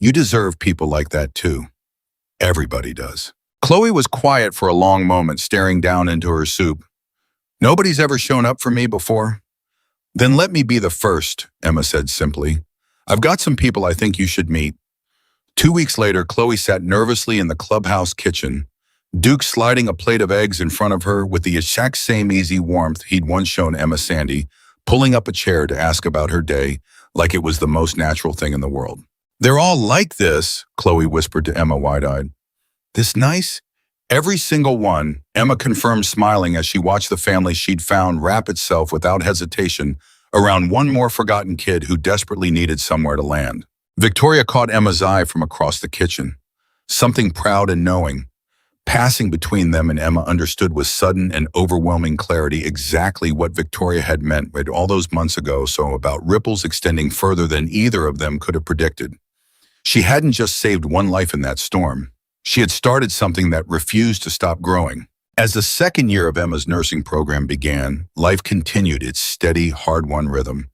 "You deserve people like that too. Everybody does." Chloe was quiet for a long moment, staring down into her soup. "Nobody's ever shown up for me before?" "Then let me be the first," Emma said simply. "I've got some people I think you should meet." 2 weeks later, Chloe sat nervously in the clubhouse kitchen, Duke sliding a plate of eggs in front of her with the exact same easy warmth he'd once shown Emma. Sandy pulling up a chair to ask about her day like it was the most natural thing in the world. "They're all like this," Chloe whispered to Emma, wide-eyed. "This nice?" "Every single one," Emma confirmed, smiling as she watched the family she'd found wrap itself without hesitation around one more forgotten kid who desperately needed somewhere to land. Victoria caught Emma's eye from across the kitchen. Something proud and knowing, passing between them, and Emma understood with sudden and overwhelming clarity exactly what Victoria had meant read all those months ago, so about ripples extending further than either of them could have predicted. She hadn't just saved one life in that storm. She had started something that refused to stop growing. As the second year of Emma's nursing program began, life continued its steady, hard-won rhythm.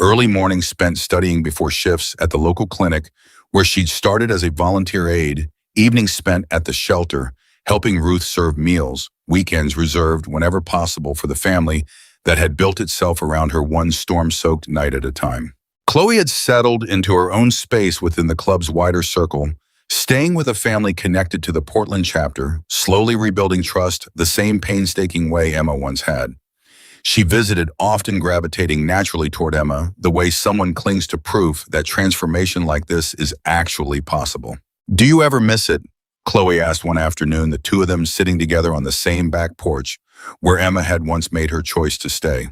Early mornings spent studying before shifts at the local clinic where she'd started as a volunteer aide, evenings spent at the shelter, helping Ruth serve meals, weekends reserved whenever possible for the family that had built itself around her one storm-soaked night at a time. Chloe had settled into her own space within the club's wider circle, staying with a family connected to the Portland chapter, slowly rebuilding trust the same painstaking way Emma once had. She visited, often gravitating naturally toward Emma, the way someone clings to proof that transformation like this is actually possible. "Do you ever miss it?" Chloe asked one afternoon, the two of them sitting together on the same back porch, where Emma had once made her choice to stay.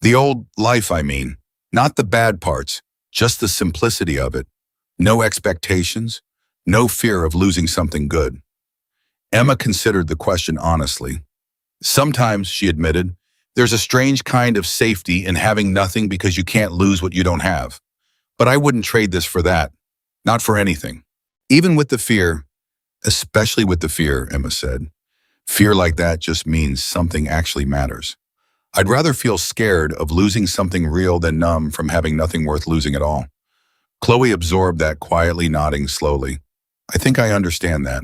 The old life, I mean, not the bad parts, just the simplicity of it. No expectations, no fear of losing something good. Emma considered the question honestly. Sometimes, she admitted, there's a strange kind of safety in having nothing because you can't lose what you don't have. But I wouldn't trade this for that. Not for anything. Even with the fear, especially with the fear, Emma said. Fear like that just means something actually matters. I'd rather feel scared of losing something real than numb from having nothing worth losing at all. Chloe absorbed that, quietly nodding slowly. I think I understand that.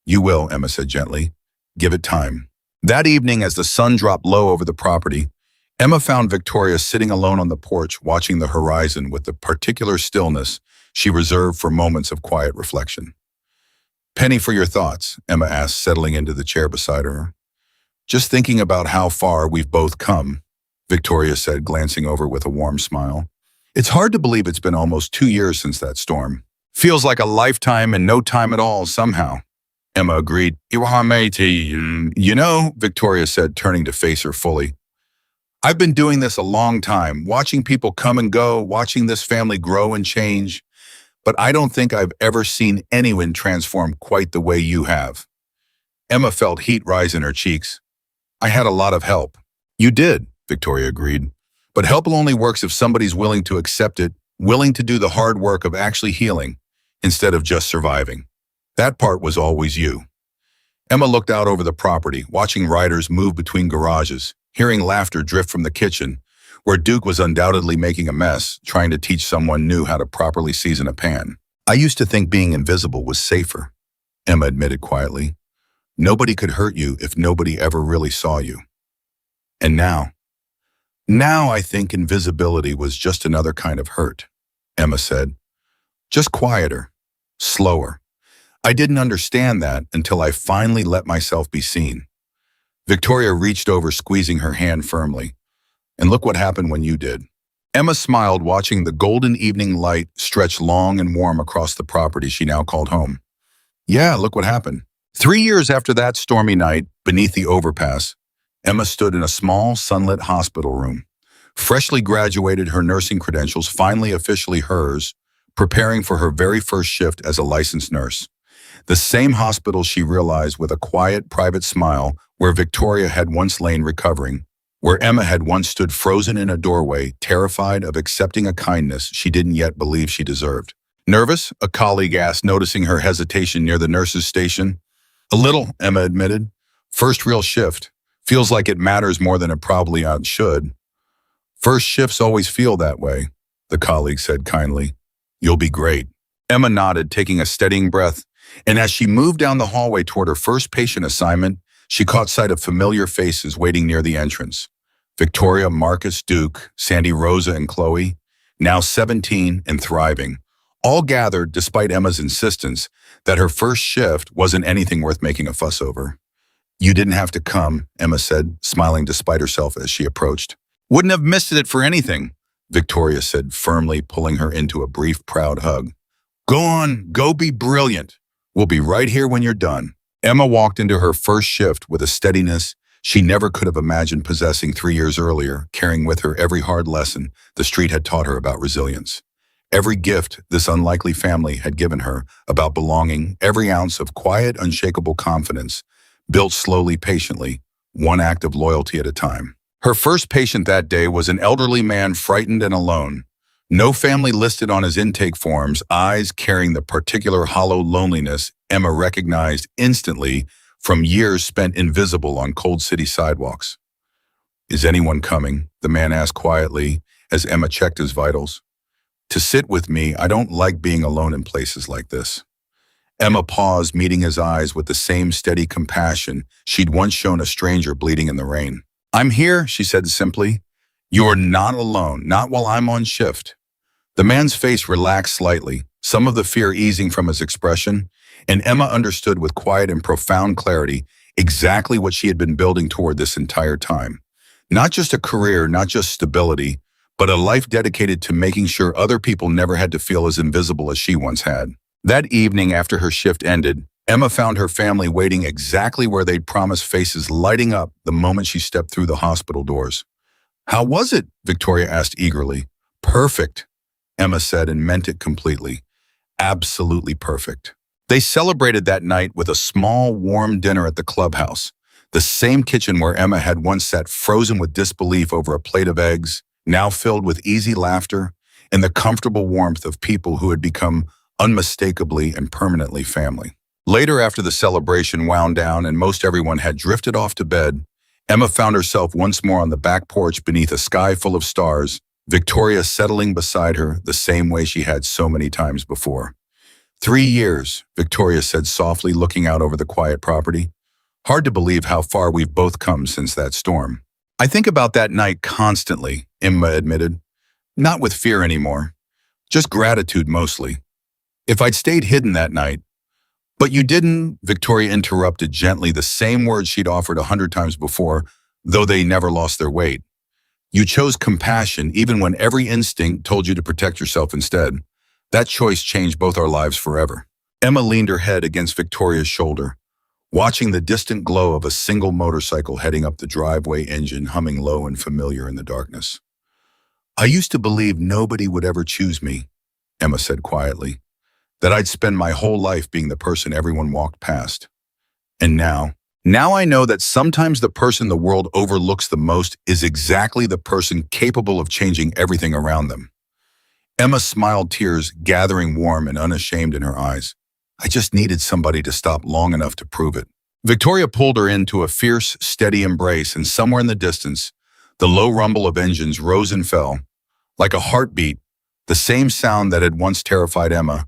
You will, Emma said gently. Give it time. That evening, as the sun dropped low over the property, Emma found Victoria sitting alone on the porch watching the horizon with the particular stillness she reserved for moments of quiet reflection. Penny, for your thoughts, Emma asked, settling into the chair beside her. Just thinking about how far we've both come, Victoria said, glancing over with a warm smile. It's hard to believe it's been almost 2 years since that storm. Feels like a lifetime and no time at all, somehow. Emma agreed. You know, Victoria said, turning to face her fully. I've been doing this a long time, watching people come and go, watching this family grow and change, but I don't think I've ever seen anyone transform quite the way you have. Emma felt heat rise in her cheeks. I had a lot of help. You did, Victoria agreed. But help only works if somebody's willing to accept it, willing to do the hard work of actually healing, instead of just surviving. That part was always you. Emma looked out over the property, watching riders move between garages, hearing laughter drift from the kitchen, where Duke was undoubtedly making a mess, trying to teach someone new how to properly season a pan. I used to think being invisible was safer, Emma admitted quietly. Nobody could hurt you if nobody ever really saw you. And now I think invisibility was just another kind of hurt, Emma said. Just quieter, slower. I didn't understand that until I finally let myself be seen. Victoria reached over, squeezing her hand firmly. And look what happened when you did. Emma smiled, watching the golden evening light stretch long and warm across the property she now called home. Yeah, look what happened. 3 years after that stormy night, beneath the overpass, Emma stood in a small, sunlit hospital room. Freshly graduated, her nursing credentials finally officially hers, preparing for her very first shift as a licensed nurse. The same hospital, she realized with a quiet, private smile, where Victoria had once lain recovering, where Emma had once stood frozen in a doorway, terrified of accepting a kindness she didn't yet believe she deserved. Nervous? A colleague asked, noticing her hesitation near the nurse's station. A little, Emma admitted. First real shift. Feels like it matters more than it probably should. First shifts always feel that way, the colleague said kindly. You'll be great. Emma nodded, taking a steadying breath, and as she moved down the hallway toward her first patient assignment, she caught sight of familiar faces waiting near the entrance. Victoria, Marcus, Duke, Sandy, Rosa, and Chloe, now 17 and thriving, all gathered despite Emma's insistence that her first shift wasn't anything worth making a fuss over. You didn't have to come, Emma said, smiling despite herself as she approached. Wouldn't have missed it for anything, Victoria said, firmly pulling her into a brief, proud hug. Go on, go be brilliant. We'll be right here when you're done. Emma walked into her first shift with a steadiness she never could have imagined possessing 3 years earlier, carrying with her every hard lesson the street had taught her about resilience. Every gift this unlikely family had given her about belonging, every ounce of quiet, unshakable confidence, built slowly, patiently, one act of loyalty at a time. Her first patient that day was an elderly man, frightened and alone. No family listed on his intake forms, eyes carrying the particular hollow loneliness Emma recognized instantly from years spent invisible on cold city sidewalks. Is anyone coming? The man asked quietly as Emma checked his vitals. To sit with me, I don't like being alone in places like this. Emma paused, meeting his eyes with the same steady compassion she'd once shown a stranger bleeding in the rain. I'm here, she said simply. You're not alone, not while I'm on shift. The man's face relaxed slightly, some of the fear easing from his expression, and Emma understood with quiet and profound clarity exactly what she had been building toward this entire time. Not just a career, not just stability, but a life dedicated to making sure other people never had to feel as invisible as she once had. That evening after her shift ended, Emma found her family waiting exactly where they'd promised, faces lighting up the moment she stepped through the hospital doors. "How was it?" Victoria asked eagerly. "Perfect," Emma said and meant it completely. Absolutely perfect. They celebrated that night with a small, warm dinner at the clubhouse, the same kitchen where Emma had once sat frozen with disbelief over a plate of eggs, now filled with easy laughter and the comfortable warmth of people who had become unmistakably and permanently family. Later, after the celebration wound down and most everyone had drifted off to bed, Emma found herself once more on the back porch beneath a sky full of stars, Victoria settling beside her the same way she had so many times before. 3 years, Victoria said softly, looking out over the quiet property. Hard to believe how far we've both come since that storm. I think about that night constantly, Emma admitted. Not with fear anymore, just gratitude mostly. If I'd stayed hidden that night. But you didn't, Victoria interrupted gently, the same words she'd offered 100 times before, though they never lost their weight. You chose compassion even when every instinct told you to protect yourself instead. That choice changed both our lives forever. Emma leaned her head against Victoria's shoulder, watching the distant glow of a single motorcycle heading up the driveway, engine humming low and familiar in the darkness. I used to believe nobody would ever choose me, Emma said quietly, that I'd spend my whole life being the person everyone walked past. And now I know that sometimes the person the world overlooks the most is exactly the person capable of changing everything around them. Emma smiled, tears gathering warm and unashamed in her eyes. I just needed somebody to stop long enough to prove it. Victoria pulled her into a fierce, steady embrace, and somewhere in the distance, the low rumble of engines rose and fell. Like a heartbeat, the same sound that had once terrified Emma,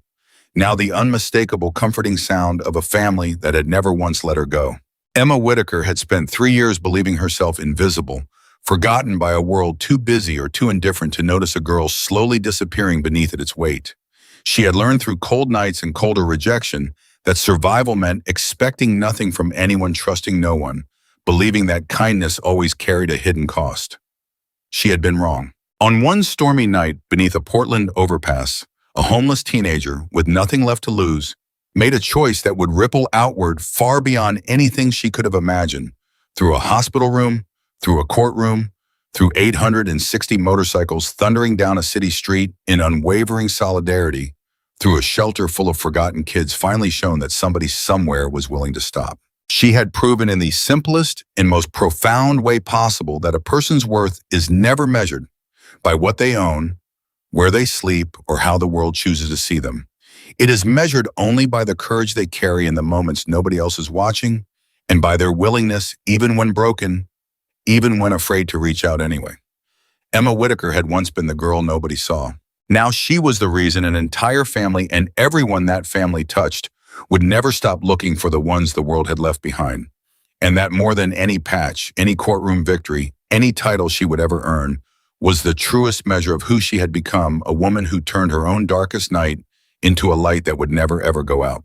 now the unmistakable, comforting sound of a family that had never once let her go. Emma Whitaker had spent 3 years believing herself invisible, forgotten by a world too busy or too indifferent to notice a girl slowly disappearing beneath its weight. She had learned through cold nights and colder rejection that survival meant expecting nothing from anyone, trusting no one, believing that kindness always carried a hidden cost. She had been wrong. On one stormy night beneath a Portland overpass, a homeless teenager with nothing left to lose made a choice that would ripple outward far beyond anything she could have imagined, through a hospital room, through a courtroom, through 860 motorcycles thundering down a city street in unwavering solidarity, through a shelter full of forgotten kids, finally shown that somebody somewhere was willing to stop. She had proven in the simplest and most profound way possible that a person's worth is never measured by what they own, where they sleep, or how the world chooses to see them. It is measured only by the courage they carry in the moments nobody else is watching, and by their willingness, even when broken, even when afraid, to reach out anyway. Emma Whitaker had once been the girl nobody saw. Now she was the reason an entire family and everyone that family touched would never stop looking for the ones the world had left behind. And that more than any patch, any courtroom victory, any title she would ever earn, was the truest measure of who she had become, a woman who turned her own darkest night into a light that would never ever go out.